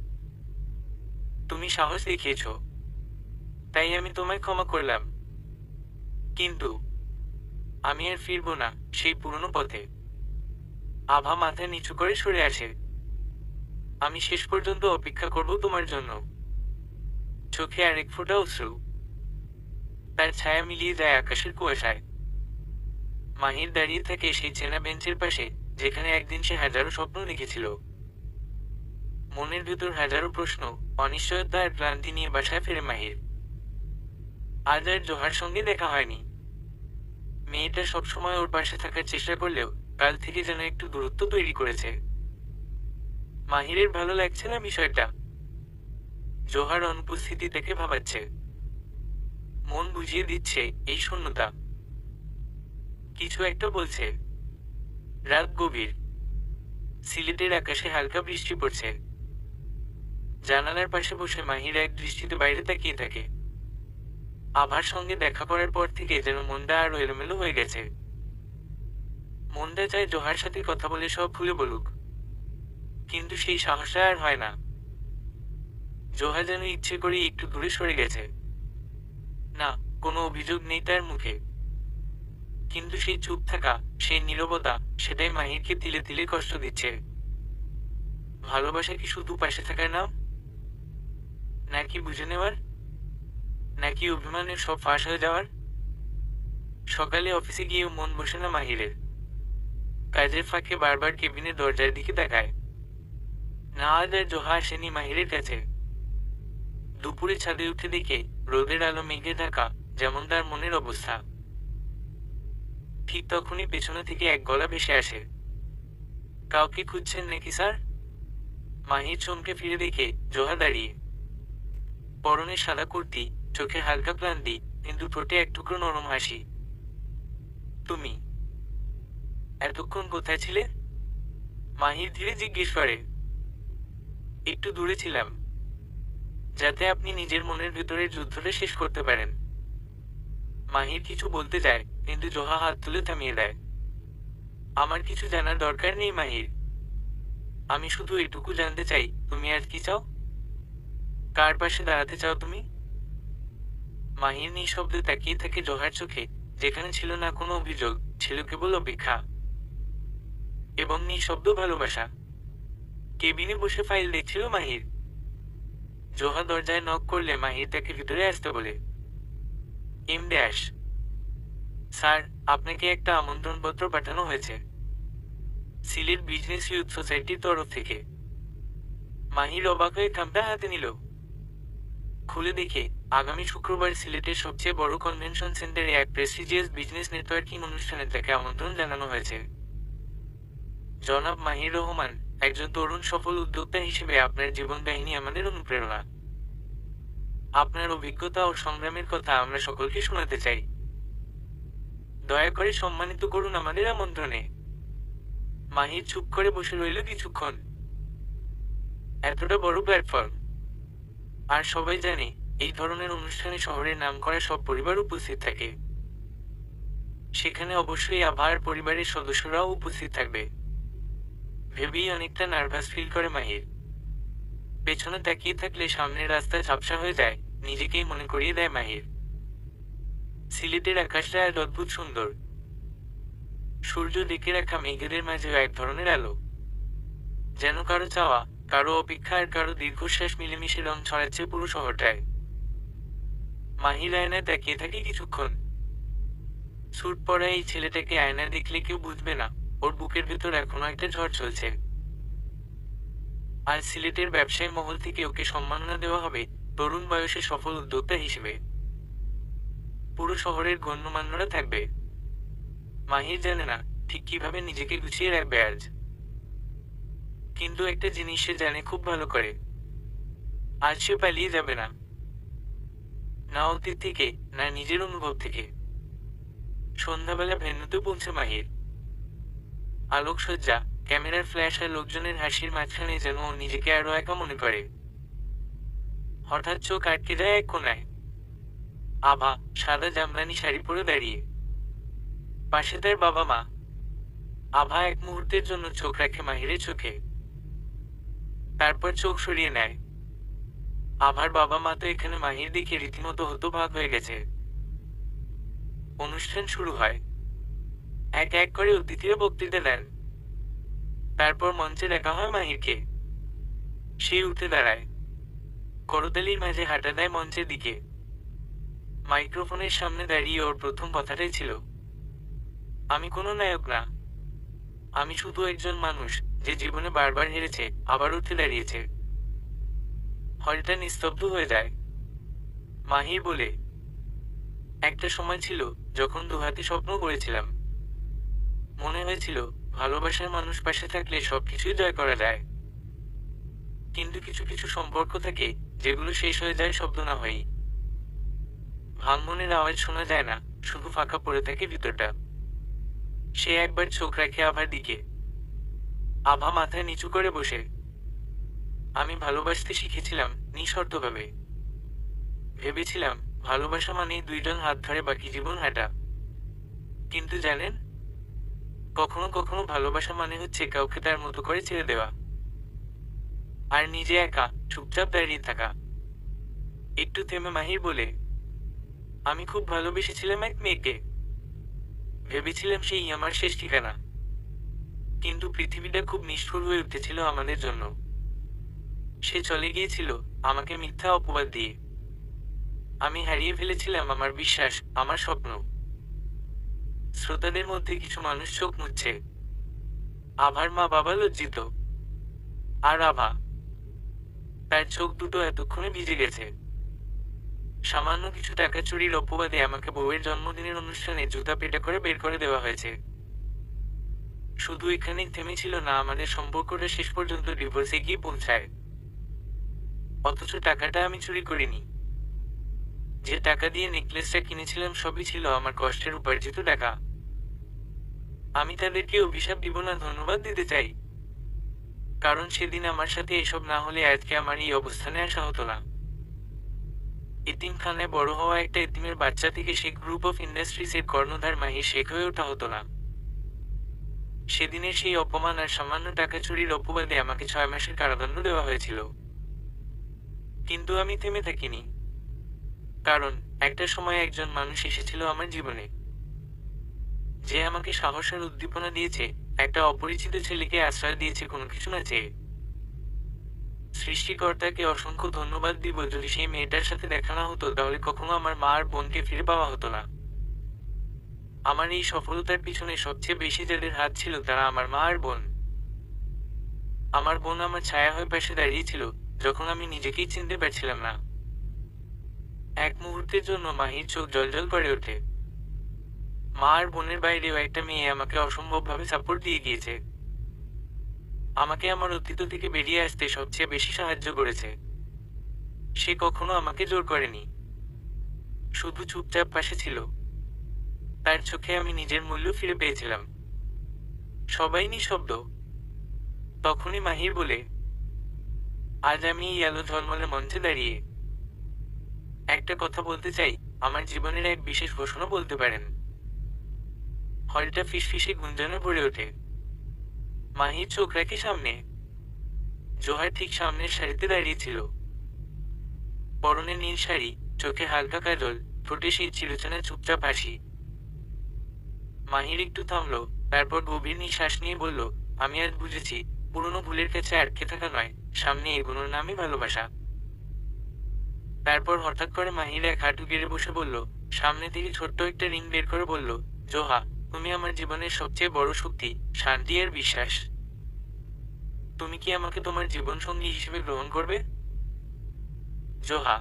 তুমি সাহস দেখিয়েছ, তাই আমি তোমায় ক্ষমা করলাম। কিন্তু আমি আর ফিরবো না সেই পুরনো পথে। আভা মাথা নিচু করে সরে আসে। আমি শেষ পর্যন্ত অপেক্ষা করব তোমার জন্য। চোখে আরেক ফোঁটা অশ্রু, তার ছায়া মিলিয়ে যায় আকাশের কুয়াশায়। মাহির দাঁড়িয়ে থাকে সেই চেনা বেঞ্চের পাশে, যেখানে একদিন সে হাজারো স্বপ্ন দেখেছিল। মনের ভেতর হাজারো প্রশ্ন, অনিশ্চয়তা আর ক্লান্তি নিয়ে বাসায় ফেরে মাহির। আজ আর জোহার সঙ্গে দেখা হয়নি। মেয়েটা সবসময় ওর পাশে থাকার চেষ্টা করলেও কাল থেকে যেন একটু দূরত্ব তৈরি করেছে। মাহিরের ভালো লাগছে না বিষয়টা। জোহার অনুপস্থিতি থেকে ভাবাচ্ছে, মন বুঝিয়ে দিচ্ছে এই শূন্যতা। কিছু একটা বলছে। রাত গভীর, সিলেটের আকাশে হালকা বৃষ্টি পড়ছে। জানালার পাশে বসে মাহির এক দৃষ্টিতে বাইরে তাকিয়ে থাকে। আভার সঙ্গে দেখা করার পর থেকে যেন মনটা আরো এলোমেলো হয়ে গেছে। মনটা চায় জোহার সাথে কথা বলে সব ভুলে বলুক, কিন্তু সেই সাহসটা আর হয় না। জোহা যেন ইচ্ছে করে একটু দূরে সরে গেছে। না, কোনো অভিযোগ নেই তার মুখে, কিন্তু সেই চুপ থাকা, সেই নীরবতা, সেটাই মাহিরকে তিলে তিলে কষ্ট দিচ্ছে। ভালোবাসা কি শুধু পাশে থাকার নাম, নাকি বুঝে নেওয়ার, নাকি অভিমানের সব ফাঁস হয়ে যাওয়ার? সকালে অফিসে গিয়েও মন বসে না মাহিরের। কাজের ফাঁকে বারবার কেবিনের দরজার দিকে তাকায়। না, আজ আর জোহা আসেনি মাহিরের কাছে। দুপুরে ছাদে উঠে দেখে রোদের আলো মেঘে ঢাকা, যেমন তার মনের অবস্থা। ঠিক তখনই পেছনে থেকে এক গলা ভেসে আসে, কাউকে খুঁজছেন নাকি স্যার? মাহির চমকে ফিরে দেখে জোহা দাঁড়িয়ে, পরনে সাদা কুর্তি, চোখে হালকা ক্লান্তি, কিন্তু ঠোঁটে এক টুকরো নরম হাসি। তুমি এতক্ষণ কোথায় ছিলে? মাহির ধীরে জিজ্ঞেস করে। একটু দূরে ছিলাম, যাতে আপনি নিজের মনের ভেতরের যুদ্ধটা শেষ করতে পারেন। মাহির কিছু বলতে যায়, কিন্তু জোহা হাত তুলে থামিয়ে দেয়। আমার কিছু জানার দরকার নেই মাহির। আমি শুধু এটুকু জানতে চাই, তুমি আর কি চাও? কার পাশে দাঁড়াতে চাও তুমি? মাহির নিঃশব্দে তাকিয়ে থাকে জোহার চোখে, যেখানে ছিল না কোনো অভিযোগ, ছিল কেবল অপেক্ষা এবং নিঃশব্দ ভালোবাসা। কেবিনে বসে ফাইল দেখছিল মাহির। জোহা দরজায় নক করলে মাহির তাকে ভিতরে আসতে বলে। এম ড্যাশ স্যার, আপনাকে একটা আমন্ত্রণপত্র পাঠানো হয়েছে সিলেট বিজনেস ইউথ সোসাইটির তরফ থেকে। মাহির অবাক হয়ে খামটা হাতে নিল। খুলে দেখে আগামী শুক্রবার সিলেটের সবচেয়ে বড় কনভেনশন সেন্টারে এক প্রেস্টিজিয়াস বিজনেস নেটওয়ার্কিং অনুষ্ঠানে তাকে আমন্ত্রণ জানানো হয়েছে। জনাব মাহির রহমান, একজন তরুণ সফল উদ্যোক্তা হিসেবে আপনার জীবন কাহিনী আমাদের অনুপ্রেরণা। আপনার অভিজ্ঞতা ও সংগ্রামের কথা আমরা সকলকে শোনাতে চাই। দয়া করে সম্মানিত করুন আমাদের আমন্ত্রণে। মাহির চুপ করে বসে রইল কিছুক্ষণ। এতটা বড় প্ল্যাটফর্ম, আর সবাই জানে এই ধরনের অনুষ্ঠানে শহরের নামকরা সব পরিবার উপস্থিত থাকে। সেখানে অবশ্যই আভার পরিবারের সদস্যরাও উপস্থিত থাকবে। ভেবেই অনেকটা নার্ভাস ফিল করে মাহির। পেছনে তাকিয়ে থাকলে সামনের রাস্তা ঝাপসা হয়ে যায়, নিজেকেই মনে করিয়ে দেয় মাহির। সিলেটের আকাশটা এক অদ্ভুত সুন্দর। সূর্য ডেকে রাখা মেঘেদের মাঝেও এক ধরনের আলো, যেন কারো চাওয়া, কারো অপেক্ষা আর কারো দীর্ঘশ্বাস মিলেমিশে রং ছড়াচ্ছে পুরো শহরটায়। মাহির আয়নায় তাকিয়ে থাকে কিছুক্ষণ। স্যুট পরা এই ছেলেটাকে আয়নায় দেখলে কেউ বুঝবে না ওর বুকের ভেতর এখনো একটা ঝড় চলছে। আর সিলেটের ব্যবসায়ী মহল থেকে ওকে সম্মাননা দেওয়া হবে তরুণ বয়সে সফল উদ্যোক্তা হিসেবে। পুরো শহরের গণ্যমান্যরা থাকবে। মাহির জানে না ঠিক কিভাবে নিজেকে গুছিয়ে রাখবে আজ, কিন্তু একটা জিনিস সে জানে খুব ভালো করে, আজ সে পালিয়ে যাবে না, না অতীত থেকে, না নিজের অনুভব থেকে। সন্ধ্যাবেলা ভেন্যুতে পৌঁছে মাহির। আলোকসজ্জা, ক্যামেরার ফ্ল্যাশ আর লোকজনের হাসির মাঝখানে যেন ও নিজেকে আরো একা মনে করে। হঠাৎ চোখ আটকে যায় এক কোনায়। আভা সাদা জামদানি শাড়ি পরে দাঁড়িয়ে, পাশে তার বাবা মা। আভা এক মুহূর্তের জন্য চোখ রাখে মাহিরের চোখে, তারপর চোখ সরিয়ে নেয়। আভার বাবা মা তো এখানে মাহির দেখে রীতিমতো হতবাক হয়ে গেছে। অনুষ্ঠান শুরু হয়। এক এক করে অতিথিরা বক্তৃতা দেন। তারপর মঞ্চে দেখা হয় মাহিরকে। সে উঠে দাঁড়ায়, করতালির মাঝে হাঁটা দেয় মঞ্চের দিকে। মাইক্রোফোনের সামনে দাঁড়িয়ে ওর প্রথম কথাটাই ছিল, আমি কোনো নায়ক না, আমি শুধু একজন মানুষ যে জীবনে বারবার হেরেছে, আবার উঠে দাঁড়িয়েছে। হলটা নিস্তব্ধ হয়ে যায়। মাহির বলে, একটা সময় ছিল যখন দুহাতে স্বপ্ন করেছিলাম, মনে হয়েছিল ভালোবাসার মানুষ পাশে থাকলে সবকিছুই জয় করা যায়। কিন্তু কিছু কিছু সম্পর্ক থাকে যেগুলো শেষ হয়ে যায় শব্দ না হয়েই। ভাঙনের আওয়াজ শোনা যায় না, শুধু ফাঁকা পড়ে থাকে ভিতরটা। সে একবার চোখ রাখে আভার দিকে। আভা মাথায় নিচু করে বসে। আমি ভালোবাসতে শিখেছিলাম নিঃশর্তভাবে। ভেবেছিলাম ভালোবাসা মানে দুইজন হাত ধরে বাকি জীবন হাঁটা। কিন্তু জানেন, কখনো কখনো ভালোবাসা মানে হচ্ছে কাউকে তার মতো করে ছেড়ে দেওয়া, আর নিজে একা চুপচাপ দাঁড়িয়ে থাকা। একটু থেমে মাহির বলে, আমি খুব ভালোবেসেছিলাম এক মেয়েকে। ভেবেছিলাম সেই আমার শেষ ঠিকানা। কিন্তু পৃথিবীটা খুব নিষ্ঠুর হয়ে উঠেছিল আমাদের জন্য। সে চলে গিয়েছিল আমাকে মিথ্যা অপবাদ দিয়ে। আমি হারিয়ে ফেলেছিলাম আমার বিশ্বাস, আমার স্বপ্ন। শ্রোতাদের মধ্যে কিছু মানুষ চোখ মুছছে। আভার মা বাবা লজ্জিত। আর আভা, তার চোখ দুটো এতক্ষণে ভিজে গেছে। সামান্য কিছু টাকা চুরির অপবাদে আমাকে বউয়ের জন্মদিনের অনুষ্ঠানে জুতা পেটা করে বের করে দেওয়া হয়েছে। শুধু এখানেই থেমেছিল না, আমাদের সম্পর্কটা শেষ পর্যন্ত ডিভোর্সে গিয়ে পৌঁছায়। অথচ টাকাটা আমি চুরি করিনি। যে টাকা দিয়ে নেকলেসটা কিনেছিলাম সবই ছিল আমার কষ্টের উপার্জিত টাকা। আমি তাদেরকে অভিশাপ দিব না, ধন্যবাদ দিতে চাই। কারণ সেদিন আমার সাথে এসব না হলে আজকে আমার এই অবস্থানে আসা হতো না। এতিমখানায় বড় হওয়া একটা এতিমের বাচ্চা থেকে সে গ্রুপ অফ ইন্ডাস্ট্রিজের কর্ণধার মাহির শেখ হয়ে ওঠা হতো না। সেদিনের সেই অপমান আর সামান্য টাকা চুরির অপবাদে আমাকে 6 মাসের কারাদণ্ড দেওয়া হয়েছিল। কিন্তু আমি থেমে থাকিনি। কারণ একটা সময় একজন মানুষ এসেছিল আমার জীবনে, যে আমাকে সাহস আর উদ্দীপনা দিয়েছে। একটা অপরিচিত ছেলেকে আশ্রয় দিয়েছে কোনো কিছু না চেয়ে। সৃষ্টিকর্তাকে অসংখ্য ধন্যবাদ দিব। যদি সেই মেয়েটার সাথে দেখা না হতো তাহলে কখনো আমার মা আর বোনকে ফিরে পাওয়া হতো না। আমার এই সফলতার পিছনে সবচেয়ে বেশি যাদের হাত ছিল তারা আমার মা আর বোন। আমার বোন আমার ছায়া হয়ে পাশে দাঁড়িয়েছিল যখন আমি নিজেকেই চিনতে পারছিলাম না। এক মুহূর্তের জন্য মাহির চোখ জ্বলজ্বল করে ওঠে। মা আর বোনের বাইরেও একটা মেয়ে আমাকে অসম্ভবভাবে সাপোর্ট দিয়ে গিয়েছে। আমাকে আমার অতীত থেকে বেরিয়ে আসতে সবচেয়ে বেশি সাহায্য করেছে। সে কখনো আমাকে জোর করেনি, শুধু চুপচাপ পাশে ছিল। তার চোখে আমি নিজের মূল্য ফিরে পেয়েছিলাম। সবাই নিঃশব্দ। তখনই মাহির বলে, আজ আমি এই আলো ঝলমলে মঞ্চে দাঁড়িয়ে একটা কথা বলতে চাই। আমার জীবনের এক বিশেষ ঘোষণা বলতে পারেন। হলটা ফিসফিসে গুঞ্জনে ভরে ওঠে। মাহির চোখ রাখে সামনে। জোহার ঠিক সামনের সারিতে দাঁড়িয়েছিল। পরনে নীল শাড়ি, চোখে হালকা কাজল, ঠোঁটে সেই চিরচেনা চুপচাপ হাসি। মাহির একটু থামলো, তারপর গভীর নিঃশ্বাস নিয়ে বলল, আমি আজ বুঝেছি পুরনো ভুলের কাছে আটকে থাকা নয়, সামনে এগোনোর নামই ভালোবাসা। তারপর হঠাৎ করে মাহির এক হাঁটু গেড়ে বসে বলল, সামনে থেকে ছোট্ট একটা রিং বের করে বলল, জোহা, তুমি আমার জীবনের সবচেয়ে বড় শক্তি, শান্তি আর বিশ্বাস। তুমি কি আমাকে তোমার জীবন সঙ্গী হিসেবে গ্রহণ করবে? জোহা,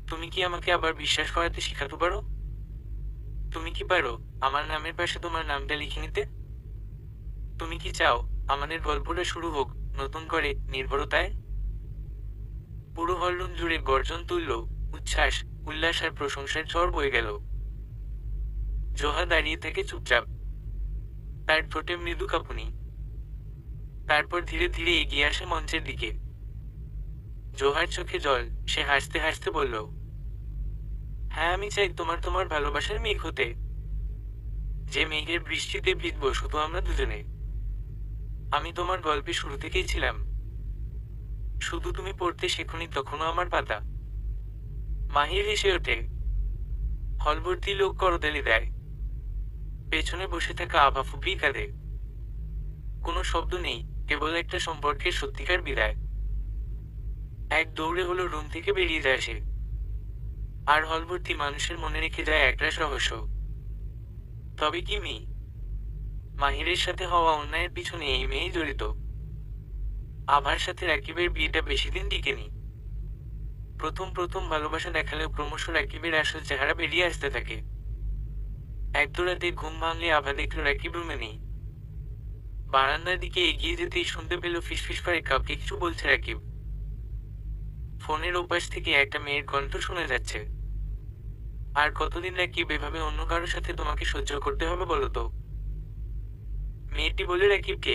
তুমি কি আমাকে আবার বিশ্বাস করাতে শেখাতে পারো? তুমি কি পারো আমার নামের পাশে তোমার নামটা লিখে নিতে? তুমি কি চাও আমাদের গল্পটা শুরু হোক নতুন করে নির্ভরতায়? পুরো হলরুম জুড়ে গর্জন তুলল, উচ্ছ্বাস, উল্লাস আর প্রশংসার ঝড় বয়ে গেল। জোহা দাঁড়িয়ে থেকে চুপচাপ, তার ঠোঁটে মৃদু কাঁপুনি। তারপর ধীরে ধীরে এগিয়ে আসে মঞ্চের দিকে। জোহার চোখে জল, সে হাসতে হাসতে বলল, হ্যাঁ, আমি চাই তোমার তোমার ভালোবাসার মেঘ হতে, যে মেঘের বৃষ্টিতে ভিজব শুধু আমরা দুজনে। আমি তোমার গল্পে শুরু থেকেই ছিলাম, শুধু তুমি পড়তে শেখনি তখনও আমার পাতা। মাহির হেসে ওঠে। হলভর্তি লোক করতালি দেয়। পেছনে বসে থাকা আভা ফুপি কাঁদে। কোনো শব্দ নেই, কেবল একটা সম্পর্কের সত্যিকার বিদায়। এক দৌড়ে হলো রুম থেকে বেরিয়ে যায় সে। আর হলভর্তি মানুষের মনে রেখে যায় একটা রহস্য। তবে কি মাহিরের সাথে হওয়া অন্যায়ের পিছনে এই মেয়েই জড়িত। আভার সাথে রাকিবের বিয়েটা বেশি দিন টিকেনি। প্রথম প্রথম ভালোবাসা দেখালেও ক্রমশ রাকিবের আসল চেহারা বেরিয়ে আসতে থাকে। এক রাতে ঘুম ভাঙলে আভা দেখল রাকিব রুমে নেই। বারান্দার দিকে এগিয়ে যেতেই শুনতে পেল ফিসফিস করে কাউকে কিছু বলছে রাকিব। ফোনের ওপাশ থেকে একটা মেয়ের কণ্ঠ শোনা যাচ্ছে। আর কতদিন রাকিব এভাবে অন্য কারোর সাথে তোমাকে সহ্য করতে হবে বলো তো? মেয়েটি বলে রাকিবকে,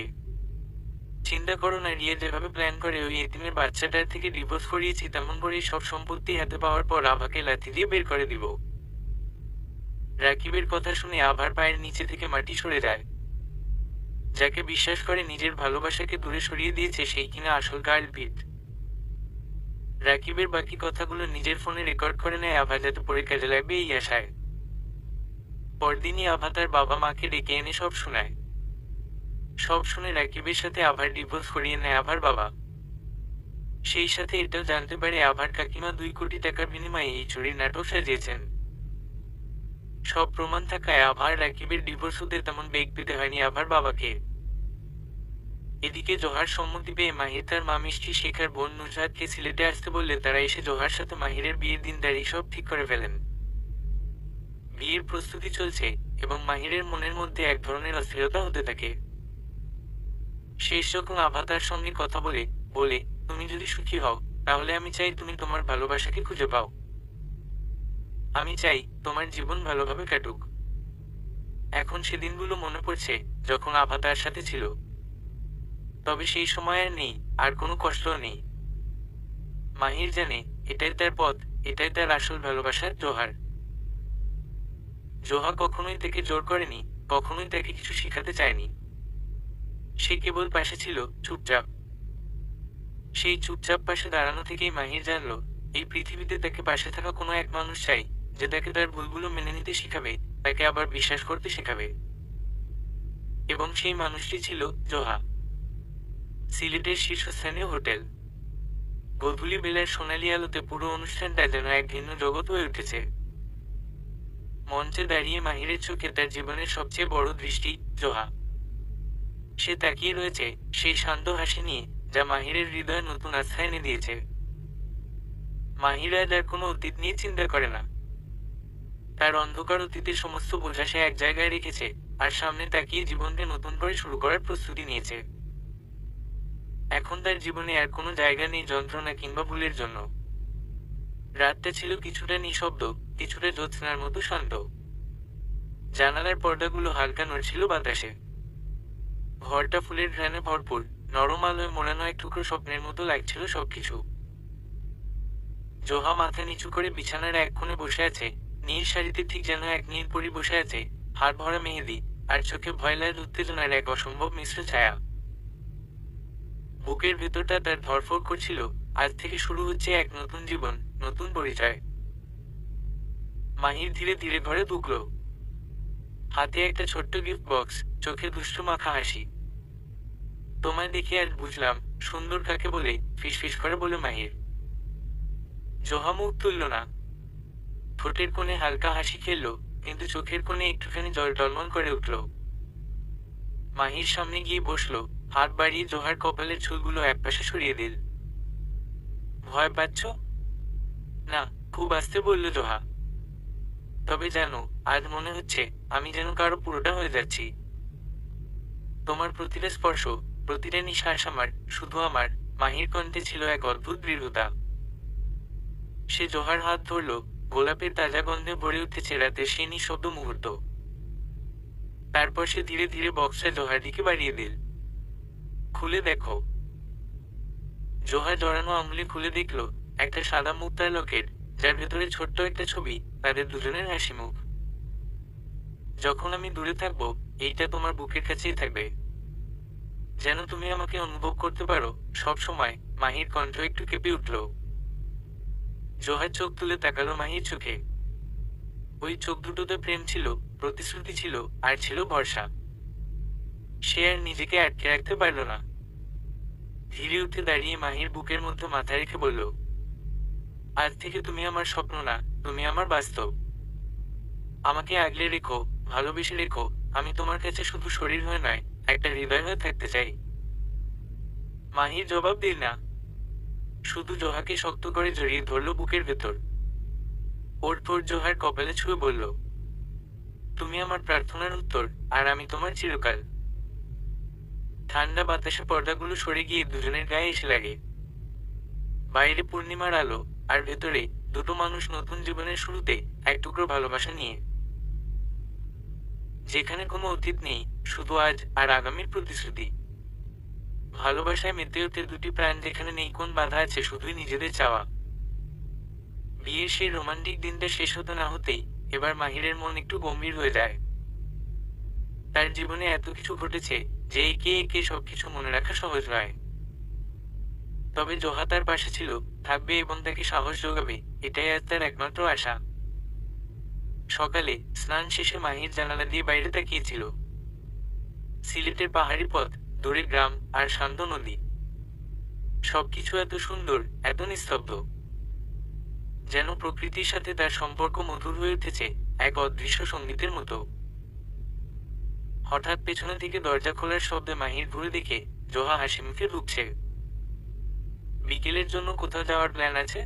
চিন্তা করো না, রিয়া যেভাবে প্ল্যান করে ওই এতিমের বাচ্চাটার থেকে ডিভোর্স করিয়েছি তেমন করেই সব সম্পত্তি হাতে পাওয়ার পর আভাকে লাথি দিয়ে বের করে দিব। রাকিবের কথা শুনে আভার পায়ের নিচে থেকে মাটি সরে যায়। যাকে বিশ্বাস করে নিজের ভালোবাসাকে দূরে সরিয়ে দিয়েছে সেই কিনা আসল গার্লপিট। রাকিবের বাকি কথাগুলো নিজের ফোনে রেকর্ড করে নেয় আভা, যাতে পরে কাজে লাগবে এই আশায়। পরদিনই আভা তার বাবা মাকে ডেকে এনে সব শোনায়। সব শুনে রাকিবের সাথে আভার ডিভোর্স করিয়ে নেয় আভার বাবা। সেই সাথে এটাও জানতে পারে আভার কাকিমা 2 কোটি টাকার বিনিময়ে এই চুরির নাটক সাজিয়েছেন। সব প্রমাণ থাকায় আভার রাকিবের ডিভোর্স হতে তেমন বেগ পেতে হয়নি আভার বাবাকে। এদিকে জোহার সম্মতি পেয়ে মাহির তার মা মিষ্টি শেখার বোন নুসরাতকে সিলেটে আসতে বললে তারা এসে জোহার সাথে মাহিরের বিয়ের দিন তারিখ সব ঠিক করে ফেলেন। বিয়ের প্রস্তুতি চলছে এবং মাহিরের মনের মধ্যে এক ধরনের অস্থিরতা হতে থাকে। শেষ যখন আভা তার সঙ্গে কথা বলে বলে তুমি যদি সুখী হও তাহলে আমি চাই তুমি তোমার ভালোবাসাকে খুঁজে পাও। আমি চাই তোমার জীবন ভালোভাবে কাটুক। এখন সেদিনগুলো মনে পড়ছে যখন আভা তার সাথে ছিল। তবে সেই সময় আর নেই, আর কোনো কষ্টও নেই। মাহির জানে এটাই তার পথ, এটাই তার আসল ভালোবাসার জোহার। জোহা কখনোই তাকে জোর করেনি, কখনোই তাকে কিছু শেখাতে চায়নি। সে কেবল পাশে ছিল, চুপচাপ। সেই চুপচাপ পাশে দাঁড়ানো থেকেই মাহির জানলো এই পৃথিবীতে তাকে পাশে থাকা কোনো এক মানুষ চাই, যে তাকে তার ভুলগুলো মেনে নিতে শেখাবে, তাকে আবার বিশ্বাস করতে শেখাবে। এবং সেই মানুষটি ছিল জোহা। সিলেটের শীর্ষস্থানীয় হোটেল। গধূলি বেলার সোনালি আলোতে পুরো অনুষ্ঠানটা যেন এক ভিন্ন জগৎ হয়ে উঠেছে। মঞ্চে দাঁড়িয়ে মাহিরের চোখে তার জীবনের সবচেয়ে বড় দৃষ্টি জোহা। সে তাকিয়ে রয়েছে সেই শান্ত হাসি নিয়ে, যা মাহিরের হৃদয়ে নতুন আস্থা এনে দিয়েছে। মাহির আজ আর কোনো অতীত নিয়ে চিন্তা করে না। তার অন্ধকার অতীতের সমস্ত বোঝা সে এক জায়গায় রেখেছে, আর সামনে তাকিয়ে জীবনকে নতুন করে শুরু করার প্রস্তুতি নিয়েছে। এখন তার জীবনে আর কোনো জায়গা নেই যন্ত্রণা কিংবা ভুলের জন্য। রাতটা ছিল কিছুটা নিঃশব্দ, কিছুটা জ্যোৎস্নার মতো শান্ত। জানালার পর্দাগুলো হালকা নড়ছিল বাতাসে। ঘরটা ফুলের ঘ্রাণে ভরপুর, নরম আলোয় মোড়ানো এক টুকরো স্বপ্নের মতো লাগছিল সবকিছু। জোহা মাথা নিচু করে বিছানার এক কোণে বসে আছে, নীল শাড়িতে ঠিক যেন এক নীল পরি বসে আছে, হাড় ভরা মেহেদি, আর চোখে ভয়লার উত্তেজনার এক অসম্ভব মিশ্র ছায়া। বুকের ভেতরটা তার ধরফর করছিল, আজ থেকে শুরু হচ্ছে এক নতুন জীবন, নতুন পরিচয়। মাহির ধীরে ধীরে ঘরে ঢুকল। হাতে একটা ছোট্ট গিফট বক্স, চোখে দুষ্টু মাখা হাসি। তোমায় দেখে আজ বুঝলাম সুন্দর কাকে বলে, ফিসফিস করে বলে মাহির। জোহা মুখ তুলল না। ঠোঁটের কোণে হালকা হাসি খেলল, কিন্তু চোখের কোণে একটুখানি জল টলমল করে উঠল। মাহির সামনে গিয়ে বসল, হাত বাড়িয়ে জোহার কপালের চুলগুলো একপাশে সরিয়ে দিল। ভয় পাচ্ছ? না, খুব আস্তে বলল জোহা। তবে জানো, আজ মনে হচ্ছে আমি যেন কারো পুরোটা হয়ে যাচ্ছি। তোমার প্রতিটা স্পর্শ, প্রতিটা নিঃশ্বাস আমার, শুধু আমার। মাহির কণ্ঠে ছিল এক অদ্ভুত দৃঢ়তা। সে জোহার হাত ধরল, গোলাপের তাজা গন্ধে ভরে উঠেছে রাতের সেই নিঃশব্দ মুহূর্ত। তারপর সে ধীরে ধীরে বক্সটা জোহার দিকে বাড়িয়ে দিল। খুলে দেখো। জোহা জড়ানো আঙুলে খুলে দেখল একটা সাদা মুক্তার লকেট, যার ভেতরে ছোট্ট একটা ছবি, তাদের দুজনের হাসি মুখ। যখন আমি দূরে থাকবো, এইটা তোমার বুকের কাছেই থাকবে, যেন তুমি আমাকে অনুভব করতে পারো সব সময়। মাহির কণ্ঠ একটু কেঁপে উঠল। জোহার চোখ তুলে তাকালো মাহির চোখে। ওই চোখ দুটোতে প্রেম ছিল, প্রতিশ্রুতি ছিল, আর ছিল ভরসা। সে আর নিজেকে আটকে রাখতে পারল না। ধীরে উঠে দাঁড়িয়ে মাহির বুকের মধ্যে মাথা রেখে বলল, আজ থেকে তুমি আমার স্বপ্ন না, তুমি আমার বাস্তব। আমাকে আগলে রেখো, ভালোবেসে রেখো। আমি তোমার কাছে শুধু শরীর হয়ে নয়, একটা হৃদয় হয়ে থাকতে চাই। মাহির জবাব দিল না। শুধু জোহাকে শক্ত করে জড়িয়ে ধরল বুকের ভেতর। ওর ঠোঁট জোহার কপালে ছুঁয়ে বলল, তুমি আমার প্রার্থনার উত্তর, আর আমি তোমার চিরকাল। ঠান্ডা বাতাসে পর্দাগুলো সরে গিয়ে দুজনের গায়ে এসে লাগে। বাইরে পূর্ণিমার আলো, আর ভেতরে দুটো মানুষ নতুন জীবনের শুরুতে এক টুকরো ভালোবাসা নিয়ে, যেখানে কোনো অতীত নেই, শুধু আজ আর আগামীর প্রতিশ্রুতি। ভালোবাসায় মেতে ওঠে দুটি প্রাণ, যেখানে নেই কোন বাধা, আছে শুধুই নিজেদের চাওয়া। বিয়ের সেই রোমান্টিক দিনটা শেষ হতে না হতেই এবার মাহিরের মন একটু গম্ভীর হয়ে যায়। তার জীবনে এত কিছু ঘটেছে যে একে একে সবকিছু মনে রাখা সহজ নয়। তবে জোহা তার পাশে ছিল, থাকবে এবং তাকে সাহস যোগাবে, এটাই আজ তার একমাত্র আশা। সকালে স্নান শেষে মাহির জানালা দিয়ে বাইরে তাকিয়েছিল। সিলেটের পাহাড়ি পথ, দূরে গ্রাম, আর শান্ত নদী। সবকিছু এত সুন্দর, এত নিস্তব্ধ, যেন প্রকৃতির সাথে তার সম্পর্ক মধুর হয়ে উঠেছে এক অদৃশ্য সঙ্গীতের মতো। হঠাৎ পেছনে থেকে দরজা খোলার শব্দে মাহির ঘুরে দেখে জোহা হাসি মুখে ঢুকছে। বিকেলের জন্য কোথাও যাওয়ার প্ল্যান আছে?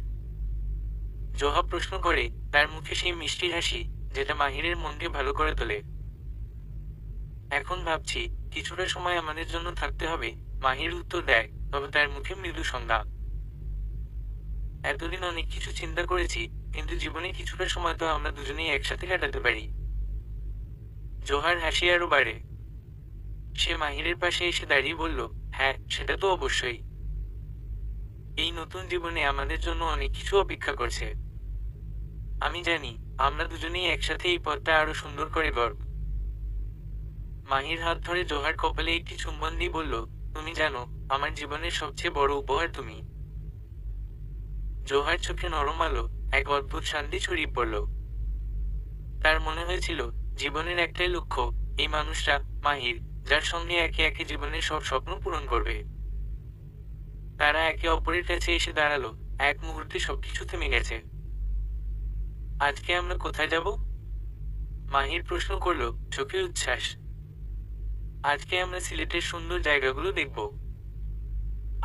জোহা প্রশ্ন করে, তার মুখে সেই মিষ্টি হাসি যেটা মাহিরের মনকে ভালো করে তোলে। এখন ভাবছি কিছুটা সময় আমাদের জন্য থাকতে হবে, মাহির উত্তর দেয়, তবে তার মুখে মৃদু সংজ্ঞা। এতদিন অনেক কিছু চিন্তা করেছি, কিন্তু জীবনে কিছুটা সময় তো আমরা দুজনেই একসাথে কাটাতে পারি। জোহার হাসি আরো বাড়ে। সে মাহিরের পাশে এসে দাঁড়িয়ে বলল, হ্যাঁ, সেটা তো অবশ্যই। এই নতুন জীবনে আমাদের জন্য অনেক কিছু অপেক্ষা করছে। আমি জানি আমরা দুজনেই একসাথে এই পথটা আরো সুন্দর করে গড়ব। মাহির হাত ধরে জোহার কপালে একটি চুম্বন দিয়ে বলল, তুমি জানো, আমার জীবনের সবচেয়ে বড় উপহার তুমি। জোহার চোখে নরম আলো, এক অদ্ভুত শান্তি ছড়িয়ে পড়ল। তার মনে হয়েছিল জীবনের একটাই লক্ষ্য, এই মানুষটা, মাহির, যার সঙ্গে একে একে জীবনের সব স্বপ্ন পূরণ করবে। তারা একে অপরের কাছে এসে দাঁড়ালো, এক মুহূর্তে সবকিছু থেমে গেছে। আজকে আমরা কোথায় যাব? মাহির প্রশ্ন করলো, চোখে উচ্ছ্বাস। আজকে আমরা সিলেটের সুন্দর জায়গাগুলো দেখব।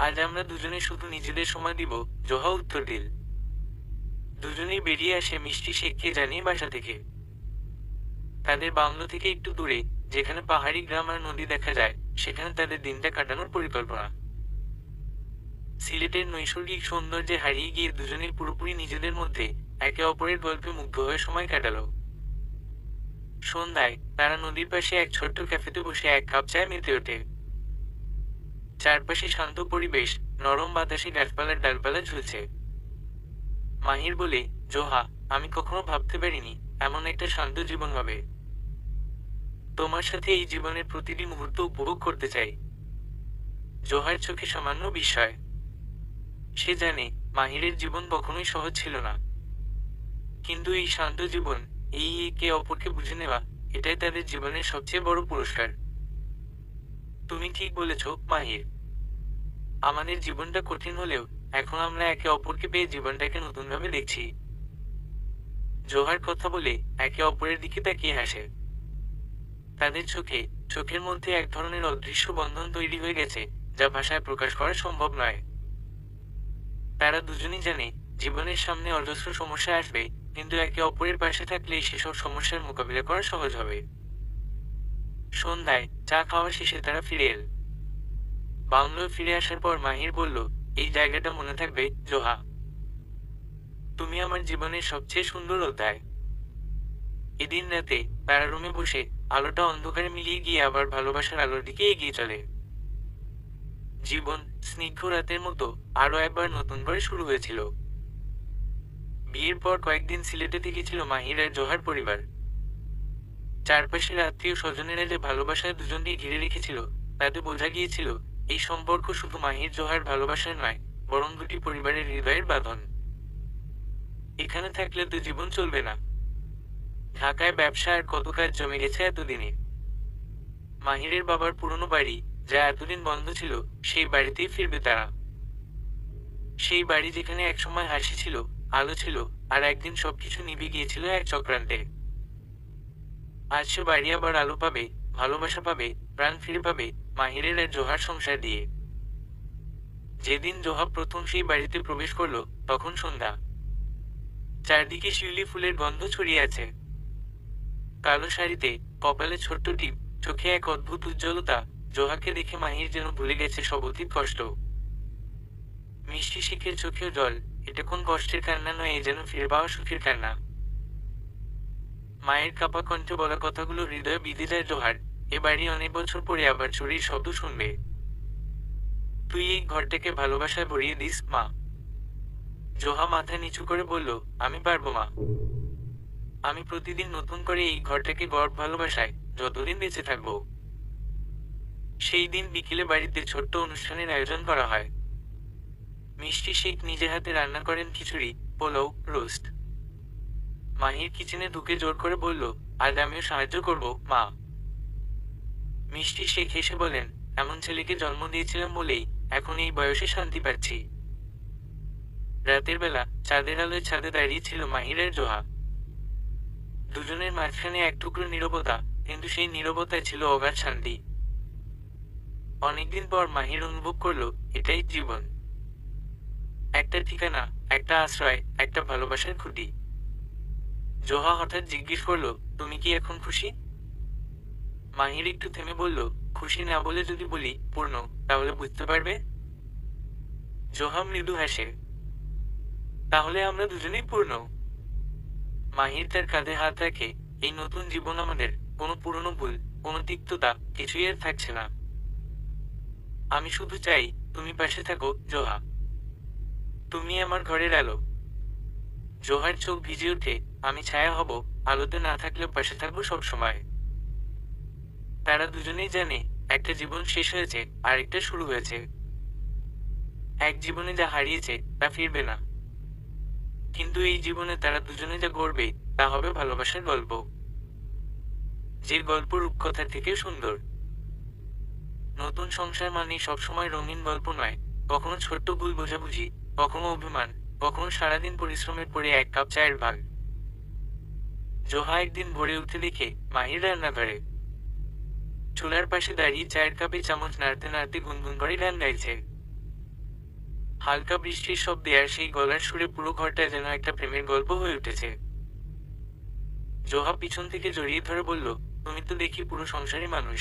আজ আমরা দুজনে শুধু নিজেদের সময় দিব, জোহা উত্তর দিল। দুজনেই বেরিয়ে আসে মিষ্টি শেখকে জানিয়ে বাসা থেকে। তাদের বাংলো থেকে একটু দূরে, যেখানে পাহাড়ি গ্রাম আর নদী দেখা যায়, সেখানে তাদের দিনটা কাটানোর পরিকল্পনা। সিলেটের নৈসর্গিক সৌন্দর্যে হারিয়ে গিয়ে দুজনেই পুরোপুরি নিজেদের মধ্যে একে অপরের গল্পে মুগ্ধ হয়ে সময় কাটালো। সন্ধ্যায় তারা নদীর পাশে এক ছোট্ট ক্যাফেতে বসে এক কাপ চায় মেতে ওঠে। চারপাশে শান্ত পরিবেশ, নরম বাতাসে গাছপালার ডালপালা ঝুলছে। মাহির বলে, জোহা, আমি কখনো ভাবতে পারিনি এমন একটা শান্ত জীবন হবে। তোমার সাথে এই জীবনের প্রতিটি মুহূর্ত উপভোগ করতে চাই। জোহার চোখে সামান্য বিস্ময়। সে জানে মাহিরের জীবন কখনোই সহজ ছিল না, কিন্তু এই শান্ত জীবন, এই একে অপরকে বুঝে নেওয়া, এটাই তাদের জীবনের সবচেয়ে বড় পুরস্কার। তুমি ঠিক বলেছ মাহির, আমাদের জীবনটা কঠিন হলেও এখন আমরা একে অপরকে পেয়ে জীবনটাকে নতুনভাবে দেখছি। জোহার কথা বলে একে অপরের দিকে তাকিয়ে হাসে। তাদের চোখের মধ্যে এক ধরনের অদৃশ্য বন্ধন তৈরি হয়ে গেছে, যা ভাষায় প্রকাশ করা সম্ভব নয়। তারা দুজনই জানে জীবনের সামনে অজস্র সমস্যা আসবে, কিন্তু একে অপরের পাশে থাকলে সেসব সমস্যার মোকাবিলা করা সহজ হবে। সন্ধ্যায় চা খাওয়া শেষে তারা ফিরে এল। বাংলোয় ফিরে আসার পর মাহির বলল, এই জায়গাটা মনে থাকবে জোহা। তুমি আমার জীবনের সবচেয়ে সুন্দর অধ্যায়। এদিন রাতে তারা রুমে বসে আলোটা অন্ধকারে মিলিয়ে গিয়ে আবার ভালোবাসার আলোর দিকে এগিয়ে চলে। জীবন স্নিগ্ধ রাতের মতো আরো একবার নতুন করে শুরু হয়েছিল। বিয়ের পর কয়েকদিন সিলেটে থেকেছিল মাহির আর জোহার পরিবার। চারপাশের আত্মীয় স্বজনেরা যে ভালোবাসায় দুজনকে ঘিরে রেখেছিল, তাতে বোঝা গিয়েছিল এই সম্পর্ক শুধু মাহির জোহার ভালোবাসার নয়, বরং দুটি পরিবারের হৃদয়ের বাঁধন। এখানে থাকলে তো জীবন চলবে না। ঢাকায় ব্যবসা আর কত কাজ জমে গেছে এতদিনে। মাহিরের বাবার পুরনো বাড়ি, যা এতদিন বন্ধ ছিল, সেই বাড়িতেই ফিরবে তারা। সেই বাড়ি যেখানে একসময় হাসি ছিল, আলো ছিল, আর একদিন সবকিছু নিভে গিয়েছিল এক চক্রান্তে। আজ সে বাড়ি আবার আলো পাবে, ভালোবাসা পাবে, প্রাণ ফিরে পাবে, মাহিরের আর জোহার সংসার দিয়ে। যেদিন জোহা প্রথম সেই বাড়িতে প্রবেশ করলো তখন সন্ধ্যা। চারদিকে শিউলি ফুলের গন্ধ ছড়িয়ে আছে। কালো শাড়িতে, কপালে ছোট্ট টিপ, চোখে এক অদ্ভুত উজ্জ্বলতা। জোহাকে দেখে মাহির যেন ভুলে গেছে সব অতীত কষ্ট। মিষ্টি শিখের চোখেও জল। এটা কোন কষ্টের কান্না নয়, এ যেন ফিরে পাওয়া সুখের কান্না। মায়ের কাপা কণ্ঠে বলা কথাগুলো হৃদয়ে বিঁধে যায় জোহার। এ বাড়ি অনেক বছর পরে আবার চুরির শব্দ শুনবে। তুই এই ঘরটাকে ভালোবাসায় ভরিয়ে দিস মা। জোহা মাথা নিচু করে বলল, আমি পারবো মা। আমি প্রতিদিন নতুন করে এই ঘরটাকে গড় ভালোবাসায় যতদিন বেঁচে থাকবো। সেই দিন বিকেলে বাড়িতে ছোট্ট অনুষ্ঠানের আয়োজন করা হয়। মিষ্টি শেখ নিজে হাতে রান্না করেন খিচুড়ি, পোলাও, রোস্ট। মাহির কিচেনে ঢুকে জোর করে বলল, আজ আমিও সাহায্য করব মা। মিষ্টি শেখ হেসে বলেন, এমন ছেলেকে জন্ম দিয়েছিলাম বলেই এখন এই বয়সে শান্তি পাচ্ছি। রাতের বেলা চাঁদের আলোয় ছাদে দাঁড়িয়ে ছিল মাহির আর জোহা। দুজনের মাঝখানে এক টুকরো নীরবতা, কিন্তু সেই নীরবতায় ছিল অগাধ শান্তি। অনেকদিন পর মাহির অনুভব করলো এটাই জীবন। একটা ঠিকানা, একটা আশ্রয়, একটা ভালোবাসার খুঁটি। জোহা হঠাৎ জিজ্ঞেস করলো, তুমি কি এখন খুশি? মাহির একটু থেমে বলল, খুশি না বলে যদি বলি পূর্ণ, তাহলে বুঝতে পারবে। জোহা মৃদু হাসে, তাহলে আমরা দুজনেই পূর্ণ। মাহির তার কাঁধে হাত রাখে, এই নতুন জীবন আমাদের, কোনো পুরনো ভুল, কোনো তিক্ততা কিছুই আর থাকছে না। আমি শুধু চাই তুমি পাশে থাকো জোহা। তুমি আমার ঘরের আলো। জোহার চোখ ভিজে ওঠে, আমি ছায়া হব, আলোতে না থাকলেও পাশে থাকবো সব সময়। তারা দুজনেই জানে একটা জীবন শেষ হয়েছে, আরেকটা শুরু হয়েছে। এক জীবনে যা হারিয়েছে তা ফিরবে না, কিন্তু এই জীবনে তারা দুজনে যা গড়বে তা হবে ভালোবাসার গল্প, যে গল্প রূপকথা থেকে সুন্দর। নতুন সংসার মানে সবসময় রঙিন গল্প নয়, কখনো ছোট্ট ভুল বোঝাবুঝি, কখনো অভিমান, কখনো সারাদিন পরিশ্রমের পরে এক কাপ চায়ের ভাগ। জোহা একদিন ভোরে উঠে দেখে মাহির রান্নাঘরে চুলার পাশে দাঁড়িয়ে চায়ের কাপে চামচ নাড়তে নাড়তে গুনগুন করে গান গাইছে। হালকা বৃষ্টির শব্দে আর সেই গলার সুরে পুরো ঘরটা যেন একটা প্রেমের গল্প হয়ে উঠেছে। জোহা পিছন থেকে জড়িয়ে ধরে বলল, তুমি তো দেখি পুরো সংসারী মানুষ।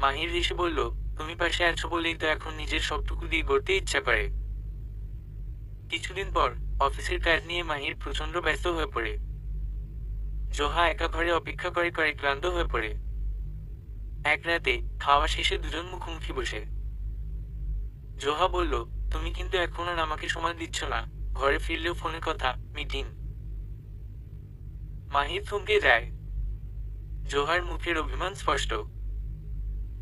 মাহির এসে বলল, তুমি পাশে আছো বলেই তো এখন নিজের সবটুকু দিয়ে গড়তে ইচ্ছা করে। কিছুদিন পর অফিসের কাজ নিয়ে মাহির প্রচন্ড ব্যস্ত হয়ে পড়ে। জোহা একা ঘরে অপেক্ষা করে করে ক্লান্ত হয়ে পড়ে। এক রাতে খাওয়া শেষে দুজন মুখোমুখি বসে। জোহা বলল, তুমি কিন্তু এখন আর আমাকে সময় দিচ্ছ না, ঘরে ফিরলেও ফোনে কথা, মিটিং। মাহির থমকে যায়। জোহার মুখের অভিমান স্পষ্ট।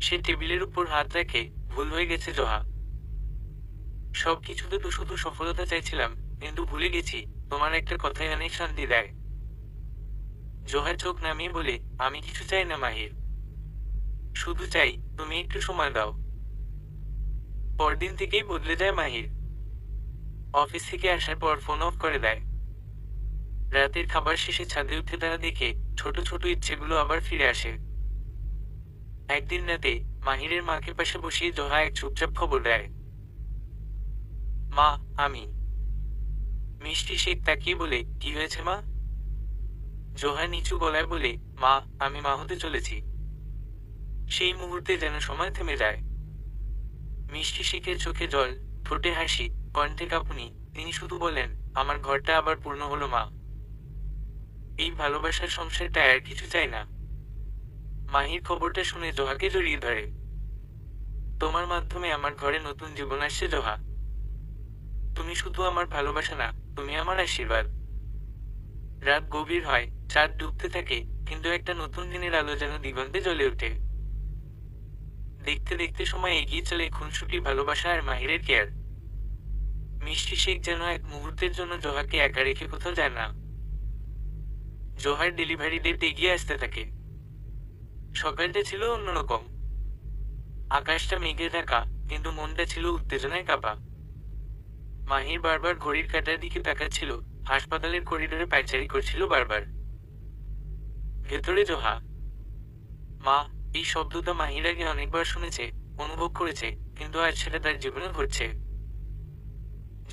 সে টেবিলের উপর হাত রাখে, ভুল হয়ে গেছে জোহা। সবকিছুতে তো শুধু সফলতা চাইছিলাম, কিন্তু ভুলে গেছি তোমার একটা কথাই অনেক শান্তি দেয়। জোহার চোখ নামিয়ে বলে, আমি কিছু চাই না মাহির, শুধু চাই তুমি একটু সময় দাও। পরদিন থেকেই বদলে যায় মাহির। অফিস থেকে আসার পর ফোন অফ করে দেয়। রাতের খাবার শেষে ছাদে উঠে তারা দেখে ছোট ছোট ইচ্ছেগুলো আবার ফিরে আসে। একদিন রাতে মাহিরের মাকে পাশে বসিয়ে জোহা এক চুপচাপ খবর দেয়, মা আমি। মিষ্টি শেখ তাকিয়ে বলে, কি হয়েছে মা? জোহা নিচু গলায় বলে, মা আমি মা হতে চলেছি। সেই মুহূর্তে যেন সময় থেমে যায়। মিষ্টি শেখের চোখে জল, ঠোঁটে হাসি, কণ্ঠে কাঁপুনি। তিনি শুধু বলেন, আমার ঘরটা আবার পূর্ণ হলো মা। এই ভালোবাসার সংসারটা আর কিছু চাই না। মাহির খবরটা শুনে জোহাকে জড়িয়ে ধরে। তোমার মাধ্যমে আমার ঘরে নতুন জীবন আসছে জোহা। তুমি শুধু আমার ভালোবাসা না, তুমি আমার আশীর্বাদ। রাত গভীর হয়, চাঁদ ডুবতে থাকে, কিন্তু একটা নতুন দিনের আলো যেন দিগন্তে জ্বলে ওঠে। দেখতে দেখতে সময় এগিয়ে চলে খুনসুটি ভালোবাসা আর মাহিরের কেয়ার। মিষ্টি শেখ যেন এক মুহূর্তের জন্য জোহাকে একা রেখে কোথাও যায় না। জোহার ডেলিভারি ডেট এগিয়ে আসতে থাকে। সকালটা ছিল অন্যরকম। আকাশটা মেঘে ঢাকা, কিন্তু মনটা ছিল উত্তেজনায় কাঁপা। মাহির বারবার ঘড়ির কাঁটার দিকে তাকাচ্ছিল, হাসপাতালের করিডোরে পায়চারি করছিল বারবার। ভেতরে জোহা। মা, এই শব্দটা মাহির আগে অনেকবার শুনেছে, অনুভব করেছে, কিন্তু আজ সেটা তার জীবনে ঘটছে।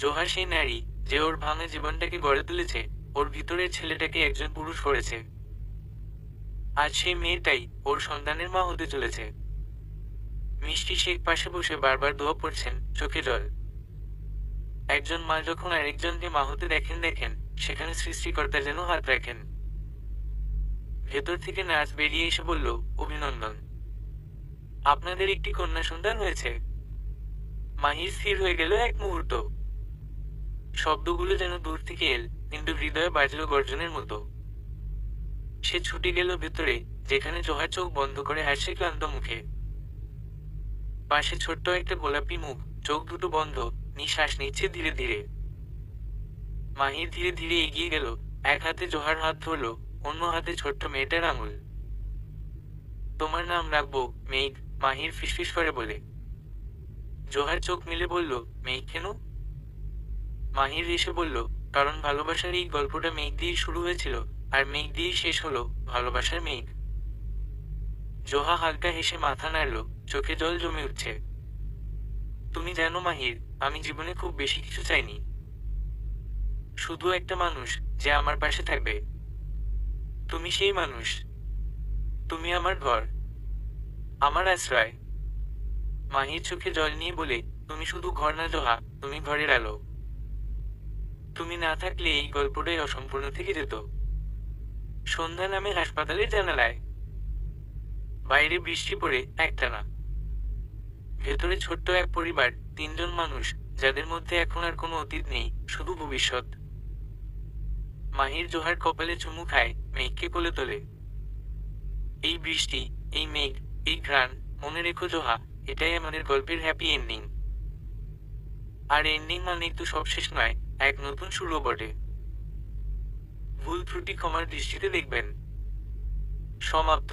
জোহা সেই নারী যে ওর ভাঙা জীবনটাকে গড়ে তুলেছে, ওর ভিতরের ছেলেটাকে একজন পুরুষ করেছে। আজ সেই মেয়েটাই ওর সন্তানের মা হতে চলেছে। মিষ্টি শেখ পাশে বসে বারবার দোয়া পড়ছেন, চোখে জল। একজন মা যখন আরেকজনকে মা হতে দেখেন, সেখানে সৃষ্টিকর্তা যেন হাত রাখেন। ভেতর থেকে নার্স বেরিয়ে এসে বলল, অভিনন্দন, আপনাদের একটি কন্যা সন্তান হয়েছে। মাহির স্থির হয়ে গেল এক মুহূর্ত। শব্দগুলো যেন দূর থেকে এল, কিন্তু হৃদয়ে বাজল গর্জনের মতো। সে ছুটে গেল ভেতরে, যেখানে জোহার চোখ বন্ধ করে হাসছে ক্লান্ত মুখে। পাশে ছোট্ট একটা গোলাপি মুখ, চোখ দুটো বন্ধ, নিঃশ্বাস নিচ্ছে ধীরে ধীরে। মাহির ধীরে ধীরে এগিয়ে গেল, এক হাতে জোহার হাত ধরল, অন্য হাতে ছোট্ট মেয়েটার আঙুল। তোমার নাম রাখবো মেঘ, মাহির ফিসফিস করে বলে। জোহার চোখ মিলে বলল, মেঘ কেন? মাহির এসে বলল, কারণ ভালোবাসার এই গল্পটা মেঘ দিয়ে শুরু হয়েছিল, আর মেঘ দিয়ে শেষ হলো, ভালোবাসার মেঘ। জোহা হালকা হেসে মাথা নাড়ল, চোখে জল জমে উঠছে। তুমি জানো মাহির, আমি জীবনে খুব বেশি কিছু চাইনি। শুধু একটা মানুষ যে আমার পাশে থাকবে। তুমি সেই মানুষ। তুমি আমার ঘর, আমার আশ্রয়। মাহির চোখে জল নিয়ে বলে, তুমি শুধু ঘর না জোহা, তুমি ঘরের আলো। তুমি না থাকলে এই গল্পটাই অসম্পূর্ণ থেকে যেত। সন্ধ্যা নামে হাসপাতালের জানালায়। বাইরে বৃষ্টি পড়ে একটানা। ভেতরে ছোট্ট এক পরিবার, তিনজন মানুষ, যাদের মধ্যে এখন আর কোনো অতীত নেই, শুধু ভবিষ্যৎ। মাহির জোহার কপালে চুমু খায়, মেঘকে কোলে তোলে। এই বৃষ্টি, এই মেঘ, এই ঘ্রাণ, মনে রেখো জোহা, এটাই আমাদের গল্পের হ্যাপি এন্ডিং। আর এন্ডিং মানেই তো সব শেষ নয়, এক নতুন শুরু বটে। ভুল ত্রুটি ক্ষমার দৃষ্টিতে দেখবেন। সমাপ্ত।